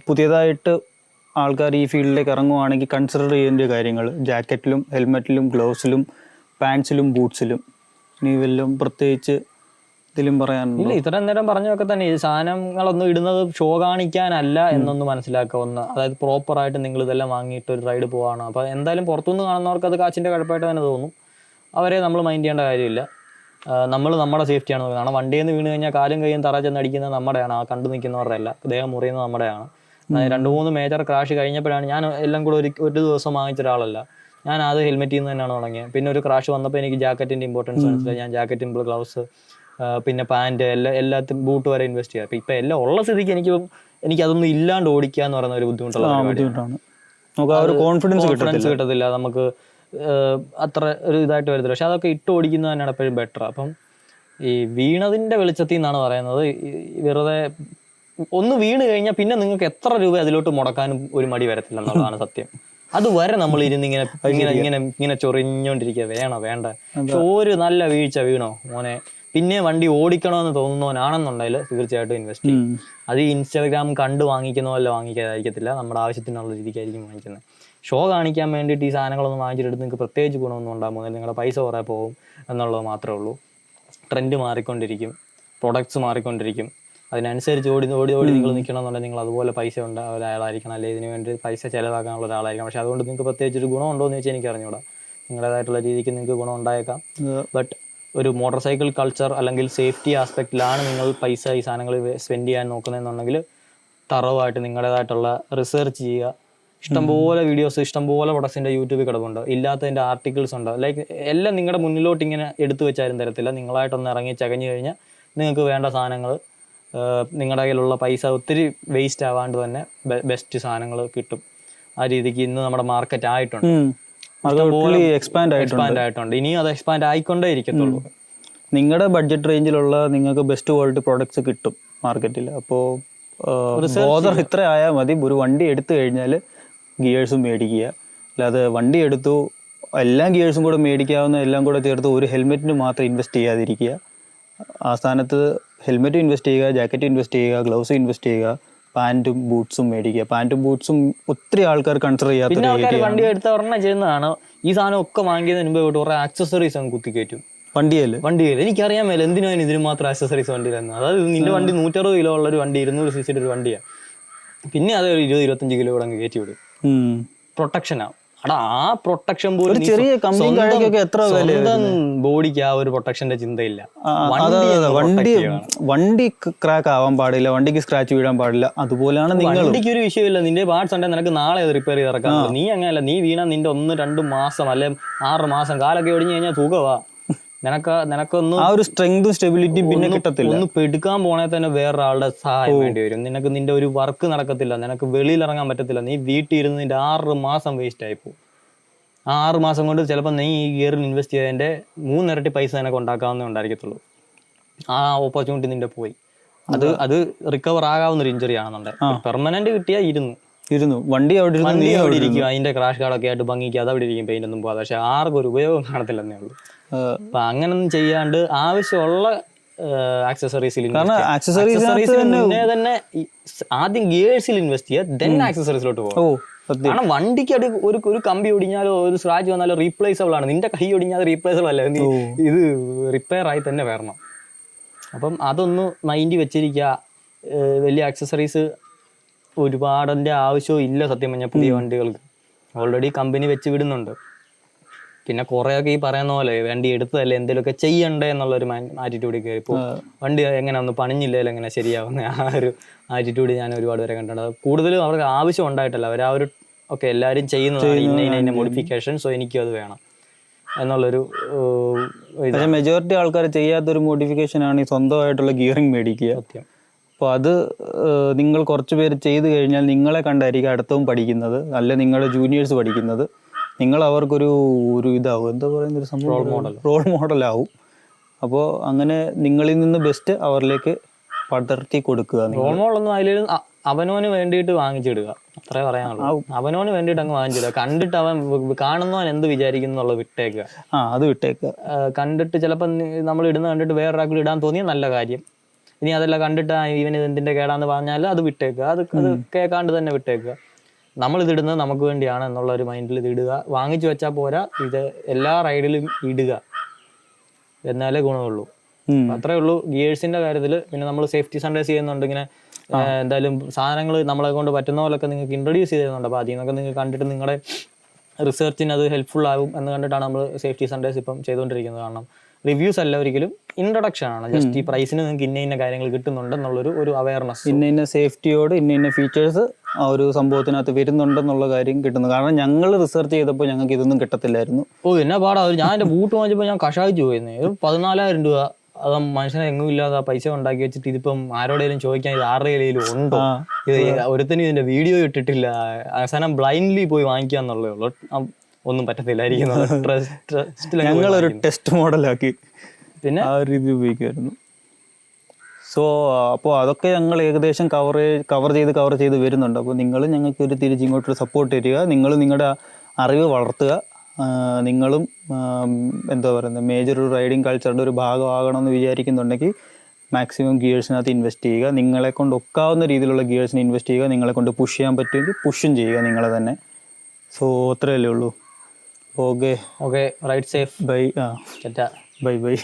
പുതിയതായിട്ട് ആൾക്കാർ ഈ ഫീൽഡിലേക്ക് ഇറങ്ങുവാണെങ്കിൽ കൺസിഡർ ചെയ്യേണ്ട കാര്യങ്ങൾ. ജാക്കറ്റിലും ഹെൽമെറ്റിലും ഗ്ലൗസിലും പാൻസിലും ബൂട്ട്സിലും. ഇനി വല്ലതും പ്രത്യേകിച്ച് ഇതിലും പറയാനുണ്ടോ? ഇത്രയും നേരം പറഞ്ഞതൊക്കെ തന്നെ. ഈ സാധനങ്ങളൊന്നും ഇടുന്നത് ഷോ കാണിക്കാനല്ല എന്നൊന്ന് മനസ്സിലാക്കാവുന്ന. അതായത് പ്രോപ്പറായിട്ട് നിങ്ങൾ ഇതെല്ലാം വാങ്ങിയിട്ട് ഒരു റൈഡ് പോവാണ്. അപ്പോൾ എന്തായാലും പുറത്തുനിന്ന് കാണുന്നവർക്ക് അത് കാച്ചിൻ്റെ കഴപ്പായിട്ട് തന്നെ തോന്നും. അവരെ നമ്മൾ മൈൻഡ് ചെയ്യേണ്ട കാര്യമില്ല. നമ്മൾ നമ്മുടെ സേഫ്റ്റിയാണ് നോക്കുന്നത്. കാരണം വണ്ടിയിൽ നിന്ന് വീണ് കഴിഞ്ഞാൽ കാലും കൈയും തറ ചെന്ന് അടിക്കുന്നത് നമ്മുടെയാണ്, ആ കണ്ടു നിൽക്കുന്നവരുടെ അല്ല. ദേഹം മുറിയുന്നത് നമ്മുടെയാണ്. 2-3 മേജർ ക്രാഷ് കഴിഞ്ഞപ്പോഴാണ് ഞാൻ എല്ലാം കൂടെ ഒരു ദിവസം വാങ്ങിച്ച ഒരാളല്ല. ഞാൻ അത് ഹെൽമെറ്റിൽ നിന്ന് തന്നെയാണ് തുടങ്ങിയത്. പിന്നെ ഒരു ക്രാഷ് വന്നപ്പോൾ എനിക്ക് ജാക്കറ്റിൻ്റെ ഇമ്പോർട്ടൻസ് മനസ്സിലായി. ഞാൻ ജാക്കറ്റ്, ഗ്ലൗസ്, പിന്നെ പാൻറ്റ് എല്ലാത്തിനും ബൂട്ട് വരെ ഇൻവെസ്റ്റ് ചെയ്യാം. അപ്പം ഇപ്പം എല്ലാം ഉള്ള സ്ഥിതിക്ക് എനിക്ക് അതൊന്നും ഇല്ലാണ്ട് ഓടിക്കുക എന്ന് പറയുന്ന ഒരു ബുദ്ധിമുട്ടാണ്. കോൺഫിഡൻസ് കിട്ടത്തില്ല നമുക്ക്, അത്ര ഒരു ഇതായിട്ട് വരത്തില്ല. പക്ഷെ അതൊക്കെ ഇട്ട് ഓടിക്കുന്നത് തന്നെയാണ് എപ്പോഴും ബെറ്റർ. അപ്പം ഈ വീണതിൻ്റെ വെളിച്ചത്തിൽ നിന്നാണ് പറയുന്നത്. വെറുതെ ഒന്ന് വീണ് കഴിഞ്ഞാൽ പിന്നെ നിങ്ങൾക്ക് എത്ര രൂപ അതിലോട്ട് മുടക്കാനും ഒരു മടി വരത്തില്ല എന്നുള്ളതാണ് സത്യം. അതുവരെ നമ്മൾ ഇങ്ങനെ ചൊറിഞ്ഞോണ്ടിരിക്കുക, വേണ്ട. പക്ഷെ ഒരു നല്ല വീഴ്ച വീണോ മോനെ, പിന്നെ വണ്ടി ഓടിക്കണമെന്ന് തോന്നുന്നവനാണെന്നുണ്ടെങ്കിൽ തീർച്ചയായിട്ടും ഇൻവെസ്റ്റ് ചെയ്യും. അത് ഈ ഇൻസ്റ്റാഗ്രാം കണ്ട് വാങ്ങിക്കുന്ന പോലെ വാങ്ങിക്കാതായിരിക്കത്തില്ല, നമ്മുടെ ആവശ്യത്തിനുള്ള രീതിക്കായിരിക്കും വാങ്ങിക്കുന്നത്. ഷോ കാണിക്കാൻ വേണ്ടിയിട്ട് ഈ സാധനങ്ങളൊന്നും വാങ്ങിച്ചിട്ട് നിങ്ങൾക്ക് പ്രത്യേകിച്ച് ഗുണമൊന്നും ഉണ്ടാകുന്നില്ല. നിങ്ങളുടെ പൈസ കുറേ പോകും എന്നുള്ളത് മാത്രമേ ഉള്ളൂ. ട്രെൻഡ് മാറിക്കൊണ്ടിരിക്കും, പ്രൊഡക്ട്സ് മാറിക്കൊണ്ടിരിക്കും. അതിനനുസരിച്ച് ഓടി നിങ്ങൾ നിൽക്കണമെന്നുണ്ടെങ്കിൽ നിങ്ങൾ അതുപോലെ പൈസ ഉണ്ട് ഒരാളായിരിക്കണം, അല്ലെങ്കിൽ ഇതിന് വേണ്ടി പൈസ ചിലവാക്കാനുള്ള ഒരാളായിരിക്കണം. പക്ഷെ അതുകൊണ്ട് നിങ്ങൾക്ക് പ്രത്യേകിച്ചൊരു ഗുണം ഉണ്ടോ എന്ന് വെച്ചാൽ എനിക്ക് അറിഞ്ഞൂടാ. നിങ്ങളുടേതായിട്ടുള്ള രീതിക്ക് നിങ്ങൾക്ക് ഗുണം ഉണ്ടായേക്കാം. ബട്ട് ഒരു മോട്ടോർ സൈക്കിൾ കൾച്ചർ അല്ലെങ്കിൽ സേഫ്റ്റി ആസ്പെക്റ്റിലാണ് നിങ്ങൾ പൈസ ഈ സാധനങ്ങൾ സ്പെൻഡ് ചെയ്യാൻ നോക്കുന്നതെന്നുണ്ടെങ്കിൽ തറവായിട്ട് നിങ്ങളുടേതായിട്ടുള്ള റിസർച്ച് ചെയ്യുക. ഇഷ്ടംപോലെ വീഡിയോസ്, ഇഷ്ടംപോലെ പ്രൊഡക്ട്സിൻ്റെ യൂട്യൂബിൽ കിടപ്പുണ്ട്. ഇല്ലാത്തതിൻ്റെ ആർട്ടിക്കിൾസ് ഉണ്ട്. ലൈക്ക് എല്ലാം നിങ്ങളുടെ മുന്നിലോട്ട് ഇങ്ങനെ എടുത്തു വെച്ചാലും തരത്തില്ല. നിങ്ങളായിട്ടൊന്ന് ഇറങ്ങി ചകഞ്ഞു കഴിഞ്ഞാൽ നിങ്ങൾക്ക് വേണ്ട സാധനങ്ങൾ, നിങ്ങളുടെ കയ്യിലുള്ള പൈസ ഒത്തിരി വേസ്റ്റ് ആവാണ്ട് തന്നെ ബെസ്റ്റ് സാധനങ്ങൾ കിട്ടും. ആ രീതിക്ക് ഇന്ന് നമ്മുടെ മാർക്കറ്റ് ആയിട്ടുണ്ട്, എക്സ്പാൻഡ് ആയിട്ടുണ്ട്. ഇനിയും അത് എക്സ്പാൻഡ് ആയിക്കൊണ്ടേ ഇരിക്കത്തുള്ളൂ. നിങ്ങളുടെ ബഡ്ജറ്റ് റേഞ്ചിലുള്ള നിങ്ങൾക്ക് ബെസ്റ്റ് ക്വാളിറ്റി പ്രോഡക്ട്സ് കിട്ടും മാർക്കറ്റിൽ. അപ്പോൾ ഇത്ര ആയാൽ മതി. ഒരു വണ്ടി എടുത്തു കഴിഞ്ഞാൽ ഗിയേഴ്സും മേടിക്കുക. അല്ലാതെ വണ്ടി എടുത്തു എല്ലാ ഗിയേഴ്സും കൂടെ മേടിക്കാവുന്ന എല്ലാം കൂടെ ചേർത്ത് ഒരു ഹെൽമെറ്റിന് മാത്രം ഇൻവെസ്റ്റ് ചെയ്യാതിരിക്കുക. ആ സ്ഥാനത്ത് ഹെൽമെറ്റും ഇൻവെസ്റ്റ് ചെയ്യുക, ജാക്കറ്റും ഇൻവെസ്റ്റ് ചെയ്യുക, ഗ്ലൗസും ഇൻവെസ്റ്റ് ചെയ്യുക, പാൻറ്റും ബൂട്ട്സും മേടിക്കുക. പാൻറ്റും ബൂട്ട്സും ഒത്തിരി ആൾക്കാർ കൺസിഡർ ചെയ്യാത്ത വണ്ടി എടുത്ത ഒരെണ്ണം ചെയ്യുന്നതാണ്. ഈ സാധനം ഒക്കെ വാങ്ങിയതിന് മുമ്പ് കുറെ ആക്സസറീസ് അങ്ങ് കുത്തിക്കയറ്റും വണ്ടിയിൽ. എനിക്കറിയാൻ മേല എന്തിനാണ് ഇതിന് മാത്രം ആക്സസറീസ് വണ്ടി തന്നത്. അതായത് നിന്റെ വണ്ടി 160 കിലോ ഉള്ള ഒരു വണ്ടി, 200 cc ഒരു വണ്ടിയാണ്. പിന്നെ അത് ഒരു 20-25 കിലോ കൂടെ അങ്ങ് കയറ്റി വിടും. പ്രൊട്ടക്ഷനാണ്. അടാ ആ പ്രൊട്ടക്ഷൻ പോലും ബോഡിക്ക് ആ ഒരു പ്രൊട്ടക്ഷന്റെ ചിന്തയില്ല. വണ്ടി ക്രാക്ക് ആവാൻ പാടില്ല, വണ്ടിക്ക് സ്ക്രാച്ച് വീഴാൻ പാടില്ല. അതുപോലെയാണ് വണ്ടിക്ക് ഒരു വിഷയമില്ല. നിന്റെ പാർട്സ് ഉണ്ടെങ്കിൽ നിനക്ക് നാളെ അത് റിപ്പയർ ചെയ്ത് ഇറക്കാം. നീ അങ്ങനെയല്ല. നീ വീണാൽ നിന്റെ 1-2 മാസം അല്ലെ 6 മാസം കാലൊക്കെ ഒടിഞ്ഞു കഴിഞ്ഞാൽ സുഖവാ. നിനക്കൊന്ന് ആ ഒരു സ്ട്രെങ്തും സ്റ്റെബിലിറ്റിയും പിന്നെ കിട്ടത്തില്ല. ഒന്ന് പെടുക്കാൻ പോണേ തന്നെ വേറൊരാളുടെ സഹായം വേണ്ടി വരും. നിനക്ക് നിന്റെ ഒരു വർക്ക് നടക്കത്തില്ല, നിനക്ക് വെളിയിൽ ഇറങ്ങാൻ പറ്റത്തില്ല, നീ വീട്ടിൽ ഇരുന്ന് നിന്റെ 6 മാസം വേസ്റ്റ് ആയിപ്പോവും. ആ 6 മാസം കൊണ്ട് ചിലപ്പോൾ നീ ഈ ഗിയറിൽ ഇൻവെസ്റ്റ് ചെയ്തതിന്റെ 3 ഇരട്ടി പൈസ നിനക്ക് ഉണ്ടാക്കാവുന്നേ ഉണ്ടായിരിക്കത്തുള്ളൂ. ആ ഓപ്പർച്യൂണിറ്റി നിന്റെ പോയി. അത് റിക്കവർ ആകാവുന്ന ഒരു ഇഞ്ചുറി ആണെന്നുണ്ടെങ്കിൽ പെർമനന്റ് കിട്ടിയാൽ വണ്ടി അവിടെ ഇരിക്കും, അതിന്റെ ക്രാഷ് കാർഡൊക്കെ ആയിട്ട് ഭംഗിക്ക് അത് അവിടെ ഇരിക്കും, പെയിന്റ് ഒന്നും പോകാതെ. പക്ഷെ ആർക്കും ഒരു ഉപയോഗം കാണത്തില്ലെന്നേ ഉള്ളൂ. അപ്പൊ അങ്ങനൊന്നും ചെയ്യാണ്ട് ആവശ്യമുള്ള ആക്സസറീസിൽ മുന്നേ തന്നെ ആദ്യം ഗിയേഴ്സിൽ ഇൻവെസ്റ്റ് ചെയ്യുക, ദെൻ ആക്സസറീസിലോട്ട് പോകും. കാരണം വണ്ടിക്ക് ഒരു കമ്പി ഒടിഞ്ഞാലോ ഒരു സ്ക്രാച്ച് വന്നാലോ റീപ്ലേസബിൾ ആണ്. നിന്റെ കൈ ഒടിഞ്ഞാൽ റീപ്ലേസബിൾ അല്ല, ഇത് റിപ്പയർ ആയി തന്നെ വരണം. അപ്പം അതൊന്ന് മൈൻഡ് വെച്ചിരിക്കുക. വലിയ ആക്സസറീസ് ഒരുപാടിൻ്റെ ആവശ്യവും ഇല്ല സത്യം പറഞ്ഞാൽ പുതിയ വണ്ടികൾക്ക്. ഓൾറെഡി കമ്പനി വെച്ച് വിടുന്നുണ്ട്. പിന്നെ കുറേയൊക്കെ ഈ പറയുന്ന പോലെ വണ്ടി എടുത്തതല്ലേ എന്തെങ്കിലുമൊക്കെ ചെയ്യണ്ടേ എന്നുള്ളൊരു ആറ്റിറ്റ്യൂഡിൽ കയറി ഇപ്പോൾ വണ്ടി എങ്ങനെ ഒന്ന് പണിഞ്ഞില്ലല്ലോ എങ്ങനെ ശരിയാവുന്ന ആ ഒരു ആറ്റിറ്റ്യൂഡ് ഞാൻ ഒരുപാട് പേരെ കണ്ടിട്ടുണ്ട്. കൂടുതലും അവർക്ക് ആവശ്യം ഉണ്ടായിട്ടല്ല, അവർ ആ ഒരു ഓക്കെ എല്ലാവരും ചെയ്യുന്നതാണ് ഇന്ന മോഡിഫിക്കേഷൻ, സോ എനിക്കും അത് വേണം എന്നുള്ളൊരു. പക്ഷേ മെജോറിറ്റി ആൾക്കാർ ചെയ്യാത്തൊരു മോഡിഫിക്കേഷൻ ആണ് ഈ സ്വന്തമായിട്ടുള്ള ഗിയറിംഗ് മേടിക്കുക. സത്യം. അപ്പോൾ അത് നിങ്ങൾ കുറച്ച് പേര് ചെയ്ത് കഴിഞ്ഞാൽ നിങ്ങളെ കണ്ടായിരിക്കും അടുത്തവും പഠിക്കുന്നത്, അല്ല നിങ്ങളുടെ ജൂനിയേഴ്സ് പഠിക്കുന്നത്. നിങ്ങൾ അവർക്കൊരു ഇതാവും, എന്താ പറയുന്ന ഒരു സംഭവം, റോൾ മോഡലാവും. അപ്പോൾ അങ്ങനെ നിങ്ങളിൽ നിന്ന് ബെസ്റ്റ് അവരിലേക്ക് പടർത്തി കൊടുക്കുക. റോൾ മോഡലൊന്നും അതിൽ അവനോന് വേണ്ടിയിട്ട് വാങ്ങിച്ചിടുക, അത്രേ പറയാനുള്ളൂ. അവനോന് വേണ്ടിയിട്ട് അങ്ങ് വാങ്ങിച്ചിടുക. കണ്ടിട്ട് അവൻ കാണുന്നവൻ എന്ത് വിചാരിക്കുന്നു എന്നുള്ളത് വിട്ടേക്കുക. അത് വിട്ടേക്കുക. കണ്ടിട്ട് ചിലപ്പോൾ നമ്മൾ ഇടുന്ന കണ്ടിട്ട് വേറൊരാൾക്ക് ഇടാൻ തോന്നിയ നല്ല കാര്യം. ഇനി അതെല്ലാം കണ്ടിട്ട് ഇവന് എന്തിന്റെ കേടാന്ന് പറഞ്ഞാൽ അത് വിട്ടേക്കുക, അത് കേൾക്കാണ്ട് തന്നെ വിട്ടേക്കുക. നമ്മളിതിടുന്നത് നമുക്ക് വേണ്ടിയാണ് എന്നുള്ള ഒരു മൈൻഡിൽ ഇത് ഇടുക. വാങ്ങിച്ചു വെച്ചാൽ പോരാ, ഇത് എല്ലാ റൈഡിലും ഇടുക, എന്നാലേ ഗുണമുള്ളൂ. അത്രേ ഉള്ളൂ ഗിയേഴ്സിന്റെ കാര്യത്തിൽ. പിന്നെ നമ്മൾ സേഫ്റ്റി സൺഡേസ് ചെയ്യുന്നുണ്ട്. ഇങ്ങനെ എന്തായാലും സാധനങ്ങൾ നമ്മളെ കൊണ്ട് പറ്റുന്ന പോലൊക്കെ നിങ്ങൾക്ക് ഇൻട്രൊഡ്യൂസ് ചെയ്യുന്നുണ്ട്. അപ്പോൾ അതിൽ നിന്നൊക്കെ നിങ്ങൾ കണ്ടിട്ട് നിങ്ങളുടെ റിസർച്ചിന് അത് ഹെൽപ്ഫുൾ ആകും എന്ന് കണ്ടിട്ടാണ് നമ്മൾ സേഫ്റ്റി സൺഡേസ് ഇപ്പം ചെയ്തുകൊണ്ടിരിക്കുന്നത്. കാരണം റിവ്യൂസ് അല്ല, ഒരിക്കലും ഇൻട്രൊഡക്ഷൻ ആണ്. ജസ്റ്റ് ഈ പ്രൈസിന് നിങ്ങൾക്ക് ഇന്ന കാര്യങ്ങൾ കിട്ടുന്നുണ്ടെന്നുള്ളൊരു അവയർനെസ്, ഇന്ന സേഫ്റ്റിയോട് ഇന്ന ഫീച്ചേഴ്സ് ആ ഒരു സംഭവത്തിനകത്ത് വരുന്നുണ്ടെന്നുള്ള കാര്യം കിട്ടുന്നു. കാരണം ഞങ്ങൾ റിസർച്ച് ചെയ്തപ്പോൾ ഞങ്ങൾക്ക് ഇതൊന്നും കിട്ടത്തില്ലായിരുന്നു. എന്നാ പാടാ. ഞാൻ എൻ്റെ ബൂട്ട് വാങ്ങിച്ചപ്പോൾ ഞാൻ കഷായിച്ചു പോയിരുന്നു. 14,000 രൂപ. അത് മനുഷ്യനെ എങ്ങും ഇല്ലാതെ പൈസ ഉണ്ടാക്കി വെച്ചിട്ട് ഇതിപ്പം ആരോടെങ്കിലും ചോദിക്കാൻ ഇത് ആരുടെ കയ്യിലും ഉണ്ടോ, ഇത് ഒരുത്തനും ഇതിന്റെ വീഡിയോ ഇട്ടിട്ടില്ല, അവസാനം ബ്ലൈൻഡ്ലി പോയി വാങ്ങിക്കുക എന്നുള്ളേ ഉള്ളൂ. ഒന്നും പറ്റത്തില്ലായിരിക്കും. ഞങ്ങളൊരു ടെസ്റ്റ് മോഡലാക്കി പിന്നെ ആ ഒരു രീതി ഉപയോഗിക്കുമായിരുന്നു. സോ അപ്പോൾ അതൊക്കെ ഞങ്ങൾ ഏകദേശം കവർ ചെയ്ത് വരുന്നുണ്ട്. അപ്പോൾ നിങ്ങളും ഞങ്ങൾക്ക് ഒരു തിരിച്ചിങ്ങോട്ടൊരു സപ്പോർട്ട് തരിക. നിങ്ങൾ നിങ്ങളുടെ അറിവ് വളർത്തുക. നിങ്ങളും എന്താ പറയുന്നത് മേജർ ഒരു റൈഡിങ് കൾച്ചറിൻ്റെ ഒരു ഭാഗമാകണമെന്ന് വിചാരിക്കുന്നുണ്ടെങ്കിൽ മാക്സിമം ഗിയേഴ്സിനകത്ത് ഇൻവെസ്റ്റ് ചെയ്യുക. നിങ്ങളെ കൊണ്ട് ഒക്കാവുന്ന രീതിയിലുള്ള ഗിയേഴ്സിന് ഇൻവെസ്റ്റ് ചെയ്യുക. നിങ്ങളെ കൊണ്ട് പുഷ് ചെയ്യാൻ പറ്റുമെങ്കിൽ പുഷും ചെയ്യുക നിങ്ങളെ തന്നെ. സോ അത്രയല്ലേ ഉള്ളൂ. Okay, ride safe. Bye. By.